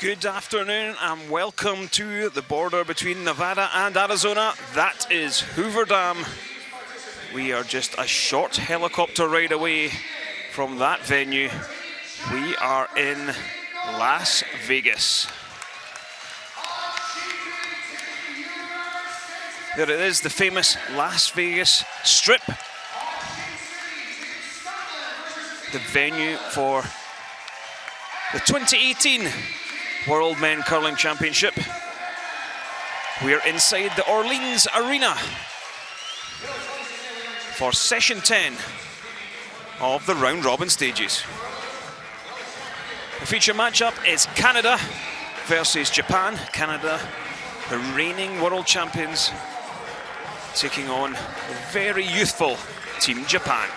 Good afternoon and welcome to the border between Nevada and Arizona. That is Hoover Dam. We are just a short helicopter ride away from that venue. We are in Las Vegas. There it is, the famous Las Vegas Strip. The venue for the 2018 World Men Curling Championship. We are inside the Orleans Arena for session 10 of the round robin stages. The feature matchup is Canada versus Japan. Canada, the reigning world champions, taking on the very youthful Team Japan.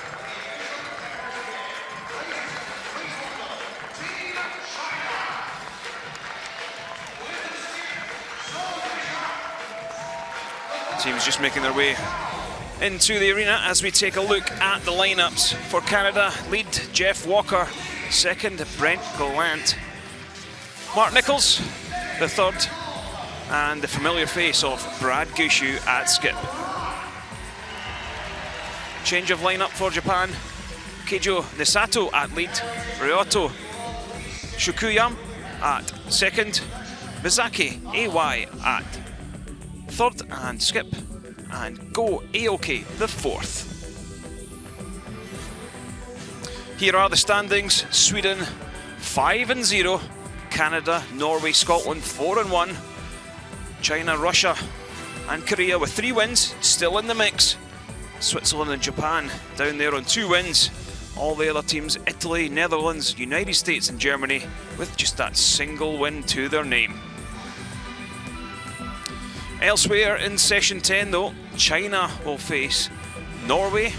Teams just making their way into the arena as we take a look at the lineups. For Canada, lead Jeff Walker, second Brent Gallant, Mark Nichols, the third, and the familiar face of Brad Gushue at skip. Change of lineup for Japan, Keijo Nisato at lead, Ryoto Shukuyam at second, Mizaki AY at third and skip, and Go Aoki the fourth. Here are the standings. Sweden 5-0, Canada, Norway, Scotland 4-1, China, Russia and Korea with 3 wins still in the mix. Switzerland and Japan down there on 2 wins. All the other teams, Italy, Netherlands, United States and Germany, with just that single win to their name. Elsewhere in session 10 though, China will face Norway.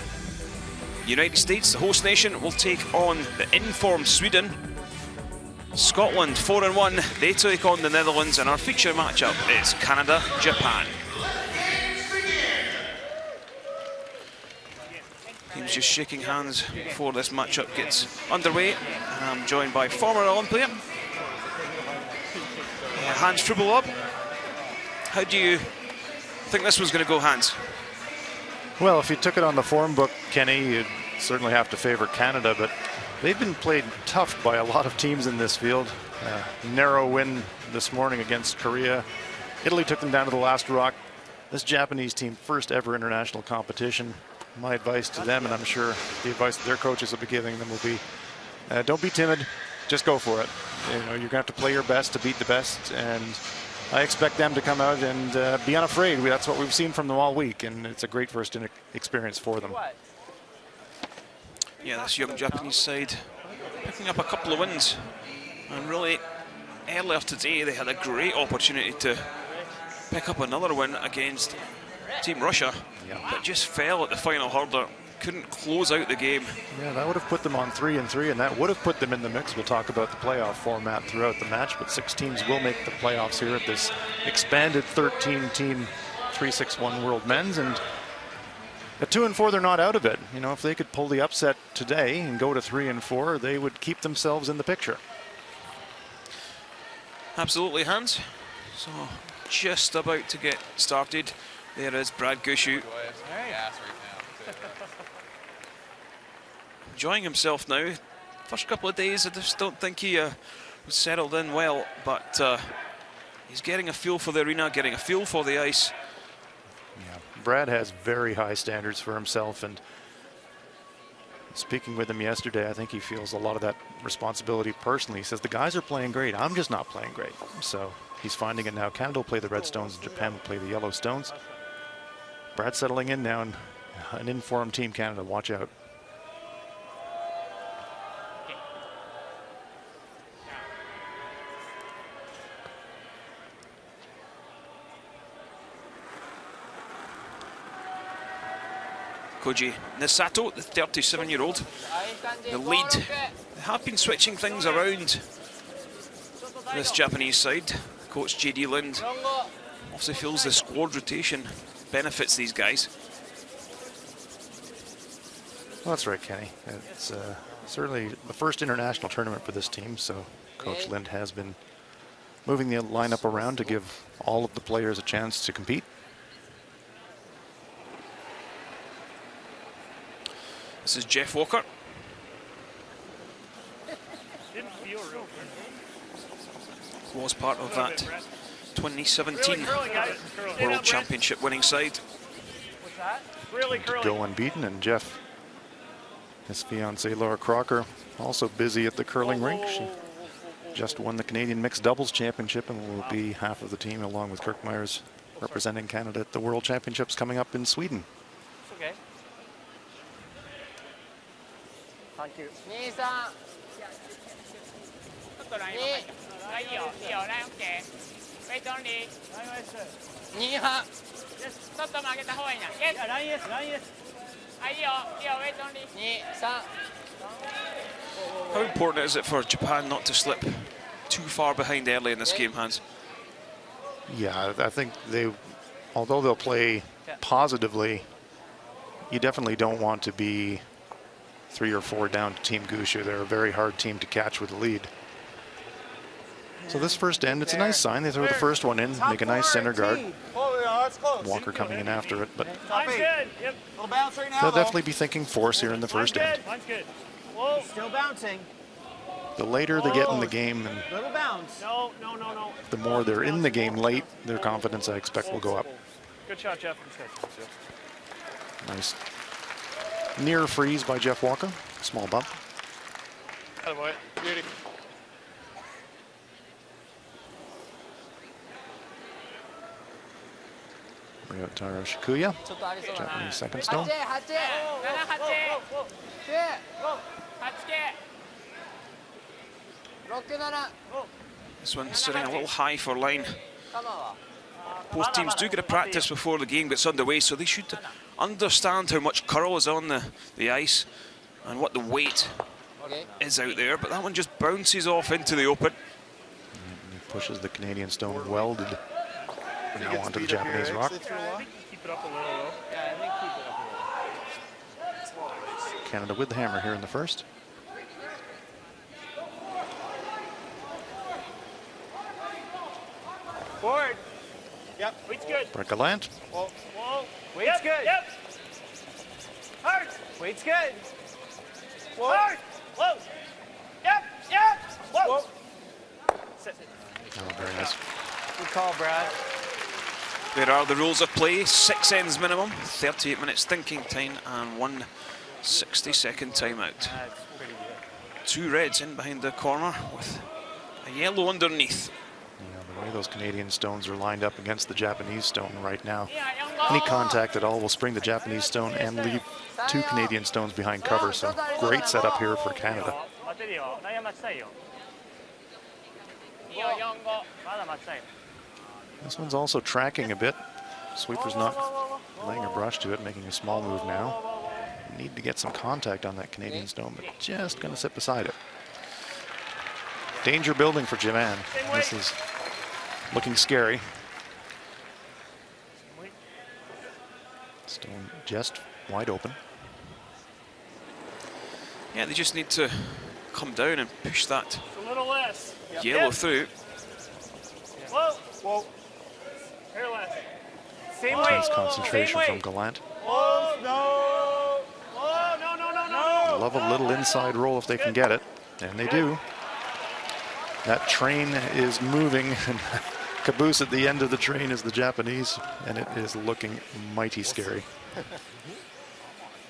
United States, the host nation, will take on the informed Sweden. Scotland 4-1, they take on the Netherlands, and our feature matchup is Canada-Japan. Teams just shaking hands before this matchup gets underway. I'm joined by former Olympian Hans Trubelov. How do you think this was going to go, Hans? Well, if you took it on the form book, Kenny, you'd certainly have to favor Canada, but they've been played tough by a lot of teams in this field. Narrow win this morning against Korea. Italy took them down to the last rock. This Japanese team, first ever international competition. My advice to them, and I'm sure the advice that their coaches will be giving them, will be don't be timid, just go for it. You know, you're going to have to play your best to beat the best, and I expect them to come out and be unafraid. That's what we've seen from them all week, and it's a great first experience for them. Yeah, this young Japanese side picking up a couple of wins, and really earlier today they had a great opportunity to pick up another win against Team Russia, but just fell at the final hurdle, couldn't close out the game. Yeah, that would have put them on 3-3, and that would have put them in the mix. We'll talk about the playoff format throughout the match, but 6 teams will make the playoffs here at this expanded 13-team 3-6-1 World Men's, and at 2-4 they're not out of it. You know, if they could pull the upset today and go to 3-4, they would keep themselves in the picture. Absolutely, Hans. So just about to get started. There is Brad Gushue. Enjoying himself now. First couple of days, I just don't think he was settled in well, but he's getting a feel for the arena, getting a feel for the ice. Yeah, Brad has very high standards for himself, and speaking with him yesterday, I think he feels a lot of that responsibility personally. He says, the guys are playing great, I'm just not playing great. So he's finding it now. Canada will play the Red Stones, and Japan will play the Yellow Stones. Brad's settling in now, and an informed Team Canada, watch out. Koji Nisato, the 37-year-old, the lead. They have been switching things around, this Japanese side. Coach JD Lind obviously feels the squad rotation benefits these guys. Well, that's right, Kenny. It's certainly the first international tournament for this team, so Coach Lind has been moving the lineup around to give all of the players a chance to compete. This is Jeff Walker. Was part of that 2017 World Championship winning side. To go unbeaten, and Jeff, his fiancée Laura Crocker, also busy at the curling rink. She just won the Canadian Mixed Doubles Championship and will be half of the team along with Kirk Myers representing Canada at the World Championships coming up in Sweden. Okay. Thank you. How important is it for Japan not to slip too far behind early in this game, Hans? Yeah, I think they, although they'll play positively, you definitely don't want to be 3 or 4 down to Team Gushu. They're a very hard team to catch with the lead. So this first end, it's a nice sign. They throw the first one in, make a nice center guard. Walker coming in after it, but they'll definitely be thinking force here in the first end. Still bouncing. The later they get in the game and Little bounce. the more they're in the game late, their confidence, I expect, will go up. Good shot, Jeff. Nice near freeze by Jeff Walker. Small bump. Attaboy. Beauty. Ryotaro Shikuya, Japanese second stone. This one's sitting a little high for line. Both teams do get a practice before the game gets underway, so they should understand how much curl is on the ice and what the weight is out there. But that one just bounces off into the open. And he pushes the Canadian stone welded now onto the Japanese rock. Keep it up a little, though. Yeah, I think keep it up a little. Canada with the hammer here in the first. Forward. Yep. Weight's good. Brecalant. Whoa. Weight's good. Yep. Hard. Weight's good. Whoa. Hard. Whoa. Yep. Whoa. Sit. Oh, very nice. Good call, Brad. There are the rules of play. 6 ends minimum, 38 minutes thinking time, and 1 60-second timeout. 2 reds in behind the corner with a yellow underneath. Yeah, the way those Canadian stones are lined up against the Japanese stone right now, any contact at all will spring the Japanese stone and leave 2 Canadian stones behind cover. So great setup here for Canada. This one's also tracking a bit. Sweeper's not laying a brush to it, making a small move now. Need to get some contact on that Canadian stone, but just going to sit beside it. Danger building for Japan. This is looking scary. Stone just wide open. Yeah, they just need to come down and push that A little less. yellow through. Whoa. Here less. Same weight. Nice concentration from Gallant. Whoa, no. Love a little inside roll if they can get it, and they do. That train is moving, and caboose at the end of the train is the Japanese, and it is looking mighty scary.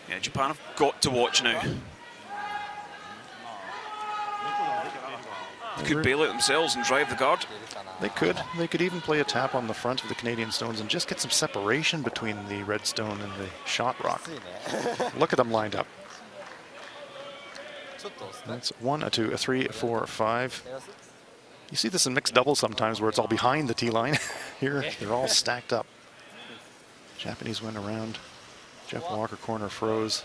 Yeah, Japan have got to watch now. They could bail out themselves and drive the guard. They could. They could even play a tap on the front of the Canadian stones and just get some separation between the red stone and the shot rock. Look at them lined up. That's 1, a 2, a 3, a 4, a 5. You see this in mixed doubles sometimes where it's all behind the tee line. Here, they're all stacked up. Japanese went around. Jeff Walker corner froze.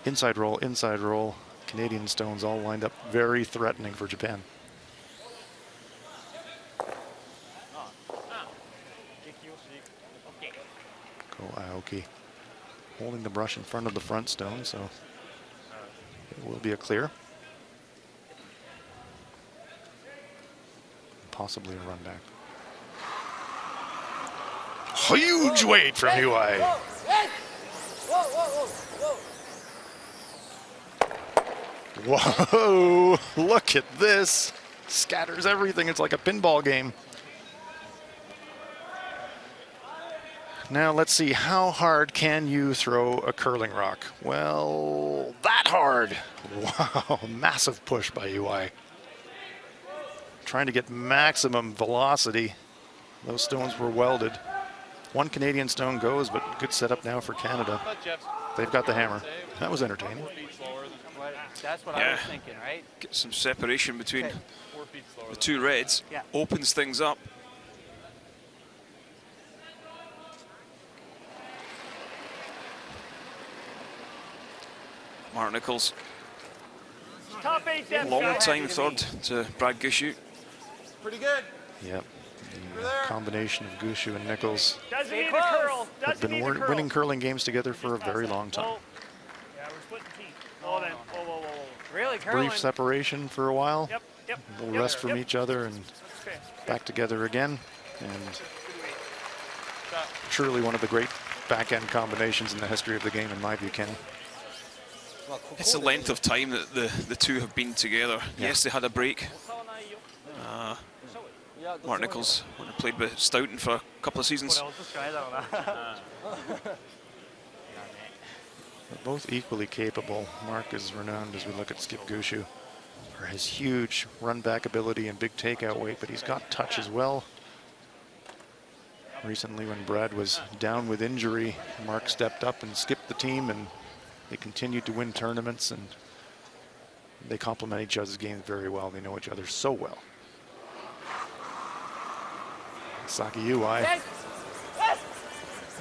Inside roll, inside roll. Canadian stones all lined up, very threatening for Japan. Ko Aoki holding the brush in front of the front stone, so it will be a clear. possibly a run back. Huge weight from UI. Whoa, look at this. Scatters everything. It's like a pinball game. Now let's see, how hard can you throw a curling rock? Well, that hard. Wow, massive push by UI. Trying to get maximum velocity. Those stones were welded. One Canadian stone goes, but good setup now for Canada. They've got the hammer. That was entertaining. That's what I was thinking, right? Get some separation between the two reds. Yeah. Opens things up. Mark Nichols, Top 8 depth. long guys. time third to Brad Gushue. Pretty good. Yep. The combination of Gushue and Nichols Doesn't need a curl. have Doesn't been need a curl. winning curling games together for a very long time. Whoa. Yeah, we're splitting teeth. Whoa, then. Whoa. Really, Brief separation for a while. Yep. A little rest from each other and Okay. back together again. And truly one of the great back-end combinations in the history of the game, in my view, Kenny. It's the length of time that the two have been together. Yeah. Yes, they had a break. Mark Nichols played with Stoughton for a couple of seasons. They're both equally capable. Mark is renowned, as we look at Skip Gushue, for his huge run-back ability and big takeout weight, but he's got touch as well. Recently, when Brad was down with injury, Mark stepped up and skipped the team, and they continued to win tournaments, and they complement each other's games very well. They know each other so well. Saki UI,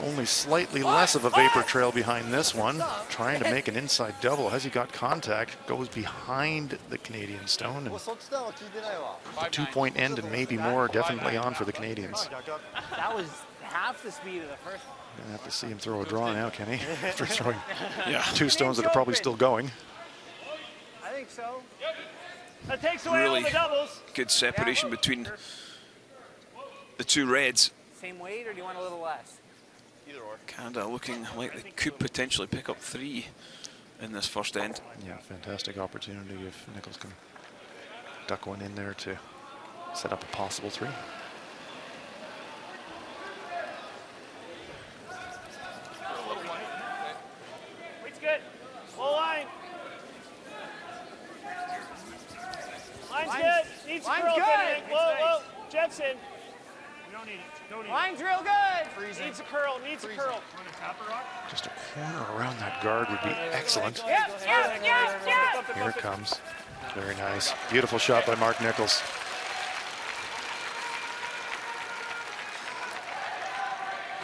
only slightly less of a vapor trail behind this one, trying to make an inside double. Has he got contact? Goes behind the Canadian stone, and the 2-point end and maybe more definitely on for the Canadians. That was half the speed of the first one. Gonna have to see him throw a draw now, Kenny, after throwing two stones that are probably still going. I think so. That takes away all Really the doubles. good separation between the two reds. Same weight, or do you want a little less? Either or. Canada looking like they could potentially pick up 3 in this first end. Yeah, fantastic opportunity if Nichols can duck one in there to set up a possible 3. Weight's good. Full line. Line's good. Needs a curl. Good. Whoa. Jetson. We don't need it. Don't need Line's real good. Freezing. Needs a curl. Needs a curl. Want to tap a rock? Just a corner around that guard would be excellent. Yep. Here it comes. Very nice. Beautiful shot by Mark Nichols.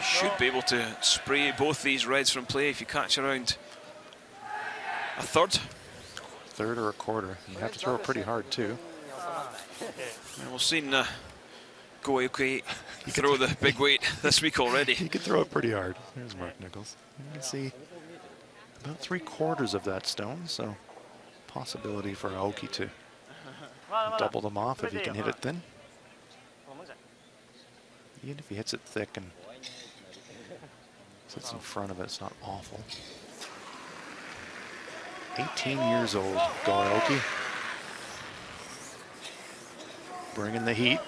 Should be able to spray both these reds from play if you catch around a third. Third or a quarter. You have to throw it pretty hard too. And we've seen Go okay throw the big weight this week already. He could throw it pretty hard. There's Mark Nichols. You can see about 3/4 of that stone, so possibility for Aoki to double them off if he can hit it thin. Even if he hits it thick and sits in front of it, it's not awful. 18 years old, Go Aoki. Bringing the heat.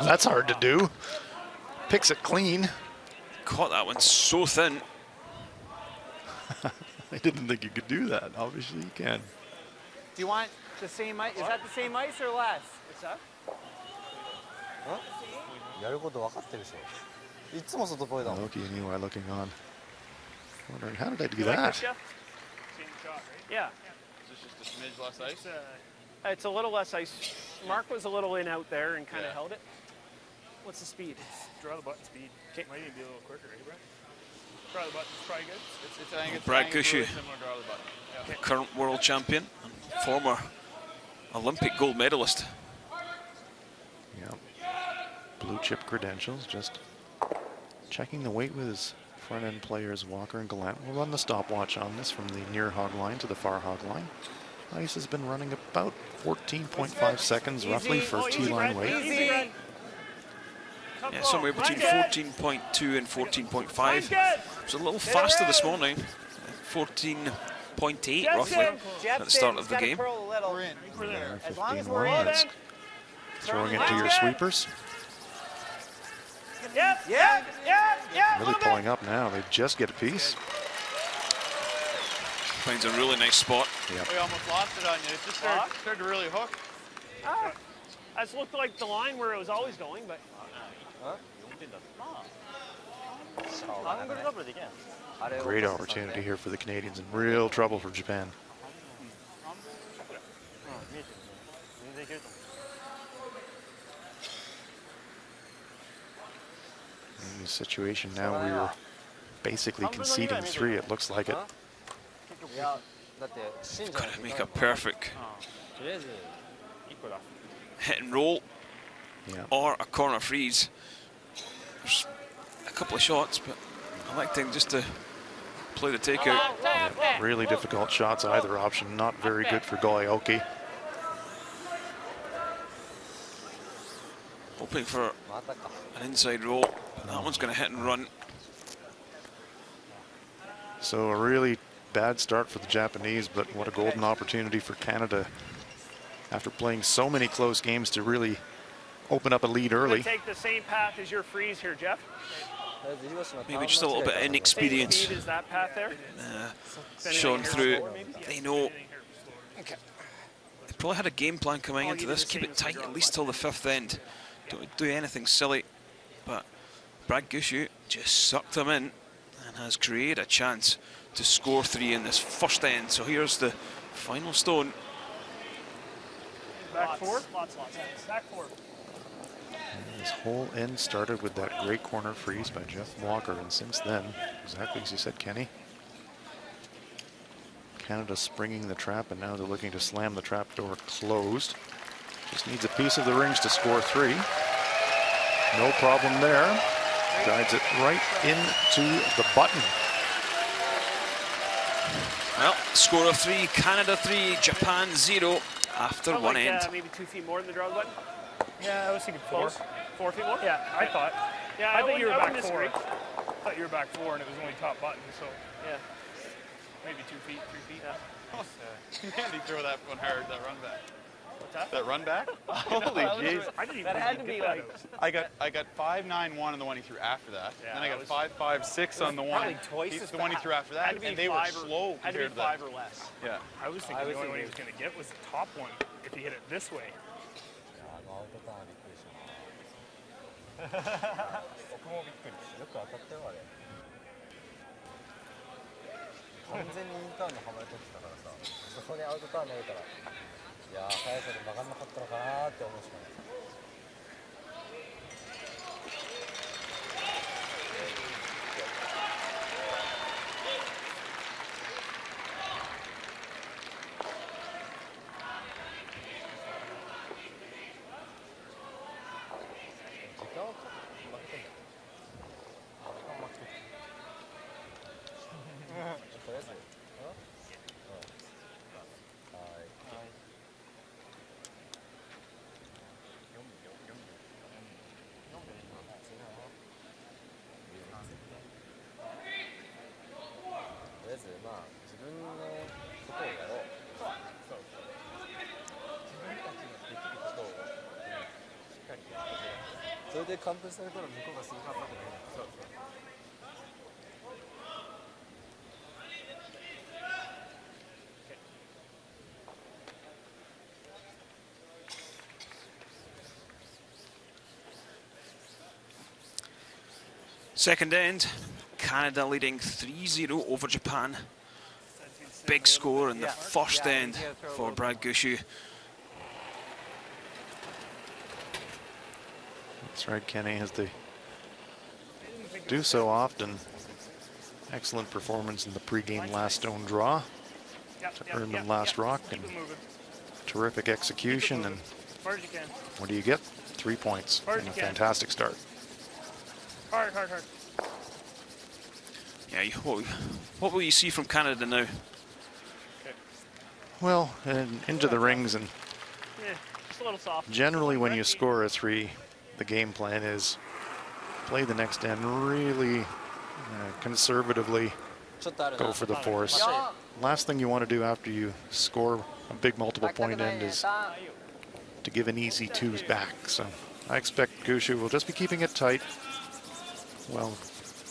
That's hard to do. Picks it clean. Caught that one so thin. I didn't think you could do that. Obviously you can. Do you want the same ice? Is that the same ice or less? What's that? やること分かってるでしょ。いつも外ポイだもん。 Aoki and you are looking on. Wondering, how did I do You like that? this, Jeff? Same shot, right? Yeah. Is this just a smidge less ice? It's a little less ice. Mark was a little in out there and kind of held it. What's the speed? Draw the button speed. Might even be a little quicker, right, Brad? Draw the button's probably good. I think it's Brad Gushue, similar draw the button. Yeah. current world champion and former Olympic gold medalist. Yep. Blue chip credentials. Just checking the weight with his front end players Walker and Gallant. We'll run the stopwatch on this from the near hog line to the far hog line. Ice has been running about 14.5 seconds roughly for T-line weight. Easy. Yeah, somewhere between 14.2 and 14.5. It was a little faster this morning. 14.8 roughly at the start of the game. We're in. We're there. 15-1. That's throwing it to your sweepers. Yep. Really pulling up now. They just get a piece. Finds a really nice spot. Yep. We almost lost it on you. It just started to really hook. That's looked like the line where it was always going, but. Great opportunity here for the Canadians and real trouble for Japan. In this situation now, we were basically conceding 3. It looks like it. Got to make a perfect hit and roll or a corner freeze. There's a couple of shots, but electing just to play the takeout. Yeah, really difficult shots, either option. Not very good for Golioki. Hoping for an inside roll. That one's going to hit and run. So a really bad start for the Japanese, but what a golden opportunity for Canada after playing so many close games to really open up a lead early. Take the same path as your freeze here, Jeff. Maybe just a little bit of inexperience Same speed as that path there. showing through. They know. They probably had a game plan coming into this. Keep it tight at least till the 5th end. Don't do anything silly. But Brad Gushue just sucked them in and has created a chance to score 3 in this first end. So here's the final stone. Back 4. Lots. Back 4. This whole end started with that great corner freeze by Jeff Walker, and since then, exactly as you said, Kenny, Canada springing the trap, and now they're looking to slam the trap door closed. Just needs a piece of the rings to score 3. No problem there. Guides it right into the button. Well, score of 3, Canada 3, Japan 0 after one end. Maybe 2 feet more than the draw button. Yeah, I was thinking 4. 4 feet more? Yeah, I thought. Yeah, I thought you were back 4. disagree. I thought you were back 4 and it was only top button, so Yeah. maybe 2 feet, 3 feet. Yeah. Man, he threw that one hard, that run back. What's that? That run back? Holy jeez. I didn't even That had to be like. I got 5.91 on the one he threw after that. Yeah, then I that got was- 5.56 on the one. Probably twice as The one he fast. threw after Had that, to be and they were 5 slow Had to compared be to that. 5 or less. Yeah. I was thinking the only one he was going to get was the top one if he hit it this way. 完全にインターンにはまれとってたからさ、そこにアウトターン投げたら、いやー、速さで曲がんなかったのかなーって思うしかない。時間は負けてんだよ。時間は負けてる。とりあえず、とりあえず、まあ、自分のことをやろう。自分たちのできることを、しっかりやって、それで完封されたら向こうがするはずだけど、そうそう。Second end, Canada leading 3-0 over Japan. Big score in the first end for Brad Gushue. That's right, Kenny, as they do so often. Excellent performance in the pregame last stone draw to earn the last rock, and terrific execution. And Hard as you can. what do you get? 3 points and a fantastic start. Hard. Yeah, what will you see from Canada now? Well, and into the rings, and Just a little soft. generally when you score a 3, the game plan is play the next end really conservatively, ちょっとあるな go for the force. Last thing you want to do after you score a big multiple point end is to give an easy 2s back. So I expect Gushu will just be keeping it tight, well,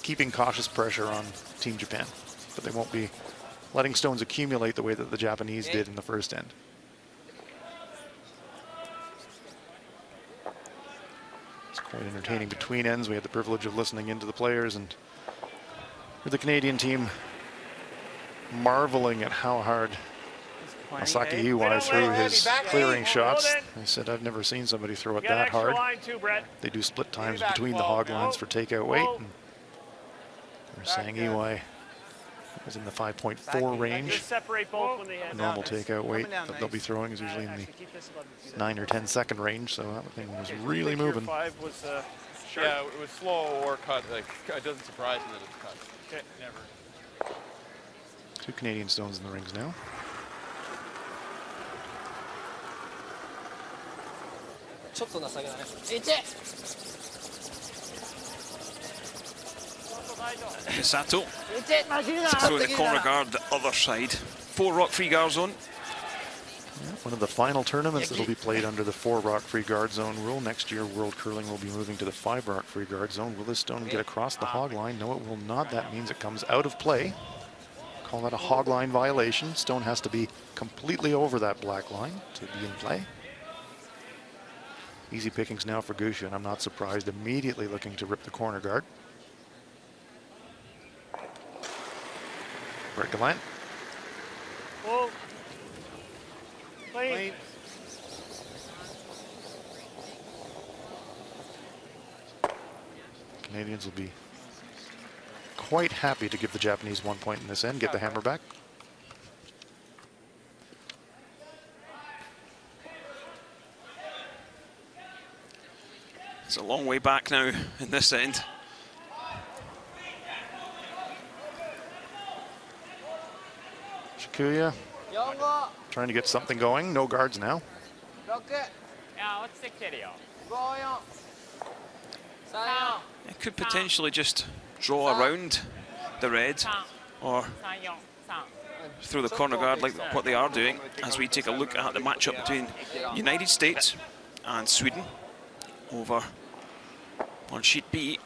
keeping cautious pressure on Team Japan, but they won't be letting stones accumulate the way that the Japanese did in the first end. It's quite entertaining between ends. We had the privilege of listening into the players, and for the Canadian team marveling at how hard Masaki Iwai threw his clearing shots. They said, I've never seen somebody throw it that hard. They do split times between the hog lines for takeout weight. And they're saying Iwai is in the 5.4 range. Normal takeout weight that they'll be throwing is usually in the 9 or 10 second range, so that thing was really moving. Yeah, it was slow or cut. Like, it doesn't surprise me that it's cut. Okay, never. 2 Canadian stones in the rings now. Misato throwing the corner guard the other side. 4 rock free guard zone. Yeah, one of the final tournaments that will be played under the 4 rock free guard zone rule. Next year, World Curling will be moving to the 5 rock free guard zone. Will this stone get across the hog line? No, it will not. That means it comes out of play. Call that a hog line violation. Stone has to be completely over that black line to be in play. Easy pickings now for Gushu, and I'm not surprised. Immediately looking to rip the corner guard. Break the line. Whoa. Clean. Canadians will be quite happy to give the Japanese 1 point in this end, get the hammer back. It's a long way back now in this end. Shikuya trying to get something going. No guards now. It could potentially just draw around the red or through the corner guard like what they are doing as we take a look at the matchup between United States and Sweden over on sheet B.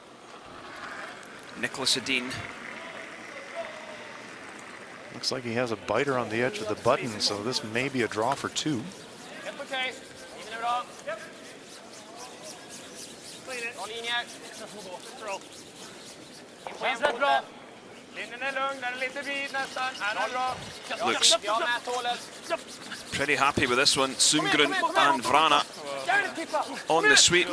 Nicholas Edin. Looks like he has a biter on the edge of the button, so this may be a draw for 2. Okay. Yep. Clean it. Throw. Looks pretty happy with this one. Sundgren and Vrana on the sweep.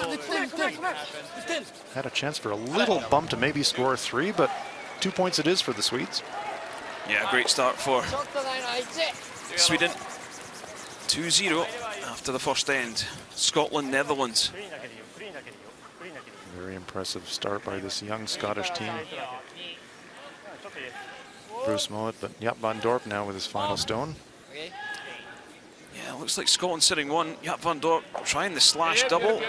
Had a chance for a little bump to maybe score 3, but 2 points it is for the Swedes. Yeah, great start for Sweden. 2-0 after the first end. Scotland, Netherlands. Very impressive start by this young Scottish team. Bruce Mowat, but Jaap van Dorp now with his final stone. Yeah, looks like Scotland sitting 1. Jaap van Dorp trying the slash double.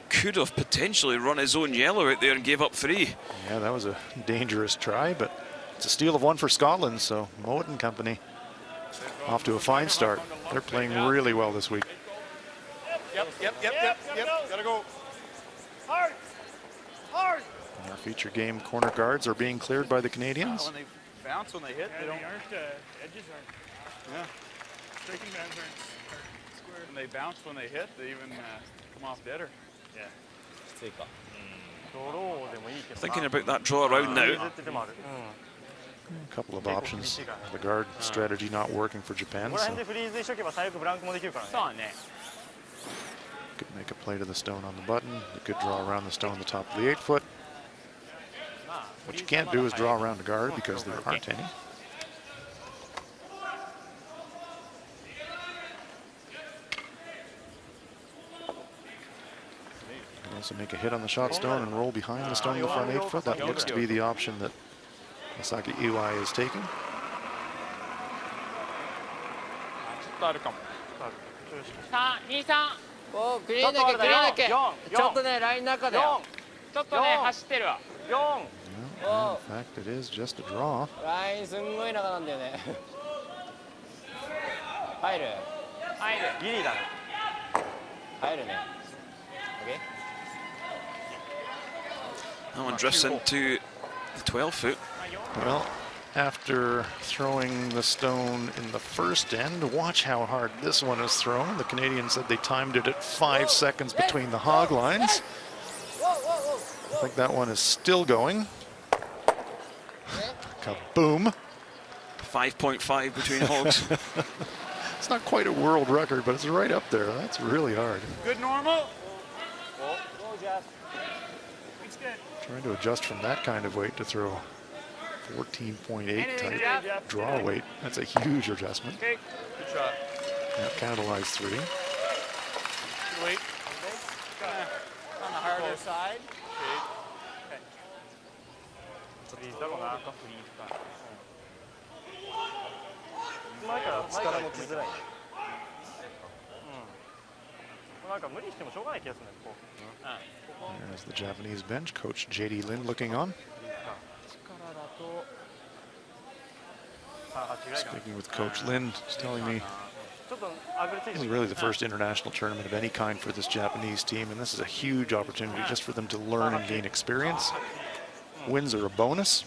Could have potentially run his own yellow out there and gave up 3. Yeah, that was a dangerous try, but it's a steal of 1 for Scotland, so Mowat and company off to a fine start. They're playing really well this week. Yep. Gotta go. Hard. And our feature game corner guards are being cleared by the Canadians. When they bounce, when they hit, they don't. Edges aren't. Yeah. Striking bands aren't square. When they bounce, when they hit, they even come off deader. Yeah. Thinking about that draw around now. A couple of options. The guard strategy not working for Japan, so could make a play to the stone on the button. A good draw around the stone on the top of the 8-foot. What you can't do is draw around the guard because there aren't any. You can also make a hit on the shot stone and roll behind the stone in the front 8-foot. That looks to be the option that Masaki Iwai is taking. とあるかも。おグリーンだけグリーンだけちょっとねラインの中だよ。ちょっとね走ってるわ。4。In fact, it is just a draw. ラインすんごい中なんだよね。入るギリだね。入るね。That one drifts into the 12 foot. Well, after throwing the stone in the first end, watch how hard this one is thrown. The Canadians said they timed it at 5 seconds between the hog lines. I think that one is still going. Kaboom. 5.5 between hogs. It's not quite a world record, but it's right up there. That's really hard. Good normal. Trying to adjust from that kind of weight to throw 14.8 type draw weight. That's a huge adjustment. Okay. Good shot. Yeah, Canada lies 3. Wait. On the harder side. 力持ちづらいね。なんか無理してもしょうがない気がするね、ここ。There's the Japanese bench. Coach J.D. Lin looking on. Speaking with Coach Lin, he's telling me this is really the first international tournament of any kind for this Japanese team, and this is a huge opportunity just for them to learn and gain experience. Wins are a bonus.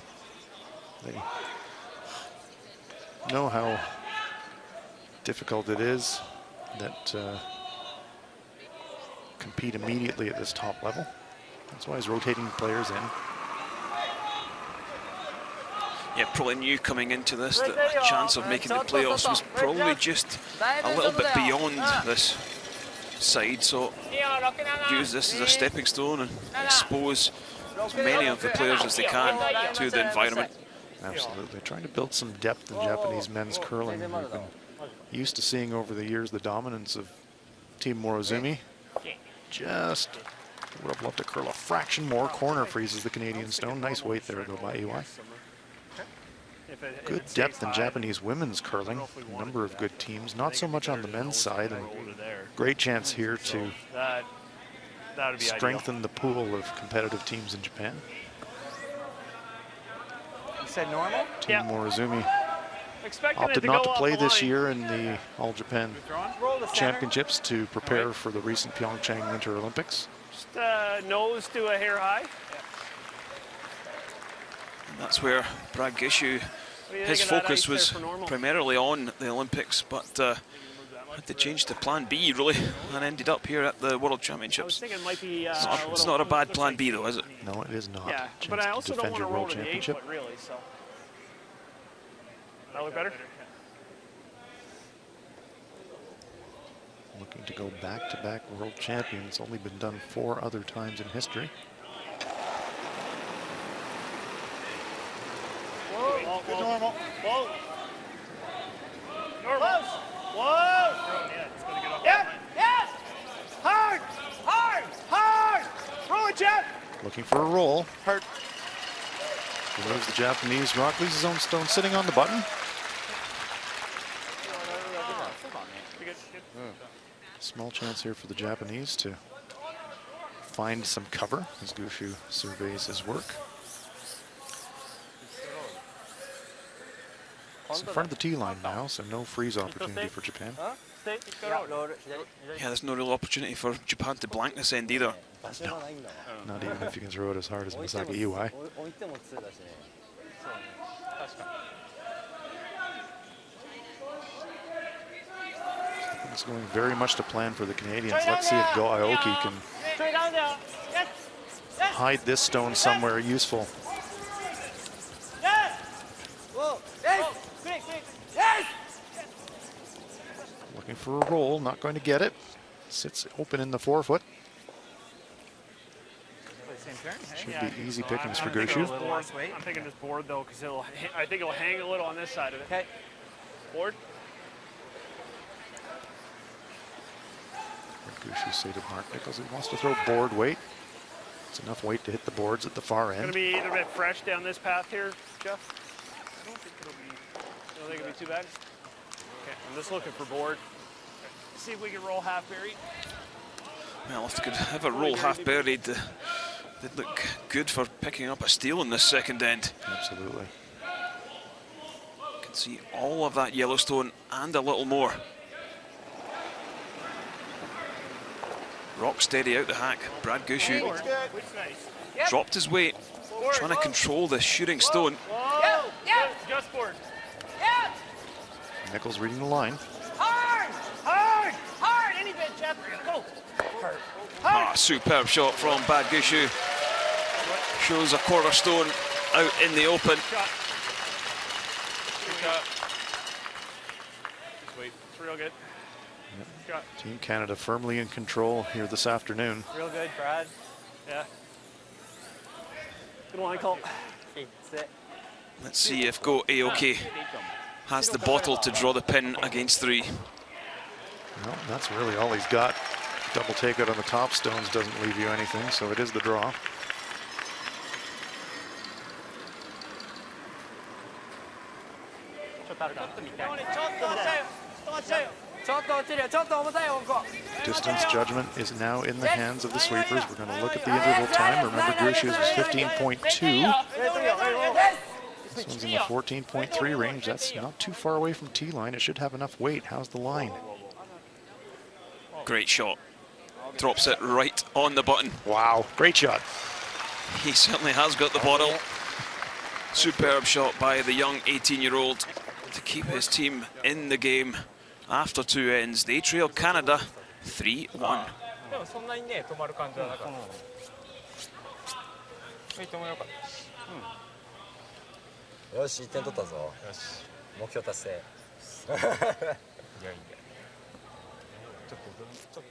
They know how difficult it is that compete immediately at this top level. That's why he's rotating players in. Yeah, probably knew coming into this that the chance of making the playoffs was probably just a little bit beyond this side, so use this as a stepping stone and expose as many of the players as they can to the environment. Absolutely, trying to build some depth in Japanese men's curling. We've been used to seeing over the years the dominance of Team Morozumi. Just would have loved to curl a fraction more. Corner freezes the Canadian stone. Nice weight there though by EY. Good depth in Japanese women's curling. A number of good teams. Not so much on the men's side. And great chance here to strengthen the pool of competitive teams in Japan. You said normal? Team Morozumi opted not to play this year in the All Japan Championships to prepare for the recent Pyeongchang Winter Olympics. Just nose to a hair high. And that's where Brad Gishu, his focus was primarily on the Olympics, but had to change to plan B really, and ended up here at the World Championships. It might be, it's not a bad plan B though, is it? No, it is not. Yeah, but I also don't want to roll to the 8 foot really, so. That look better? Looking to go back-to-back world champions. Only been done 4 other times in history. Whoa, good normal. Whoa. Normal. Whoa. Yeah, it's gonna get off. Yep. Yes. Hard. Hard. Hard. Roll it, Jeff. Looking for a roll. Hurt. There's the Japanese. Rockley's his own stone sitting on the button. Small chance here for the Japanese to find some cover as Gushu surveys his work. It's in front of the tee line now, so no freeze opportunity for Japan. Yeah, there's no real opportunity for Japan to blank this end either. No, not even if you can throw it as hard as Misaki Iwai. It's going very much to plan for the Canadians. Let's see if Go Aoki can hide this stone somewhere useful. Looking for a roll, not going to get it. Sits open in the 4 foot. Should be easy pickings for Gushu. I'm thinking this board though, because I think it'll hang a little on this side of it. Okay. Board. Gushu say to Mark Nichols he wants to throw board weight. It's enough weight to hit the boards at the far end. It's going to be either a bit fresh down this path here, Jeff. I don't think it'll be too bad. Okay. I'm just looking for board. See if we can roll half buried. Well, if they could have a roll half buried, they'd look good for picking up a steal in this second end. Absolutely. You can see all of that Yellowstone and a little more. Rock steady out the hack. Brad Gushu dropped his weight, trying to control the shooting stone. Just board. Nichols reading the line. Hard! Any bit, Jeff. Go. Ah, superb shot from Bad Gushu. Shows a quarter stone out in the open. Shot. Good shot. Sweet. It's real good. Yep. Shot. Team Canada firmly in control here this afternoon. Real good, Brad. Yeah. Good line call. Let's see if Go Aoki has the bottle to draw the pin against 3. Well, that's really all he's got. Double takeout on the top stones doesn't leave you anything, so it is the draw. Distance judgment is now in the hands of the sweepers. We're going to look at the interval time. Remember, Grushu's was 15.2. This one's in the 14.3 range. That's not too far away from T-line. It should have enough weight. How's the line? Great shot. Drops it right on the button. Wow, great shot. He certainly has got the bottle. Superb shot by the young 18-year-old to keep his team in the game after 2 ends. They trail Canada 3-1. よし、1点取ったぞ。よし。目標達成。いやいや。ちょっと。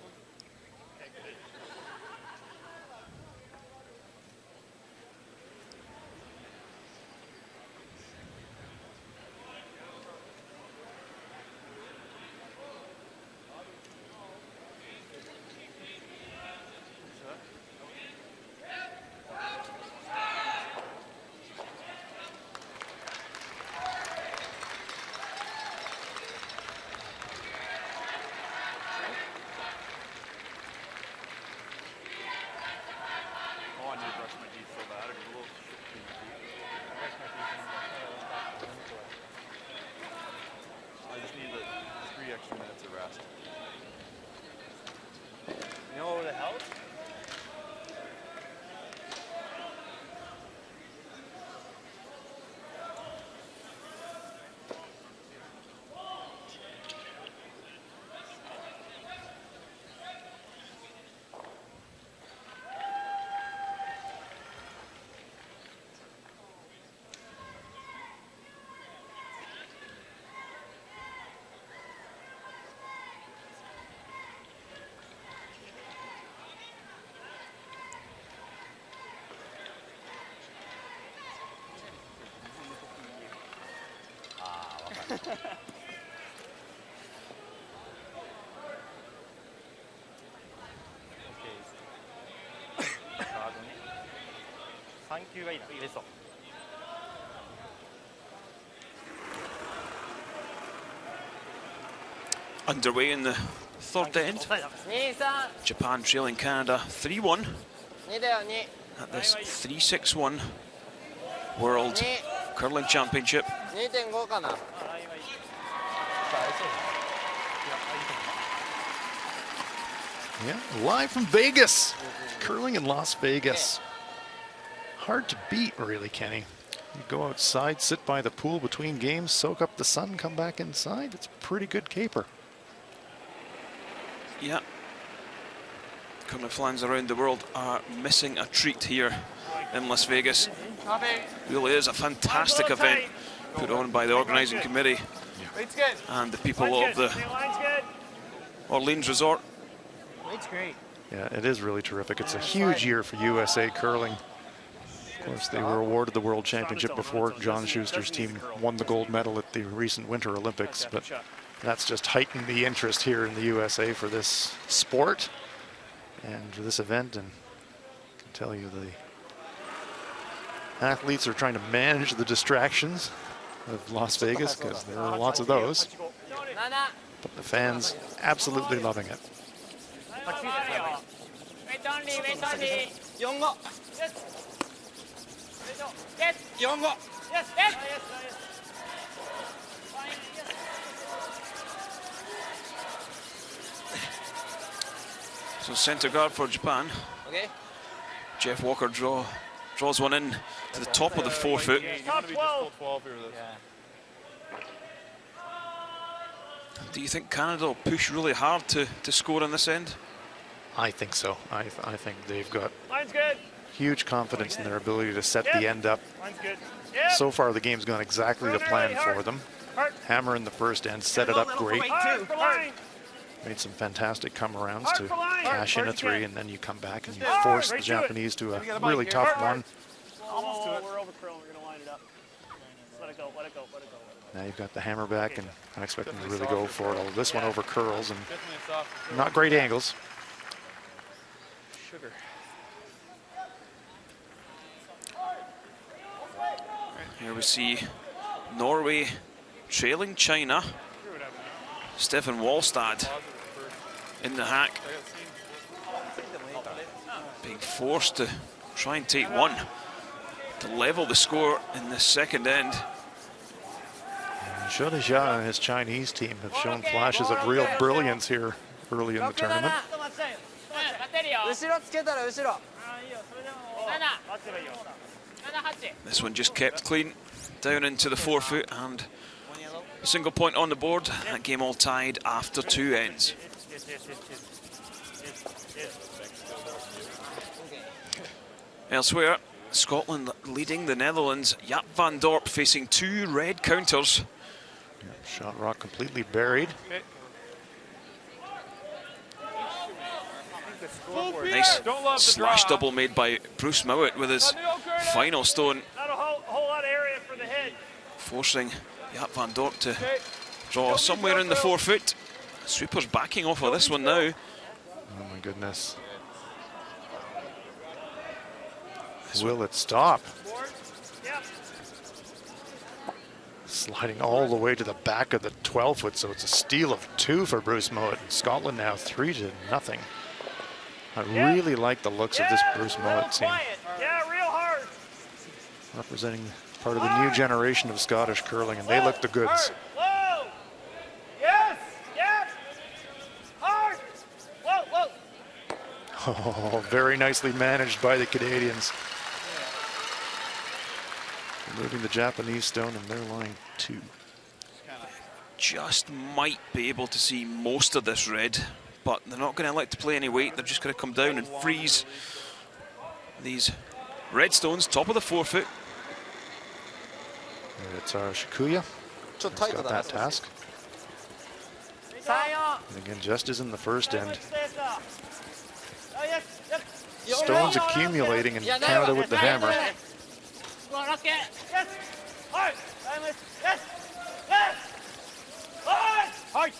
Underway in the third end. Japan trailing Canada 3-1 at this 3-6-1 World Curling Championship. Yeah, live from Vegas. Curling in Las Vegas. Hard to beat, really, Kenny. You go outside, sit by the pool between games, soak up the sun, come back inside. It's a pretty good caper. Yeah. Curling fans around the world are missing a treat here in Las Vegas. Really is a fantastic event put on by the organising committee and the people of the Orleans Resort. Yeah, it is really terrific. It's a huge year for USA curling. Of course, they were awarded the World Championship before John Schuster's team won the gold medal at the recent Winter Olympics, but that's just heightened the interest here in the USA for this sport and for this event. And I can tell you the athletes are trying to manage the distractions of Las Vegas because there are lots of those. But the fans absolutely loving it. So centre guard for Japan. Jeff Walker draws one in to the top of the 4 foot. Top 12. 12 here with this. Do you think Canada will push really hard to score on this end? I think so. I think they've got Line's good. huge confidence in their ability to set the end up. Line's good. Yep. So far, the game's gone exactly to plan for them. Hard. Hammer in the first end, set it up great. Hard for line. Made some fantastic come-arounds to Hard for line. cash in a Hard 3, again. and then you come back and you Hard. force the Right to it. Japanese to a really tough one. Almost to it. We're over curl. We're going to line it up. Let it go. Let it go. Let it go. Now you've got the hammer back, and I expect them to really go for it. Although this one over curls and Definitely a soft not great angles. sugar. Here we see Norway trailing China. Stefan Wallstad in the hack, being forced to try and take one to level the score in the second end. Zhou Jia and his Chinese team have shown flashes of real brilliance here early in the tournament. This one just kept clean down into the 4 foot, and a single point on the board. That game all tied after 2 ends. Elsewhere, Scotland leading the Netherlands. Jaap van Dorp facing 2 red counters. Shot rock completely buried. Nice Don't love the slash draw. double made by Bruce Mowat with his final stone, Not a whole lot of area for the head. forcing Jaap van Dorp to draw somewhere in the 4 foot. Sweeper's backing off of this one now. Oh my goodness. Will it stop? Yep. Sliding all the way to the back of the 12 foot, so it's a steal of 2 for Bruce Mowat. Scotland now 3-0. I really like the looks of this Bruce Mowat team, Yeah, real hard. representing part of the new generation of Scottish curling, and they look the goods. Whoa. Yes. Yes. Hard. Whoa. Whoa. Oh, very nicely managed by the Canadians. Removing the Japanese stone, and they're line 2. Just might be able to see most of this red, but they're not going to like to play any weight. They're just going to come down and freeze these red stones, top of the 4 foot. It's our Shikuya. He's got that task. And again, just as in the first end, stones accumulating, and Canada with the hammer. Yes. Hard. Yes. Yes. Hard.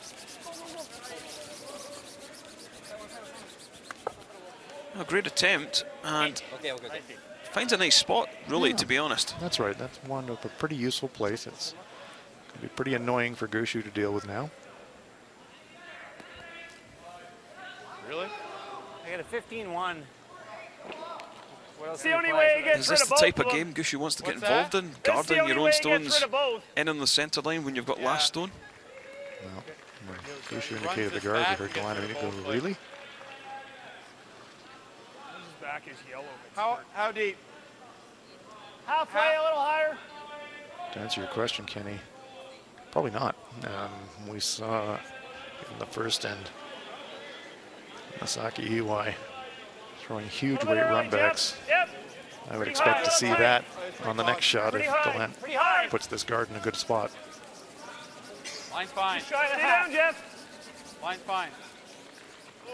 A great attempt, and finds a nice spot, really, to be honest. That's right. That's one of a pretty useful place. It's going to be pretty annoying for Gushu to deal with now. Really? I got a 15-1. It's the only way he gets Is rid this of the both type of of them. game Gushu wants to get What's involved that? in? This is the Guarding only your way own he gets stones rid of both. in on the centre line when you've got last stone? Well, when Gushu indicated the guard, we heard Galana go, really? His back is yellow. How deep? Halfway, a little higher. To answer your question, Kenny, probably not. We saw in the first end, Masaki Iwai throwing huge weight runbacks. Yep. I would expect to see that on the next shot if Pretty high. Gallant Pretty high. puts this guard in a good spot. Line's fine. Stay down, Jeff. Line's fine.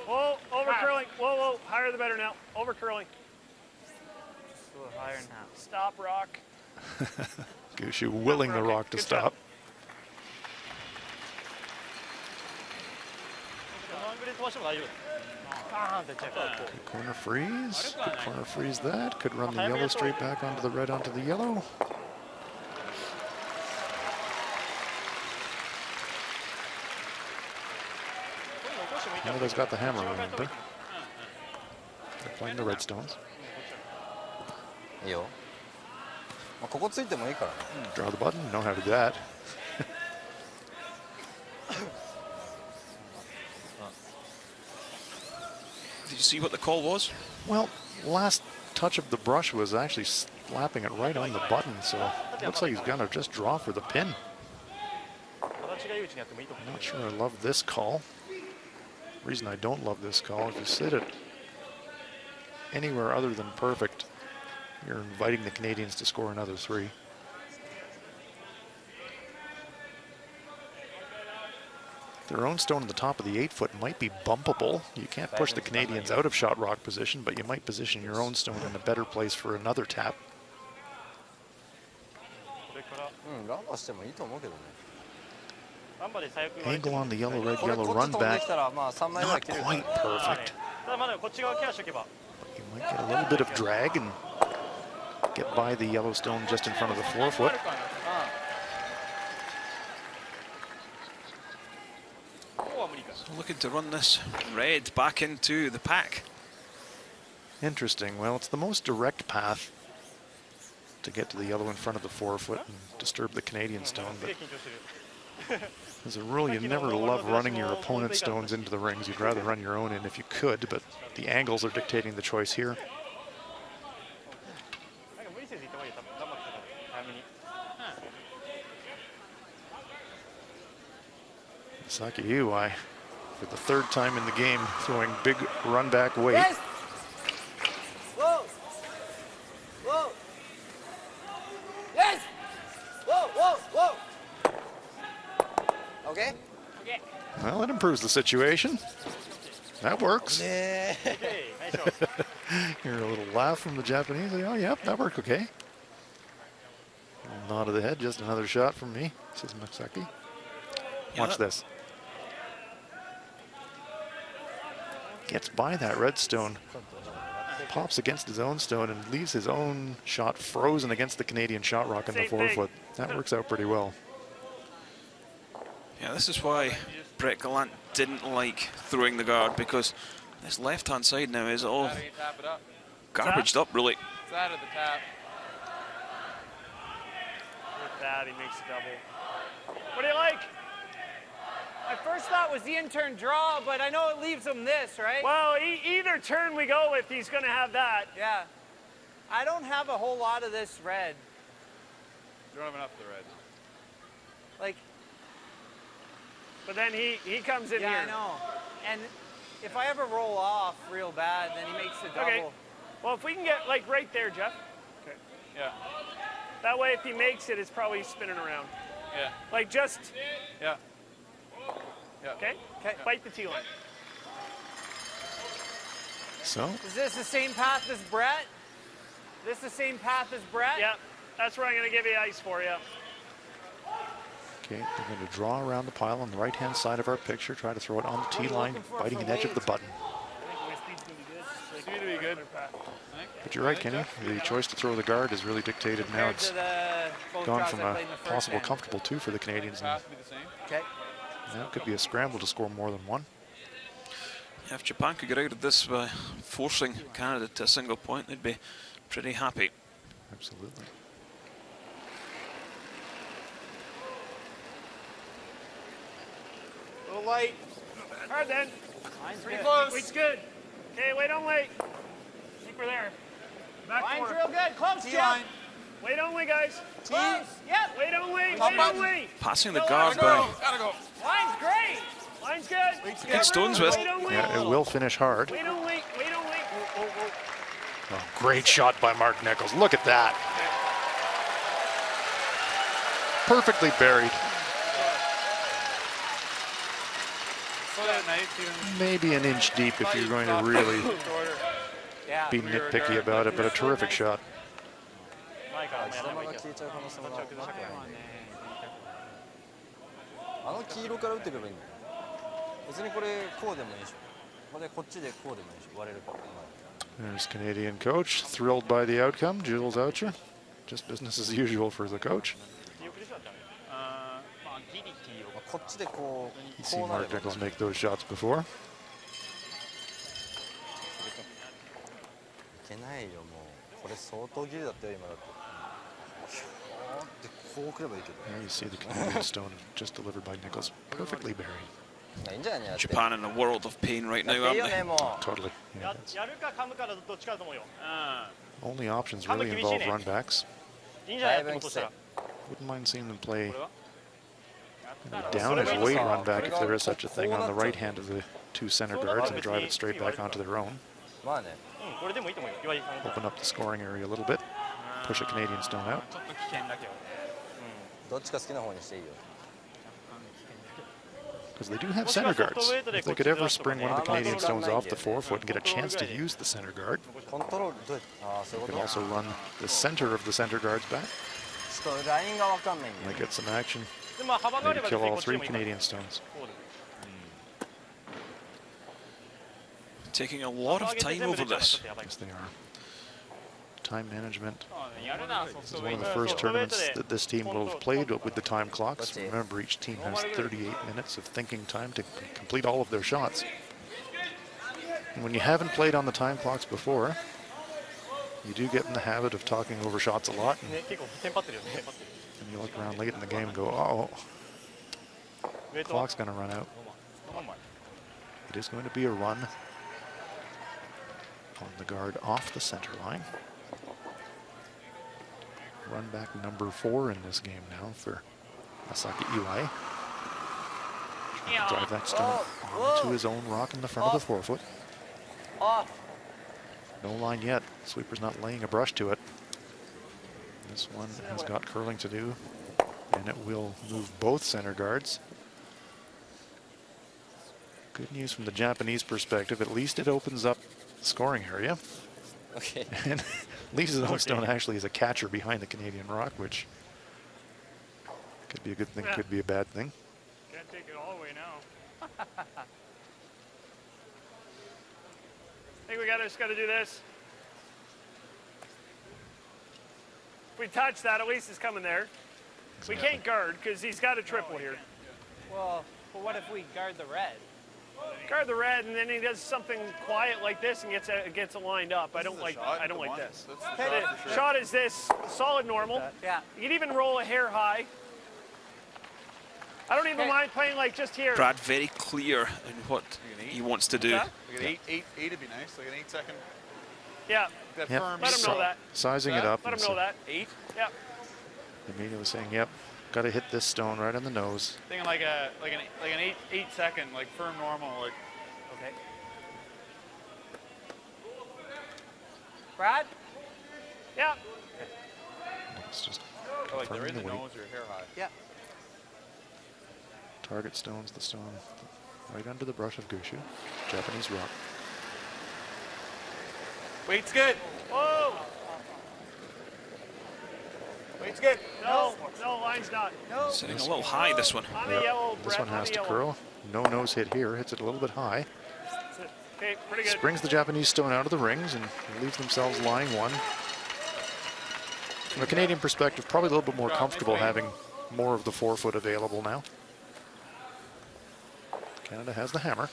Whoa, over curling. Whoa. Higher the better now. Over curling. Just a little higher now. Stop rock. Gushu willing the rock to Good stop. Good corner freeze. Good corner freeze that. Could run the yellow straight back onto the red onto the yellow. Canada's got the hammer, remember? They're playing the Redstones. いいよ。まあここついてもいいからね。 Draw the button, know how to do that. Did you see what the call was? Well, last touch of the brush was actually slapping it right on the button, so it looks like he's gonna just draw for the pin. I'm not sure I love this call. The reason I don't love this call, if you sit it anywhere other than perfect, you're inviting the Canadians to score another 3. Their own stone on the top of the 8-foot might be bumpable. You can't push the Canadians out of shot rock position, but you might position your own stone in a better place for another tap. うん、ランバーしてもいいと思うけどね。 Angle on the yellow, red, これ yellow こっ run ち飛んで back. きたらまあ3枚ぐらい Not 切れる。 quite perfect. ただまだこっち側ケアしとけば。 You might get a little bit of drag and get by the yellow stone just in front of the 4-foot. So looking to run this red back into the pack. Interesting. Well, it's the most direct path to get to the yellow in front of the 4-foot and disturb the Canadian stone. But as a rule, you never love running your opponent's stones into the rings. You'd rather run your own in if you could, but the angles are dictating the choice here. Saki Iwai, for the 3rd time in the game, throwing big run back weight. Yes! Whoa! Whoa! Yes! Whoa, whoa, whoa! Okay? Okay. Well, it improves the situation. That works. Yeah. Hear a little laugh from the Japanese. Oh, yep, that worked okay. A little nod of the head, just another shot from me, says Masaki. Watch this. Gets by that red stone, pops against his own stone, and leaves his own shot frozen against the Canadian shot rock in the 4-foot. That works out pretty well. Yeah, this is why Brett Gallant didn't like throwing the guard, because this left-hand side now is all garbaged up, really. It's out of the tap. With that, he makes a double. What do you like? My first thought was the in-turn draw, but I know it leaves him this, right? Well, either turn we go with, he's going to have that. Yeah. I don't have a whole lot of this red. You don't have enough of the red. Like, But then he comes in yeah, here. I know. And if I ever roll off real bad, then he makes a double. Okay. Well, if we can get, like, right there, Jeff. Okay. Yeah. That way, if he makes it, it's probably spinning around. Yeah. Like, just, Yeah. Yeah. okay? Okay. Fight the T-line. So, Is this the same path as Brett? This the same path as Brett? Yeah, that's where I'm going to give you ice for you. okay, they're going to draw around the pile on the right-hand side of our picture, try to throw it on the are you T-line, looking for biting an edge of the button. I think speed's going to be good. Just Speed to be good. But you're right, Kenny. The choice to throw the guard is really dictated now. Compared It's to the both gone draws from I a played in the first possible hand. comfortable 2 for the Canadians. And Pass will be the same. Okay. now it could be a scramble to score more than 1. If Japan could get out of this by forcing Canada to a single point, they'd be pretty happy. Absolutely. a little light. All right, then. Line's Pretty good. close. Weight's good. Okay, wait only. I think we're there. Back Line's corner. real good. Close, Jeff. T-line. Wait only, guys. Close. Yep. Wait only. How Wait about- only. Passing the Go, guard go. by Gotta go. Line's great. Line's good. Good stones with. Wait only. Yeah, it will finish hard. Wait only. Wait only. Oh, great shot by Mark Nichols. Look at that. Perfectly buried. Slow that knife even Maybe an inch deep if you're going to really shorter. Yeah. be nitpicky about it, but a terrific shot. 貴様が消えちゃう可能性もなくはないんだよ。あの黄色から打ってくればいいんだよ。別にこれこうでもいいでしょ。これこっちでこうでもいいでしょ。割れるから。 There's Canadian coach, thrilled by the outcome. Jules Oucher. Just business as usual for the coach. こっちでこう You've seen こうなれ Mark ば。 Nichols make those shots before. ないよもうこれ相当ギリだったよ今だってでこうくればいいけど There you see the Canadian stone just delivered by Nichols, perfectly buried. いいんじゃないね Japan in a world of pain right now, やっていい aren't よね they? もう Totally. Yeah, やるか噛むかどっちかだと思うよ。 only options really involve run backs. いいんじゃないやってことしたら。 Wouldn't mind seeing them play down as weight run back if there is such a thing on the right hand of the two center guards and drive it straight back onto their own. まあね これでもいいと思うよ。岩井 Open up the scoring area a little bit. Push a Canadian stone out. ちょっと危険だけど。どっちか好きな方にしていいよ Because they do have center guards. If they could ever spring one of the Canadian stones off the forefoot and get a chance to use the center guard, コントロールどうやってああそういう they こ could と also run the center of the center guards back. ちょっとラインがわかんないんだ They よ get some action. でまあ幅があれ Maybe ば kill 別に all こっちで three もいいから。 Canadian stones. Taking a lot of time over this. Yes, they are. Time management やるならソフ is トウ one ェイ of ト the first tournaments that this team will have played with the time clocks. Remember, each team has 38 minutes of thinking time to complete all of their shots. And when you haven't played on the time clocks before, you do get in the habit of talking over shots a lot. ね結構テンパってるよね。 And you look around late in the game and go, oh, ウェイト clock's going to run out. It is going to be a run on the guard off the center line. Run back number 4 in this game now for Masaki Iwai. Trying to drive that stone onto his own rock in the front of the forefoot. No line yet. Sweeper's not laying a brush to it. This one has got curling to do, and it will move both center guards. Good news from the Japanese perspective. At least it opens up the scoring area. Okay. And leaves his own stone actually as a catcher behind the Canadian rock, which could be a good thing, could be a bad thing. Can't take it all the way now. I think we just got to do this. If we touch that, at least it's coming there. We can't guard because he's got a triple here. Well, but what if we guard the red? Guard the red, and then he does something quiet like this and gets it lined up. I don't like this. That's the shot for sure. Shot is this solid normal. Yeah. You can even roll a hair high. I don't even mind playing like just here. Brad very clear in what he wants to do. What's Like an eight would be nice. Like an 8-second. Yeah, That Yep. firm. let him know that. Sizing it up. Let him and know that. 8. Yeah. Immediately saying, yep, got to hit this stone right on the nose. Thinking like an 8-second, like firm normal, like. Okay. Brad? Yeah. It's just Oh, like they're in confirming the the weight. nose or hair high. Yeah. Target stones the stone right under the brush of Gushu. Japanese rock. Weight's good. Whoa. Weight's good. No, line's not. Sitting a little high, this one. On the Yep, yellow, this Brett, one on has the to yellow. curl. No nose hit here. Hits it a little bit high. Okay, pretty good. Springs the Japanese stone out of the rings and leaves themselves lying one. From a Canadian perspective, probably a little bit more comfortable having more of the forefoot available now. Canada has the hammer.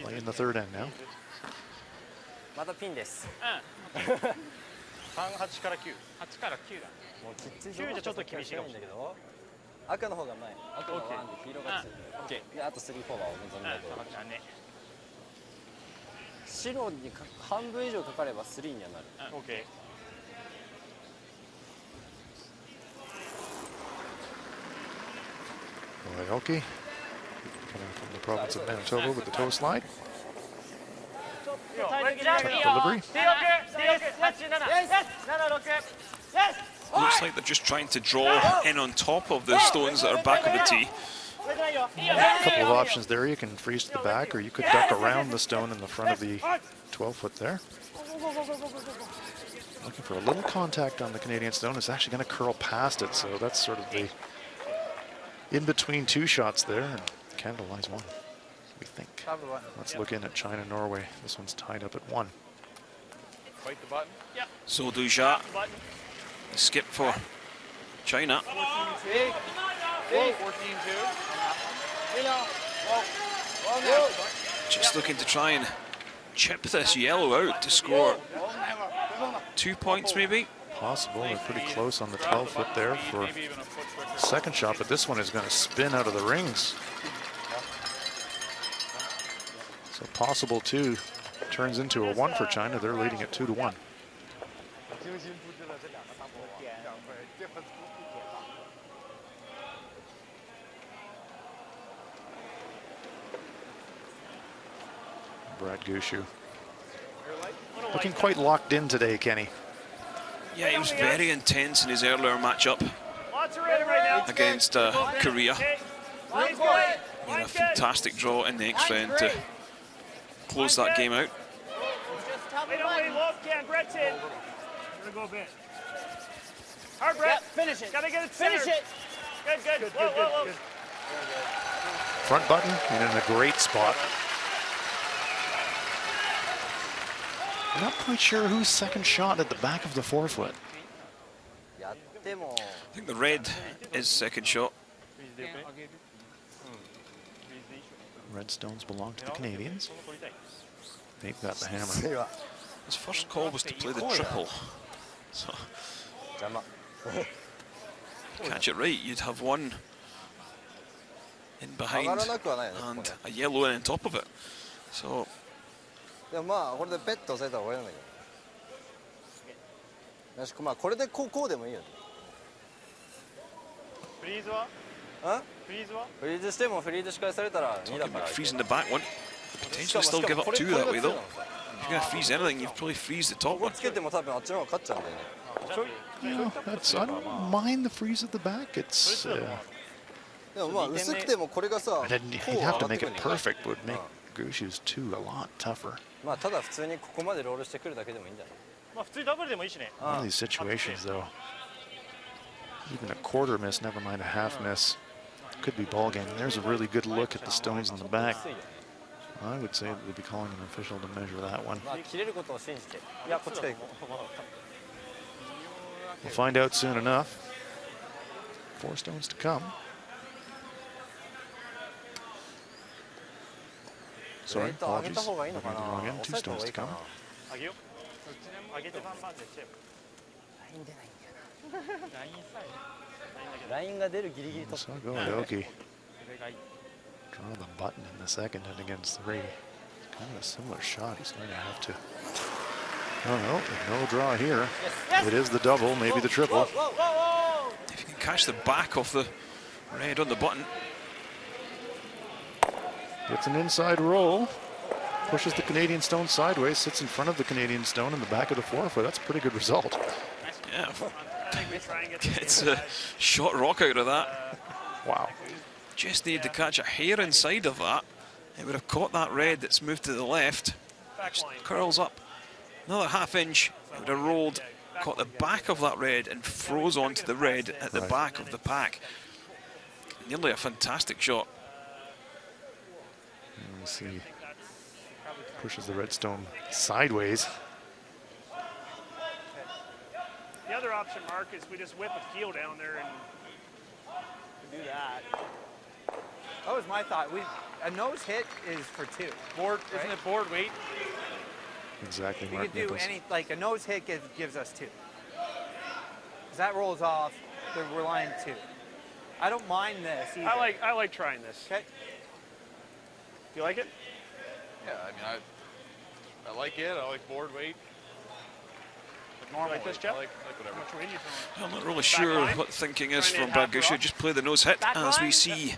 Play in the third end now. またピンです3、8から9。 8から9だ。もうきっちり9じゃちょっと厳しいかもしれないんだけど赤の方が前赤の方が1で黄色が2であと3、4はお望みだけどだね。白に半分以上かかれば3にはなる Okay. Oyoki, coming from the province of Manitoba with the toe slide. Delivery. Looks like they're just trying to draw in on top of the stones that are back of the tee. A couple of options there. You can freeze to the back, or you could duck around the stone in the front of the 12-foot there. Looking for a little contact on the Canadian stone. It's actually going to curl past it, so that's sort of the in-between two shots there. And Canada lies one, we think. Let's look in at China-Norway. This one's tied up at 1. Bite the button. So Duja, skip for China. 14-2. Just looking to try and chip this yellow out to score 2 points maybe. Possible. They're pretty close on the 12-foot there for second shot, but this one is going to spin out of the rings. So possible 2 turns into a 1 for China. They're leading at 2-1. Brad Gushu looking quite locked in today, Kenny. Yeah, he was very intense in his earlier matchup Lots of red right now. against Korea. Okay. He had a fantastic draw in the extra end to close that game out. Wait, don't wait, look, Ken, Brett's in. We're gonna go a bit. Hard, Brett. Finish it. Gotta get it Finish centered. it. Good. Whoa. Front button and in a great spot. I'm not quite sure whose second shot at the back of the forefoot.やっても I think the red is second shot. Red stones belong to the Canadians. They've got the hammer. 強いわ His first call was to play the triple. So 邪魔 catch it right, you'd have one in 上が behind らなくはないよねここ and ね a yellow in on top of it. So でもまあこれでペッと押さえたら終わりなんだけどよしまあこれでこうでもいいよねフリーズはあフリーズはフリーズしてもフリーズ仕返されたら2 talking だから about freezing the back one. Potentially still give up 2 that way though. If you're going to freeze anything, you'd probably freeze the こ top こ one. つけても多分あっちの方が勝っちゃうんだよね You know, I don't mind the freeze at the back. It's でもまあ薄くてもこれがさ I didn't. こう He'd 上 have が to って make くる it んだよ perfect. Would make Gushu's 2 a lot tougher. まあただ普通にここまでロールしてくるだけでもいいんじゃないまあ普通にダブルでもいいしね One of these situations, though, even a quarter miss, never mind a half miss, could be ball game. There's a really good look at the stones in the back. I would say that they'd be calling an official to measure that one. まあ切れることを信じていやこっちから行こう We'll find out soon enough. 4 stones to come. Sorry, 上げ apologies. た方がいいの Looking か at the な wrong end. 2 抑えた方 stones がい to いか come. なあげようどっちでもあげてバンバンでしてラインさえラインが出るギリギリと So go Yoki. Draw the button in the second and against 3. Kind of a similar shot. He's going to have to. Oh no, no draw here. It is the double, maybe the triple. If you can catch the back of the red on the button. Gets an inside roll. Pushes the Canadian stone sideways, sits in front of the Canadian stone in the back of the forefoot. That's a pretty good result. Yeah, I think we try and get this gets game a shot rock out of that. Wow. Just needed to catch a hair inside of that. It would have caught that red that's moved to the left. back Just line. curls up another half inch. It would have rolled, caught the back of that red and froze onto the red at the back of the pack. Nearly a fantastic shot. Let me see. Pushes the red stone sideways. The other option, Mark, is we just whip a keel down there and Do that. That was my thought. A nose hit is for 2. board isn't it board weight Exactly, We Mark could do Nichols. any, like a nose hit gives us 2. As that rolls off, we're lying 2. I don't mind this either. I like trying this. Okay. Do you like it? Yeah, I mean, I like it. I like board weight. You like this, Jeff? I like whatever. Which way you throwing? I'm not really sure line? what the thinking is Trying from to Brad half Gushu. rock? Just play the nose hit Back as we line? see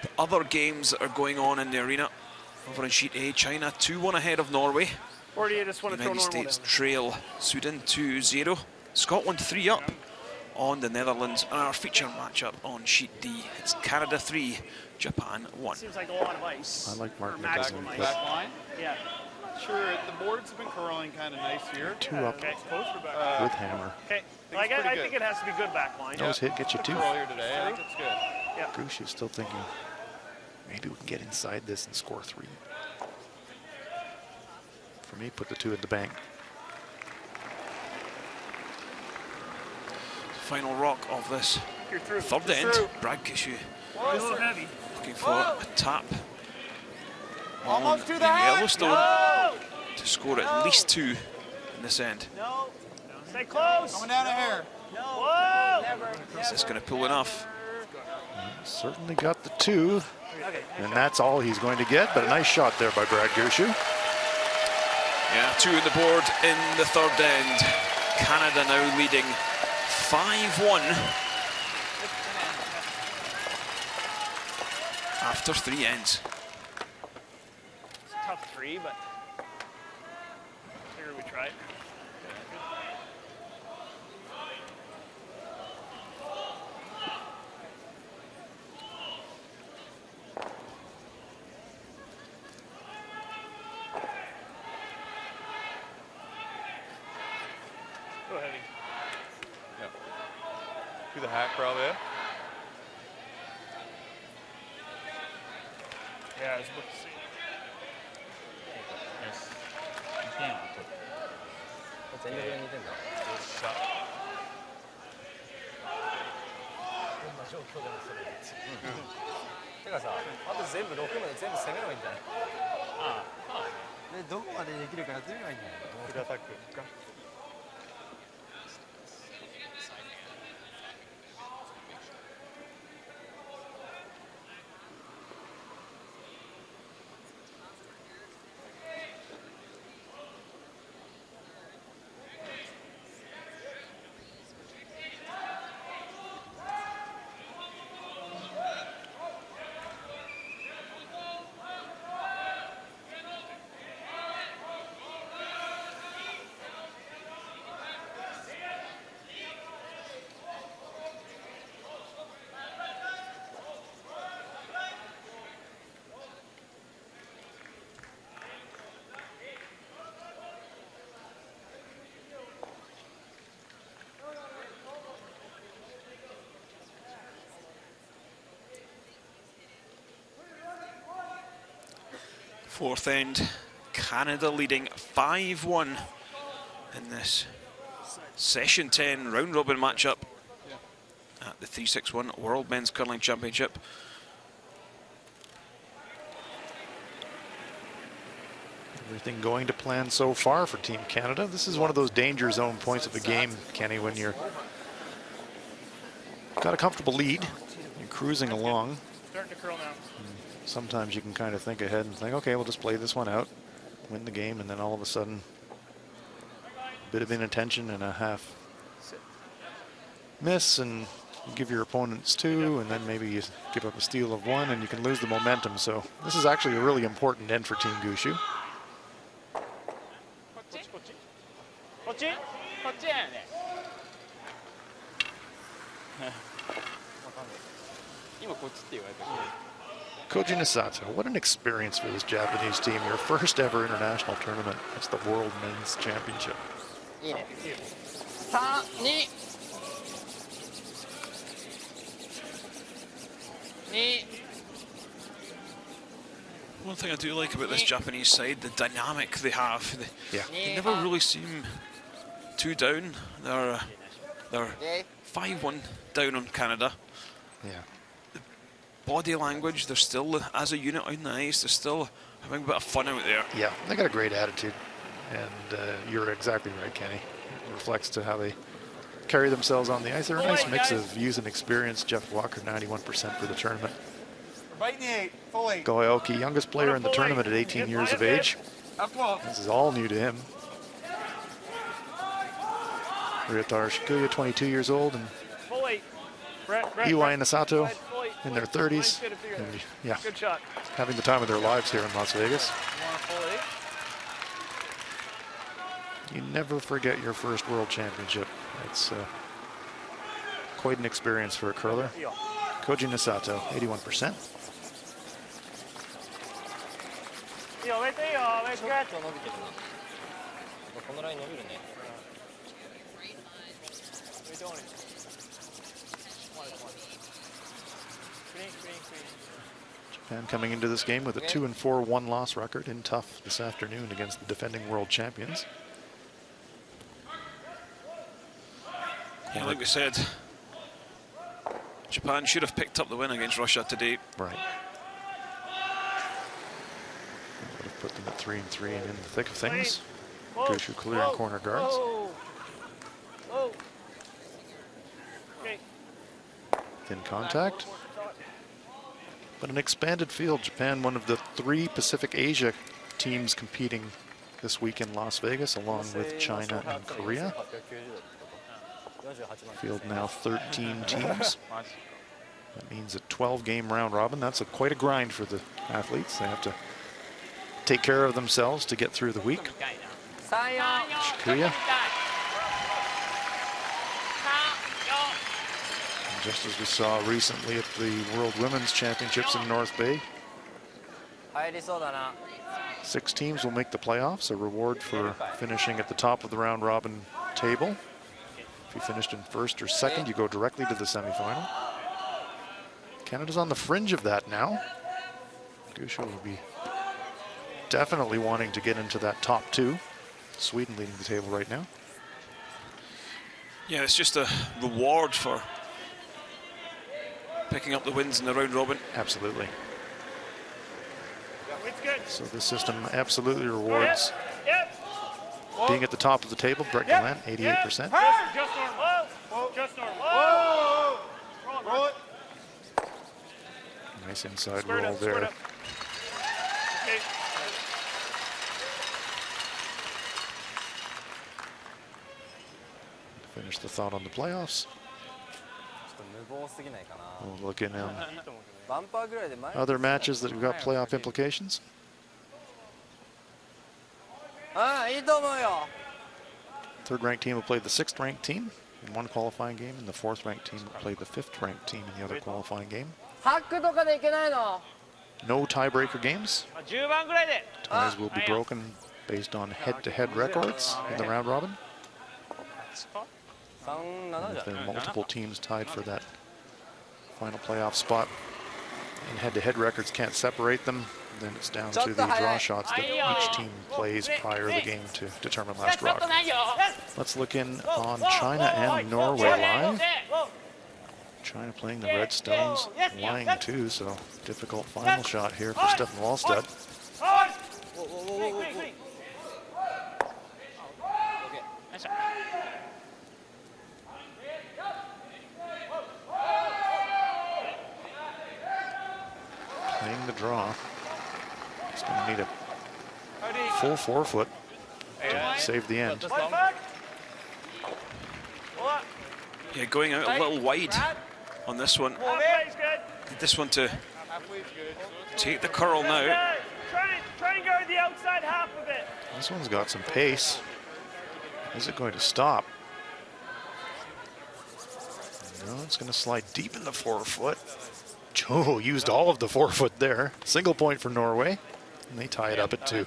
the other games that are going on in the arena. Over in Sheet A, China 2-1 ahead of Norway. Or do you just want to throw United normal States down? trail Sweden 2-0. Scotland 3 up on the Netherlands. And our feature matchup on Sheet D. It's Canada 3, Japan 1. Seems like a lot of ice. I like Mark Or Nichols maximum in ice. the Back line. Yeah. Sure, the boards have been curling kind of nice here. 2 up Okay. Close for back. with hammer. Okay. it's Like, pretty I good. think it has to be good back line. Nose hit gets you 2. Earlier today, I think it's good. Gushu's still thinking maybe we can get inside this and score 3. For me, put the 2 at the bank. Final rock of this You're through. third You're end. through. Brad Gushu A little heavy. looking for a tap. Almost on to the head. Yellowstone No! to score at least 2 in this end. No. Stay close. Coming down here. No. Whoa. Never. Is this going to pull enough? Certainly got the 2. Okay. And that's all he's going to get, but a nice shot there by Brad Gushue. Yeah, 2 on the board in the third end. Canada now leading 5-1 after 3 ends. It's a tough 3, but figured we tried. Go ahead. Yeah. Do the hack probably. Yeah, I was about to see. 全力で2点だ。こんな状況でもそれ。てかさ、あと全部6まで全部攻めればいいんじゃない？ああ。でどこまでできるかやってみればいいんじゃない？フルアタックか。Fourth end, Canada leading 5-1 in this Session 10 round robin matchup at the 361 World Men's Curling Championship. Everything going to plan so far for Team Canada. This is one of those danger zone points of the game, Kenny, when you're got a comfortable lead, you're cruising along. Starting to curl now. Sometimes you can kind of think ahead and think, okay, we'll just play this one out, win the game, and then all of a sudden, a bit of inattention and a half miss, and you give your opponents 2, and then maybe you give up a steal of 1, and you can lose the momentum. So this is actually a really important end for Team Gushue. こっちやね。今こっちって言われたけど。 Koji Nisato, what an experience for this Japanese team. Your first ever international tournament. It's the World Men's Championship. いいね。3、2。One thing I do like about this Japanese side, the dynamic they have. They never really seem too down. They're 5-1 down on Canada. Yeah. Body language, they're still, as a unit on the ice, they're still having a bit of fun out there. Yeah, they got a great attitude. And you're exactly right, Kenny. It reflects to how they carry themselves on the ice. They're a nice mix of youth and experience. Jeff Walker, 91% for the tournament. Goyoki, youngest player in the tournament at 18 years of age. This is all new to him. Ryotaro Shikuya, 22 years old, and Iwai and Nisato in their 30s. And, yeah, Good shot. having the time of their lives here in Las Vegas. You never forget your first World Championship. It's quite an experience for a curler. Koji Nisato, 81%. いいよ、上手いいよ、上手。このライン伸びるね。 Japan coming into this game with a 2-4 one-loss record in tough this afternoon against the defending world champions. Yeah, like we said, Japan should have picked up the win against Russia today. Right. Would have put them at 3-3 and in the thick of things. Gushue clearing corner guards. Thin contact. But an expanded field. Japan, one of the 3 Pacific Asia teams competing this week in Las Vegas, along with China and Korea. Field now 13 teams. That means a 12-game round robin. That's quite a grind for the athletes. They have to take care of themselves to get through the week. Korea. And just as we saw recently at the World Women's Championships in North Bay, 6 teams will make the playoffs, a reward for finishing at the top of the round robin table. If you finished in first or second, you go directly to the semifinal. Canada's on the fringe of that now. Gusha will be definitely wanting to get into that top 2. Sweden leading the table right now. Yeah, it's just a reward for picking up the wins in the round robin. Absolutely. So this system absolutely rewards being at the top of the table. Brett Gallant, 88%. Just normal. Just normal. Roll it. Nice inside roll there. Okay. Finish the thought on the playoffs. We'll look in on other matches that have got playoff implications. Third-ranked team will play the 6th-ranked team in one qualifying game, and the 4th-ranked team will play the 5th-ranked team in the other qualifying game. No tiebreaker games. Ties will be broken based on head-to-head records in the round robin. And if there are multiple teams tied for that final playoff spot and head-to-head records can't separate them, then it's down to the draw shots that each team plays prior to the game to determine last rock. Let's look in on China and Norway live. China playing the Red Stones, lying 2, so difficult final shot here for Stefan Wallstedt. Playing the draw. He's going to need a full 4-foot to save the end. Yeah, going out a little wide on this one. Need this one to take the curl now. Try and guard the outside half of it. This one's got some pace. Is it going to stop? No, it's going to slide deep in the 4-foot. Joe used all of the 4-foot there. Single point for Norway, and they tie it up at 2.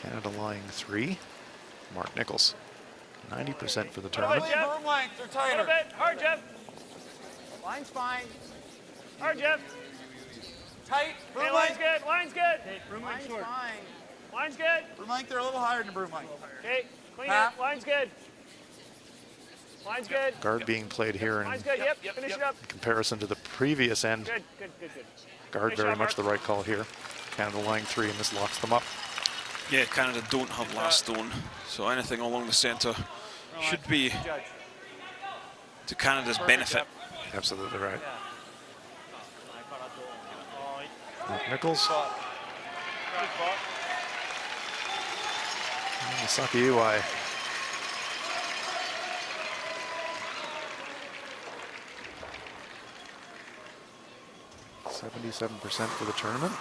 Canada lying 3. Mark Nichols, 90% for the tournament. Broom length, they're tighter. Hard, Jeff. Line's fine. Hard, Jeff. Tight. Broom Hey, length. line's good. Line's good. Broom Line's length short. fine. Line's good. Broom length, they're a little higher than broom length. Okay, clean Half. it. Line's good. Line's good. Guard being played here in Line's good. Yep. Finish it up. comparison to the previous end. Good. Guard very much the right call here. Canada lying 3, and this locks them up. Yeah, Canada don't have last stone, so anything along the centre should be to Canada's benefit. Absolutely right. Mark Nichols. And Masaki Iwai. .77% for the tournament.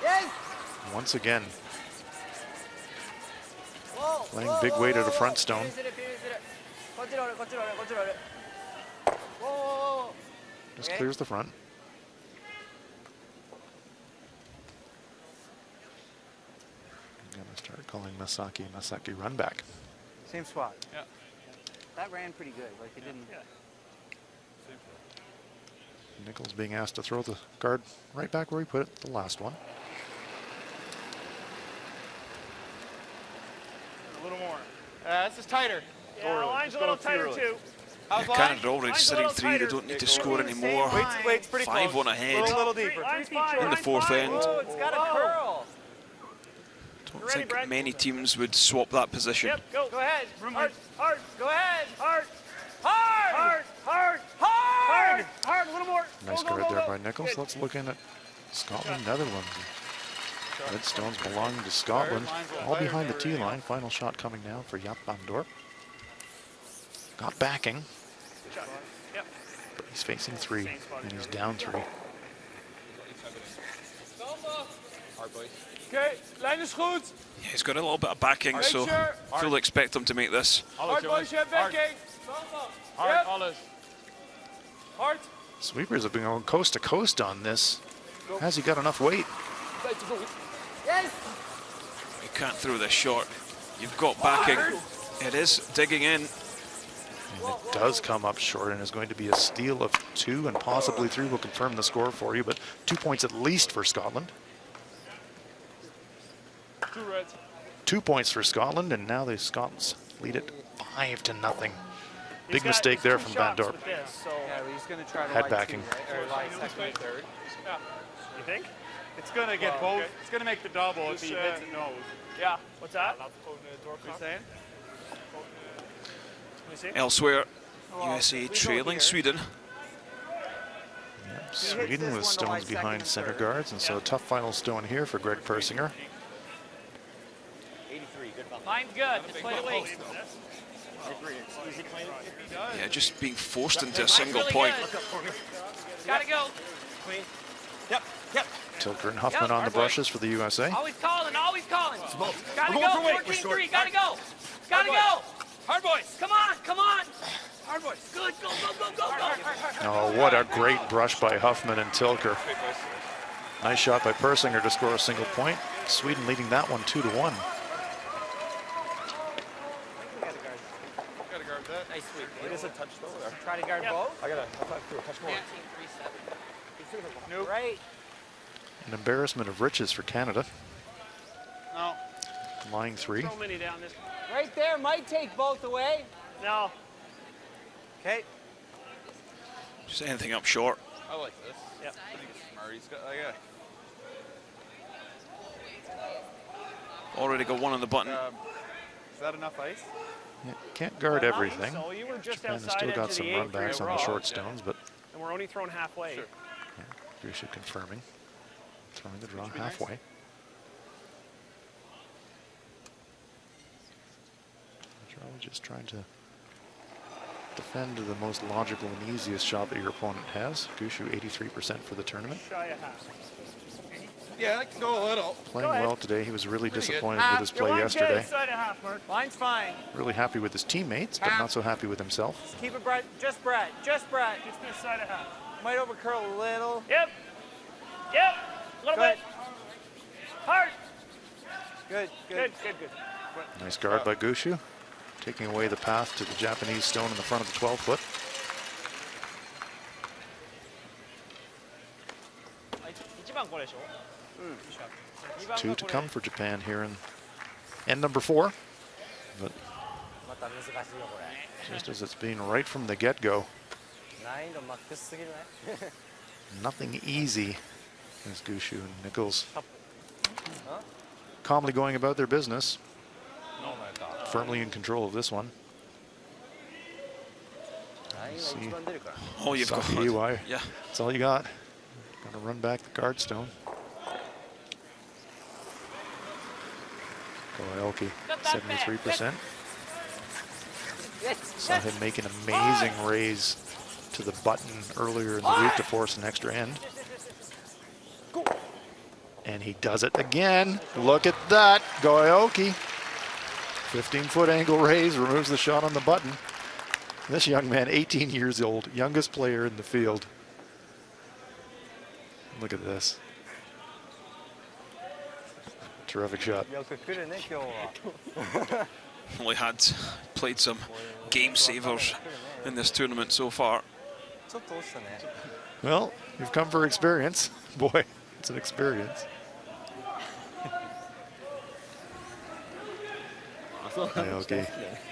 Yes. Once again, playing big weight at a front stone. Just clears the front. I'm gonna start calling Masaki run back. Same spot. Yeah. That ran pretty good. Like it didn't. Nichols being asked to throw the guard right back where he put it the last one. A little more. This is tighter. Yeah, line's a little tighter too. How's line? Canada already Line's a sitting little 3. They tighter. don't need to score anymore. Weight's pretty 5 close. on ahead. Little deeper. Line's fine. In the Line's 4th fine. end. Oh, it's got a curl. Don't think many teams would swap that position. Yep, go ahead. Hard, hard, go ahead. Hard, hard, hard, hard, hard, a little more. Nice guard there by Nichols. Let's look in at Scotland, Netherlands. Red stones belonging to Scotland. All behind the tee line. Final shot coming now for Jaap van Dorp. Got backing. But he's facing 3, and he's down 3. Okay, line is goed. Yeah, he's got a little bit of backing, so fully expect him to make this. Hard, boys, you have backing. Hard, alles. Hard. Sweepers have been going coast to coast on this. Has he got enough weight? Yes. You can't throw this short. You've got backing. It is digging in. And it does come up short and is going to be a steal of 2 and possibly 3. We'll confirm the score for you, but 2 points at least for Scotland. 2 reds. 2 points for Scotland, and now the Scots lead it 5-0. Big mistake there from Van Dorp. Yeah, but he's going to try to Head lie backing. 2, right? Or lie second and third. You think? It's going to get both. It's going to make the double if he hits it nose. Yeah. What's that? What are you saying? Elsewhere, USA trailing Sweden. Yep, Sweden with stones behind center guards, and so a tough final stone here for Greg Persinger. 83, good ball. Mine's good. Just play the weak. Yeah, just being forced into a single point. Gotta go. Yep, yep. Tilker and Huffman on the brushes for the USA. Always calling, always calling. Gotta go. 14-3. Gotta go. Gotta go. Hard boys. Come on, come on. Hard boys. Good. Go, go, go, go, go. Oh, what a great brush by Huffman and Tilker. Nice shot by Persinger to score a single point. Sweden leading that one 2-1. Gotta guard that. Nice sweep. It is a touch though. There. Try to guard both. I gotta touch more. Nope. Right. An embarrassment of riches for Canada. No. Lying 3. So many down this. Right there might take both away. No. Okay. Just anything up short. I like this. Yep. I think it's smart. He's got, Already got one on the button. is that enough ice? Yeah, can't guard everything. So you were just Japan has outside still got into some the run eighth for backs a on the row. short stones, but And we're only thrown halfway. Sure. Grusha confirming. Throwing the draw halfway. Just trying to defend the most logical and easiest shot that your opponent has. Gushu 83% for the tournament. Shy of half. Yeah, I can go a little. Playing well today. He was really Pretty good. disappointed with his play yesterday. Side of half, Mark. Line's fine. Really happy with his teammates, but not so happy with himself. Keep it bright. Just Brett. Just Brett. Just this side of half. Might overcurl a little. Yep. Yep. A little Good. bit. Hard. Good. Good, good, good. Nice guard by Gushu, taking away the path to the Japanese stone in the front of the 12-foot. 2 to come for Japan here in end number 4. But just as it's being right from the get-go, nothing easy as Gushu and Nichols calmly going about their business. Firmly in control of this one. See, Oh, you've got Saki Iwai. Yeah. That's all you got. Got to run back the guard stone. Koelke, 73%. Saw him make an amazing raise to the button earlier in the week to force an extra end. And he does it again. Look at that, Goyoki. 15-foot angle raise, removes the shot on the button. This young man, 18 years old, youngest player in the field. Look at this. Terrific shot. Only had played some game savers in this tournament so far. Well, you've come for experience. Boy, it's an experience. Okay,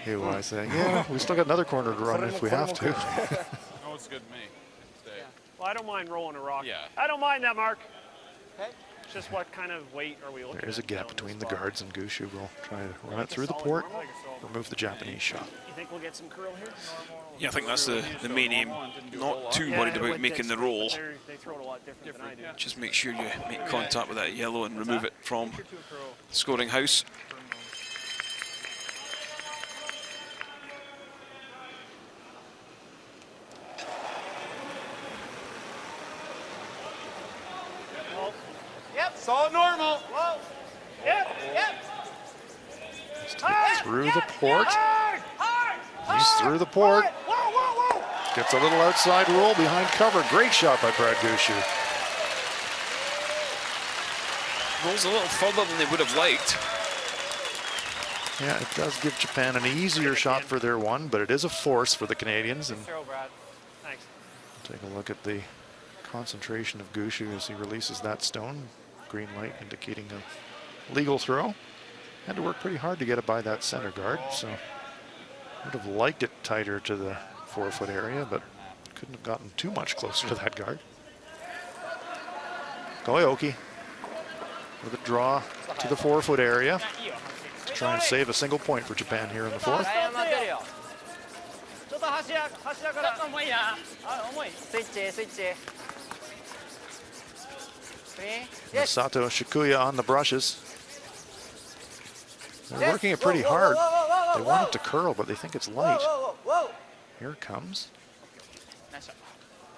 here I say, yeah, we still got another corner to run if we have to. No, it's good to me. Stay. Well, I don't mind rolling a rock. Yeah. I don't mind that, Mark. Okay. just what kind of weight are we looking at? There is a gap between the guards, and Gushu will try to run it through the port, remove the Japanese shot. You think we'll get some curl here? Yeah, I think that's the main aim. Not too worried about making the roll. They throw it a lot different than I do. Just make sure you make contact with that yellow and remove it from the scoring house. Yep. It's all normal. Whoa. Yep. Through the port. Hard. He's through the port. Whoa. Gets a little outside roll behind cover. Great shot by Brad Gushu. Rolls a little further than they would have liked. Yeah, it does give Japan an easier shot for their one, but it is a force for the Canadians. And Throw, Brad. Thanks. take a look at the concentration of Gushu as he releases that stone. Green light indicating a legal throw. Had to work pretty hard to get it by that center guard, so would have liked it tighter to the 4-foot area, but couldn't have gotten too much closer to that guard. Koyoki with a draw to the 4-foot area to try and save a single point for Japan here in the fourth. Sato Shikuya on the brushes. They're working it pretty hard. They want it to curl, but they think it's light. Here it comes.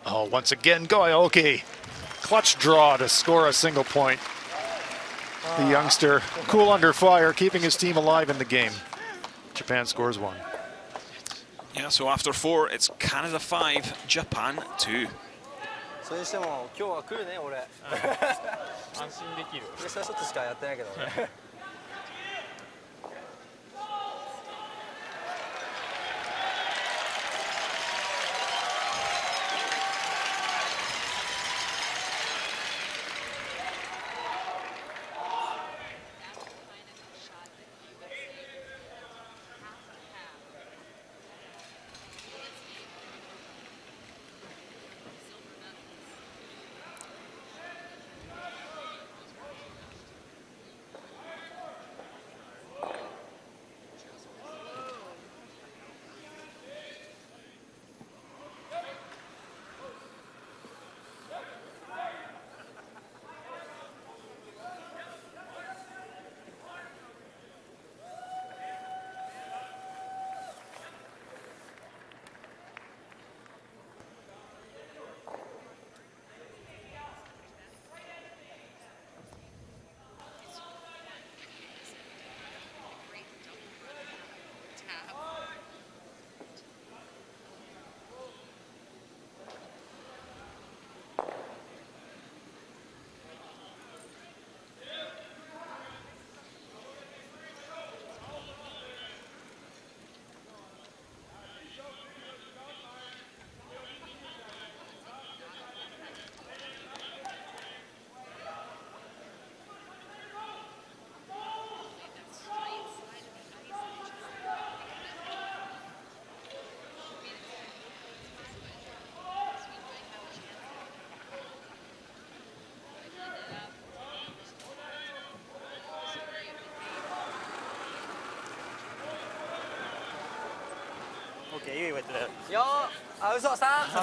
Oh, once again, Koyoki. Clutch draw to score a single point. The youngster, cool under fire, keeping his team alive in the game. Japan scores 1. Yeah, so after 4, it's Canada 5, Japan 2. それにしても今日は来るね俺。安心できる。プレッシャーショットしかやってないけど。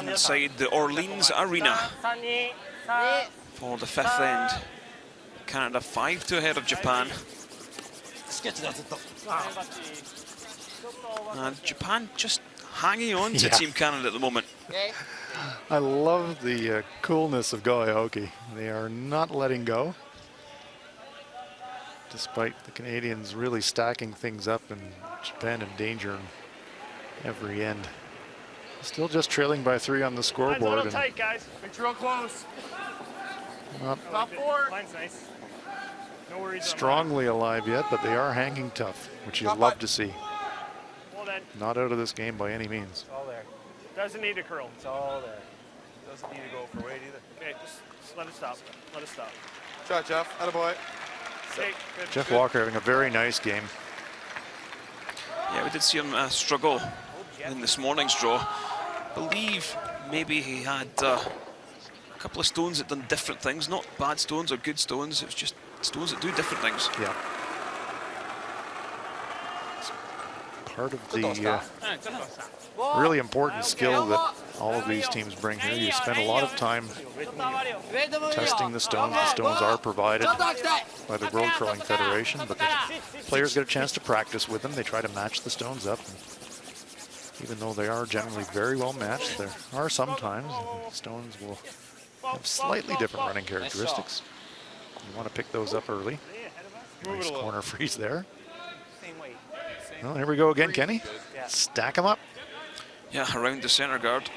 Inside the Orleans Arena for the 5th end. Canada 5-2 ahead of Japan. And Japan just hanging on to Team Canada at the moment. I love the coolness of Koyoki. They are not letting go, despite the Canadians really stacking things up and Japan in danger in every end. Still just trailing by 3 on the scoreboard. Mine's a little tight, guys. It's real close. Not 4. Mine's nice. No worries. Strongly alive yet, but they are hanging tough, which you love to see. Well then. Not out of this game by any means. It's all there. Doesn't need to curl. It's all there. Doesn't need to go for weight either. Okay, just let it stop. Let it stop. Shot, Jeff. Attaboy. Okay, good. Jeff Walker having a very nice game. Yeah, we did see him struggle in this morning's draw. I believe maybe he had a couple of stones that done different things, not bad stones or good stones, it was just stones that do different things. Yeah. It's part of the really important skill that all of these teams bring here. You spend a lot of time testing the stones. The stones are provided by the World Curling Federation, but the players get a chance to practice with them. They try to match the stones up. And even though they are generally very well matched, there are sometimes stones will have slightly different running characteristics. You want to pick those up early. Nice corner freeze there. Well, here we go again, Kenny. Stack them up. Yeah, around the centre guard.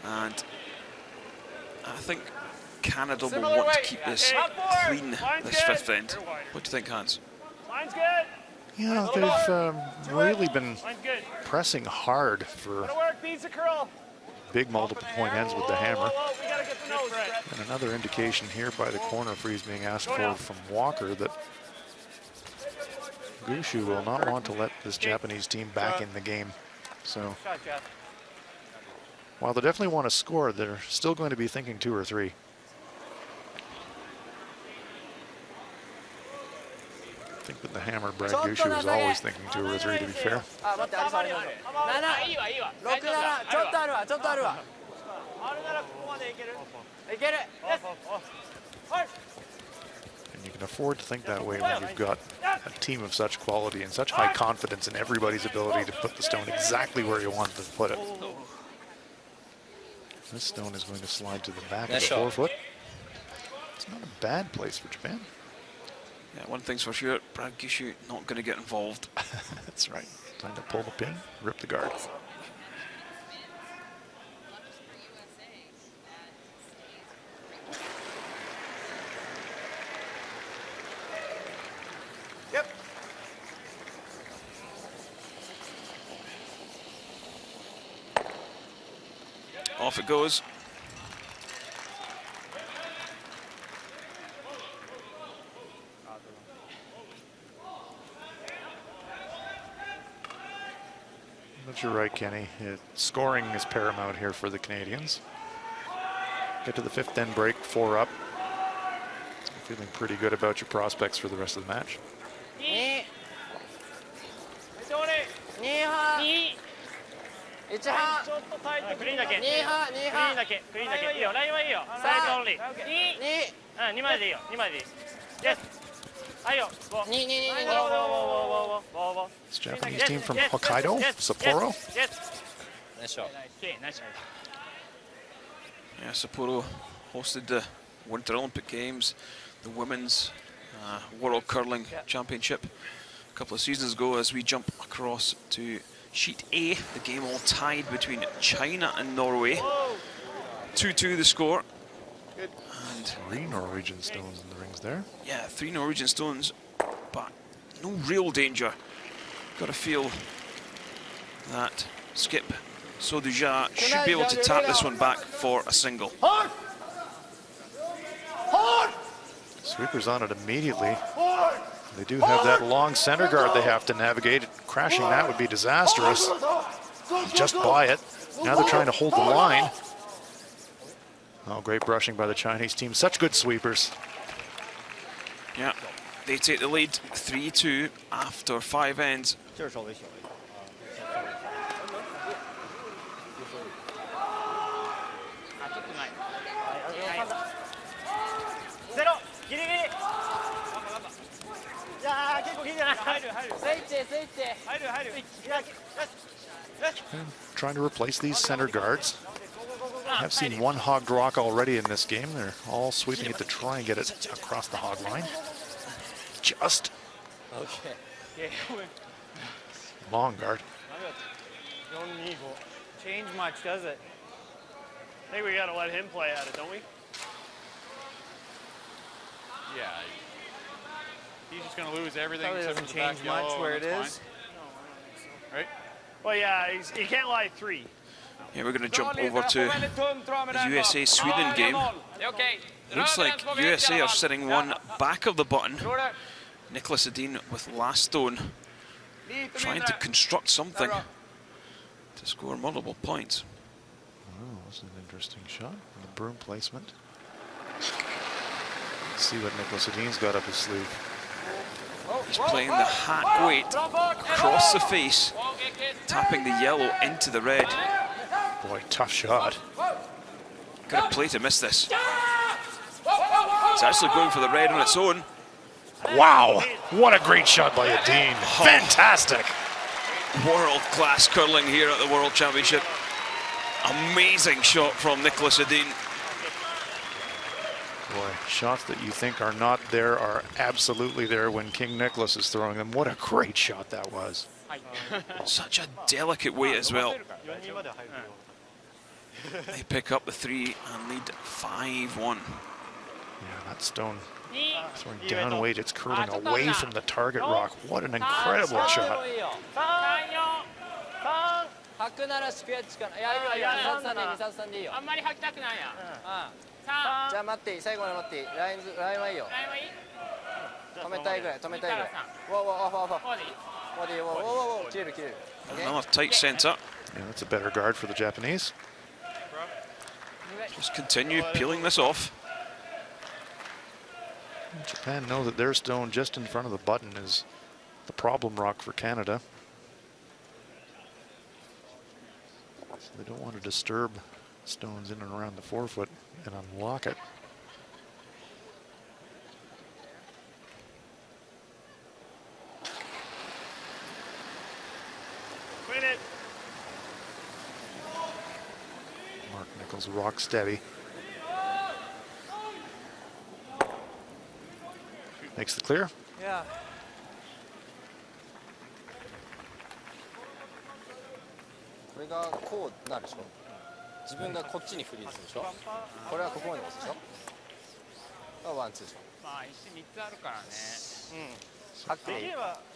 And I think Canada will want to keep this clean, this fifth end. What do you think, Hans? Line's good. Yeah, they've really been pressing hard for big multiple point ends with the hammer. And another indication here by the corner freeze being asked for from Walker that Gushu will not want to let this Japanese team back in the game. So while they definitely want to score, they're still going to be thinking 2 or 3. I think with the hammer, Brad Gushu is always thinking 2 or 3, to be fair. And you can afford to think that way when you've got a team of such quality and such high confidence in everybody's ability to put the stone exactly where you want them to put it. This stone is going to slide to the back of the forefoot. It's not a bad place for Japan. Yeah, one thing's for sure, Brad Gushu not going to get involved. That's right. Time to pull the pin, rip the guard. Yep. Off it goes. But you're right, Kenny. Scoring is paramount here for the Canadians. Get to the 5th end break, 4 up. Feeling pretty good about your prospects for the rest of the match. This Japanese team from Hokkaido, Sapporo. Yeah, Sapporo hosted the Winter Olympic Games, the Women's World Curling Championship a couple of seasons ago. As we jump across to Sheet A, the game all tied between China and Norway. 2-2 the score. And 3 Norwegian stones in the rings there. yeah, 3 Norwegian stones, but no real danger. Got to feel that Skip Soduja should be able to tap this one back for a single. Sweepers on it immediately. They do have that long center guard they have to navigate. Crashing that would be disastrous. Just by it. Now they're trying to hold the line. Oh, great brushing by the Chinese team. Such good sweepers. Yeah, they take the lead 3-2 after 5 ends. Trying to replace these center guards. I've seen one hogged rock already in this game. They're all sweeping it to try and get it across the hog line. Just. Okay. Long guard. Don't need change much, does it? I think we got to let him play at it, don't we? Yeah. He's just going to lose everything. Probably except doesn't for the back change much yellow, where it and is. right? Well, yeah, he can't lie 3. Yeah, we're going to jump over to the USA-Sweden game. Looks like USA are sitting one back of the button. Nicholas Edin with last stone, trying to construct something to score multiple points. Oh, that's an interesting shot. And the broom placement. Let's see what Nicholas Edin's got up his sleeve. He's playing the hat weight across the face, tapping the yellow into the red. Boy, tough shot. Got to play to miss this. It's actually going for the red on its own. Wow, what a great shot by Edin. Fantastic. World-class curling here at the World Championship. Amazing shot from Nicholas Edin. Boy, shots that you think are not there are absolutely there when King Nicholas is throwing them. What a great shot that was. Such a delicate weight as well. They pick up the 3 and lead 5-1. Yeah, that stone throwing down weight, it's curling away from the target rock. What an incredible shot. 吐くならスクエッチかな。いやいや233でいいよ。あんまり吐きたくないや。じゃあ待っていい。最後まで待っていい。ラインはいいよ。止めたいぐらい。止めたいぐらい。切れる切れる。Another tight centre. Yeah, that's a better guard for the Japanese. Just continue peeling this off. Japan know that their stone just in front of the button is the problem rock for Canada. So they don't want to disturb stones in and around the forefoot and unlock it. Quit it. Mark Nichols rock steady. Makes the clear. Yeah. これがこうなるでしょ。自分がこっちにフリーズでしょ。これはここまで押すでしょ。ワンツーでしょ。まあ石3つあるからね。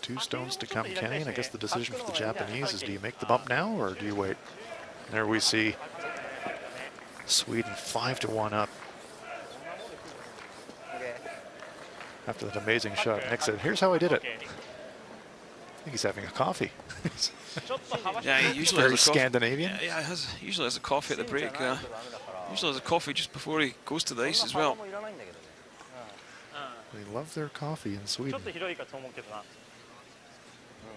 Two stones to come, Kenny, and I guess the decision for the Japanese is, do you make the bump now or do you wait? There we see Sweden 5-1 up. After that amazing shot, Nick said, here's how I did it. I think he's having a coffee. Yeah, he usually very has a Scandinavian. Yeah, he usually has a coffee at the break. Usually has a coffee just before he goes to the ice as well. They love their coffee in Sweden.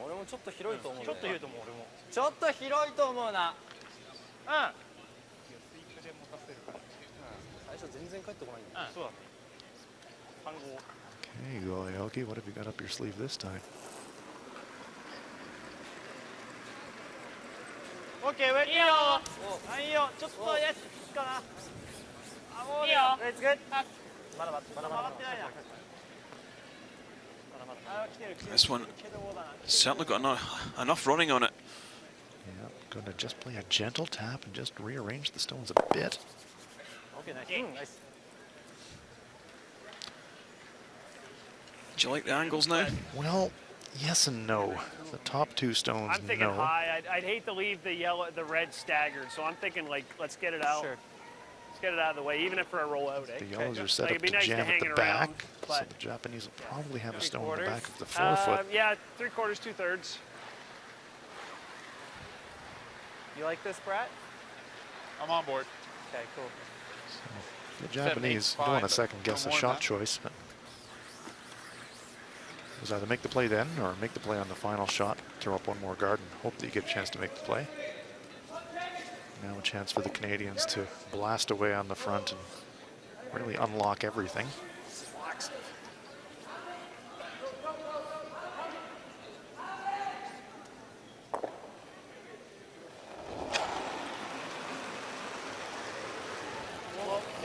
俺もちょっと広いと思う。ちょっと広いと思う俺も。ちょっと広いと思うな。最初全然帰ってこないんだ。そうだね。Okay, Goyoki, what have you got up your sleeve this time? Okay, wait. いいよ。いいよ。ちょっとやつかな。いいよ。It's good. まだ回ってないな。This one certainly got enough running on it. Yeah, going to just play a gentle tap and just rearrange the stones a bit. Okay, nice. Do you like the angles now? Well, yes and no. The top two stones, I'm thinking no. high. I'd hate to leave the red staggered, so I'm thinking like let's get it out. Sure. Let's get it out of the way, even if for a rollout. The yellows are set like, up it'd be to nice jam hang at the it back, around, so the Japanese will probably have a stone in the back of the forefoot. Yeah, 3/4, 2/3. You like this, Brett? I'm on board. Okay, cool. So the Japanese don't want to second guess a shot choice, but it was either make the play then or make the play on the final shot, throw up one more guard and hope that you get a chance to make the play. Now a chance for the Canadians to blast away on the front and really unlock everything.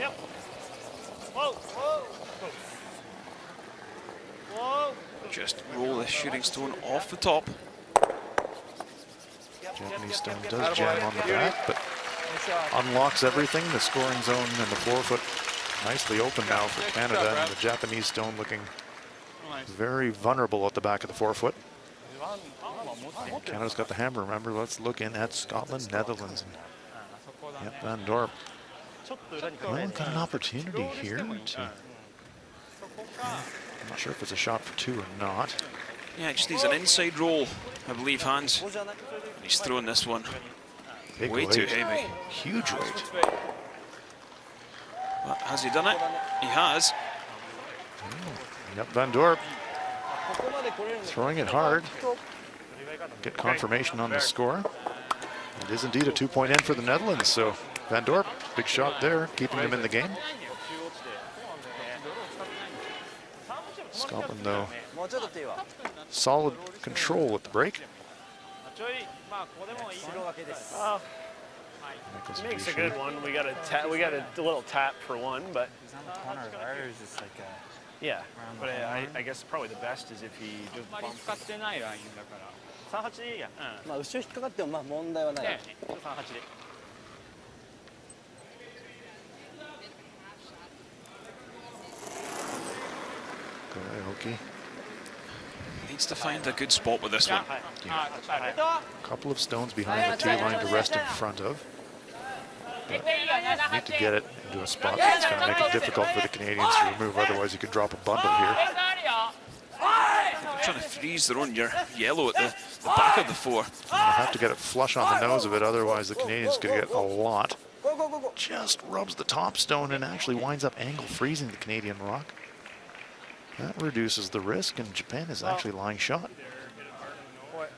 Yep. Whoa, whoa. Whoa. Just roll the shooting stone off the top. Japanese stone does jam on the back, but unlocks everything. The scoring zone and the forefoot nicely open now for Canada, and the Japanese stone looking very vulnerable at the back of the forefoot. And Canada's got the hammer, remember. Let's look in at Scotland, Netherlands. Yep, Van Dorp. Well, got an opportunity here to... I'm not sure if it's a shot for two or not. Yeah, just needs an inside roll, I believe, Hans. He's throwing this one. Big Way weight. too heavy. Huge weight. But has he done it? He has. Yep, Van Dorp throwing it hard. Get confirmation on the score. It is indeed a 2-point end for the Netherlands, so Van Dorp, big shot there, keeping them in the game. Scotland, though, solid control with the break. He makes a good one. We got a little tap for one, but He's on the corner of ours, just like yeah. But I guess probably the best is if he just bumps. 38でいいや。まあ後ろ引っかかってもまあ問題はない。ねえ、38で。Aoki. Needs to find a good spot with this one. A couple of stones behind the tee line to rest in front of. But need to get it into a spot that's going to make it difficult for the Canadians to remove, otherwise you could drop a bundle here. They're trying to freeze their own yellow at the back of the four. They'll have to get it flush on the nose of it, otherwise the Canadians could get a lot. Just rubs the top stone and actually winds up angle freezing the Canadian rock. That reduces the risk, and Japan is actually lying shot. A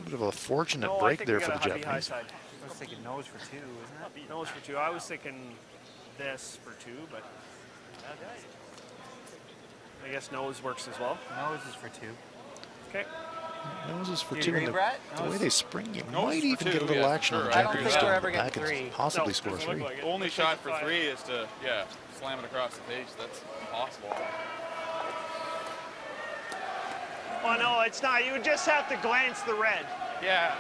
bit of a fortunate break there for the Japanese. I was thinking nose for 2, isn't it? Nose for 2. I was thinking this for 2, but I guess nose works as well. Nose is for 2. Okay. Nose is for You 2. agree, And Brett? the way they spring, you Nose might for even 2, get a little yeah, action on the sure. I don't Japanese think we're stone ever back getting and 3. possibly No, score doesn't look 3. like it. Only Looks shot like for 5. 3 is to, yeah, slam it across the face. That's impossible. Oh no, it's not. You would just have to glance the red. Yeah.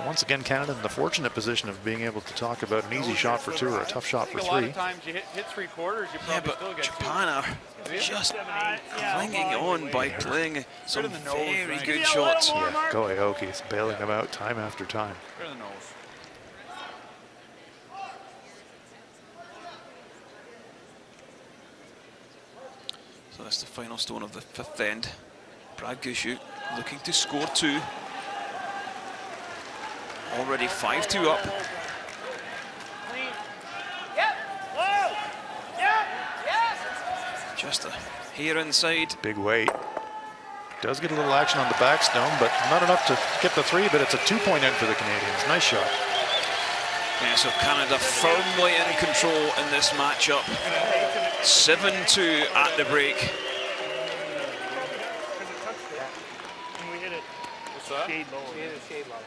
Once again, Canada in the fortunate position of being able to talk about an easy shot for 2 or a tough shot I for think a lot 3. of times you hit 3/4, you Yeah, probably still but get Japan are just Yeah. clinging on by playing some in the nose, very right? good Yeah, a little shots. more. Yeah, go Aoki. It's bailing them out time after time. Go to the nose. So that's the final stone of the 5th end. Brad Gushue looking to score 2. Already 5-2 up. Just a hair inside. Big weight. Does get a little action on the back stone, but not enough to get the 3, but it's a 2-point end for the Canadians. Nice shot. Yeah, so Canada firmly in control in this matchup. 7-2 at the break. And we hit it What's that? shade low. Shade low.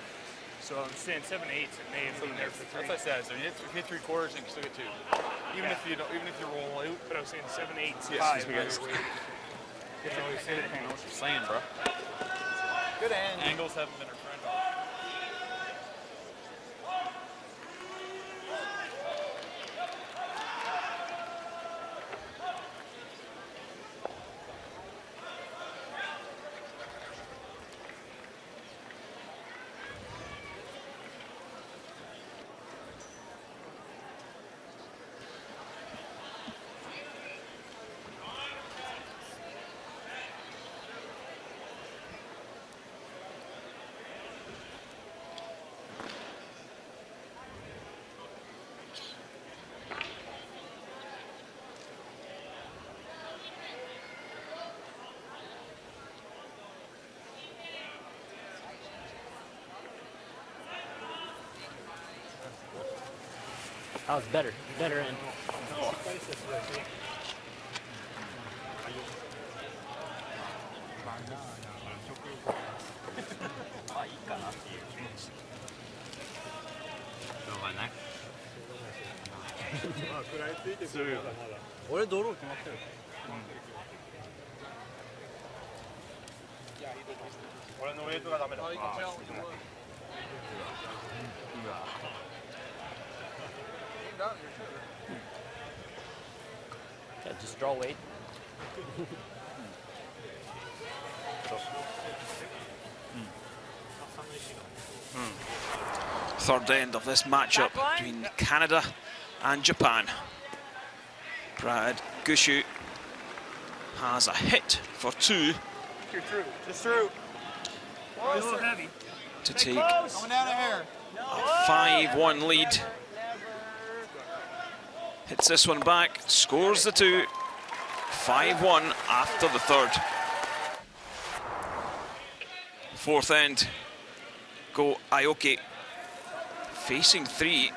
So I'm saying 7/8. It may have been there for 3. That's what I said. So you hit 3/4 and you still get 2. Even if you don't, even if you roll out. But I was saying 7/8. Yes, 5. because you know what you're saying, bro. Good end. Angles haven't been our friend. Oh, it's better. Better end. Yeah, just draw weight. Third end of this matchup between Canada and Japan. Brad Gushue has a hit for 2. You're through. Just through. A little heavy. to take Coming out of here. a 5-1 lead. Hits this one back, scores the 2. 5-1 after the third. Fourth end, Go Aoki facing 3,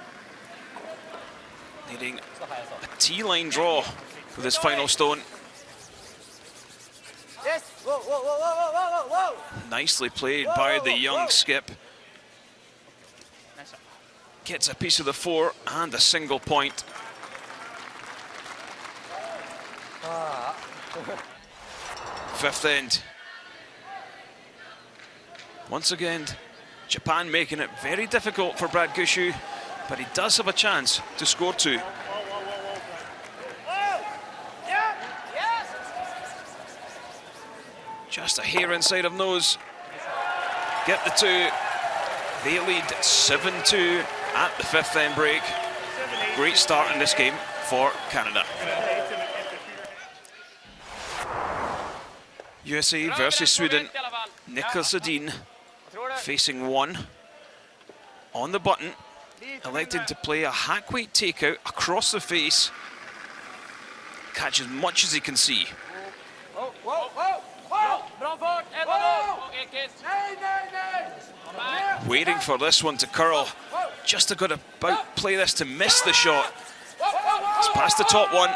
needing a T-line draw with his final stone. Yes. Whoa, whoa, whoa, whoa, whoa, whoa, whoa. Nicely played by the young skip. Gets a piece of the 4 and a single point. Fifth end. Once again, Japan making it very difficult for Brad Gushue, but he does have a chance to score 2. Just a hair inside of nose. Get the 2. They lead 7-2 at the fifth end break. Great start in this game for Canada. USA versus Sweden. Niklas Edin facing 1 on the button, electing to play a hack weight takeout across the face. Catch as much as he can see. Waiting for this one to curl. Just got to about play this to miss the shot. It's past the top one.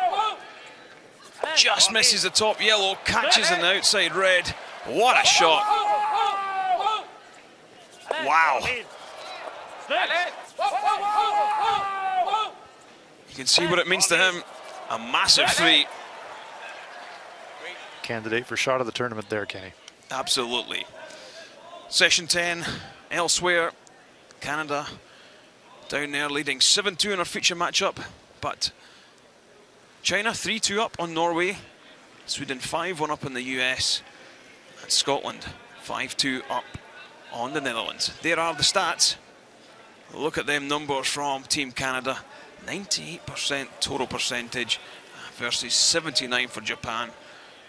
Just misses the top yellow, catches an outside red. What a shot. Wow. You can see what it means to him. A massive 3. Candidate for shot of the tournament there, Kenny. Absolutely. Session 10, elsewhere. Canada down there leading 7-2 in our feature matchup, but China 3-2 up on Norway, Sweden 5-1 up on the US, and Scotland 5-2 up on the Netherlands. There are the stats. Look at them numbers from Team Canada. 98% total percentage versus 79 for Japan.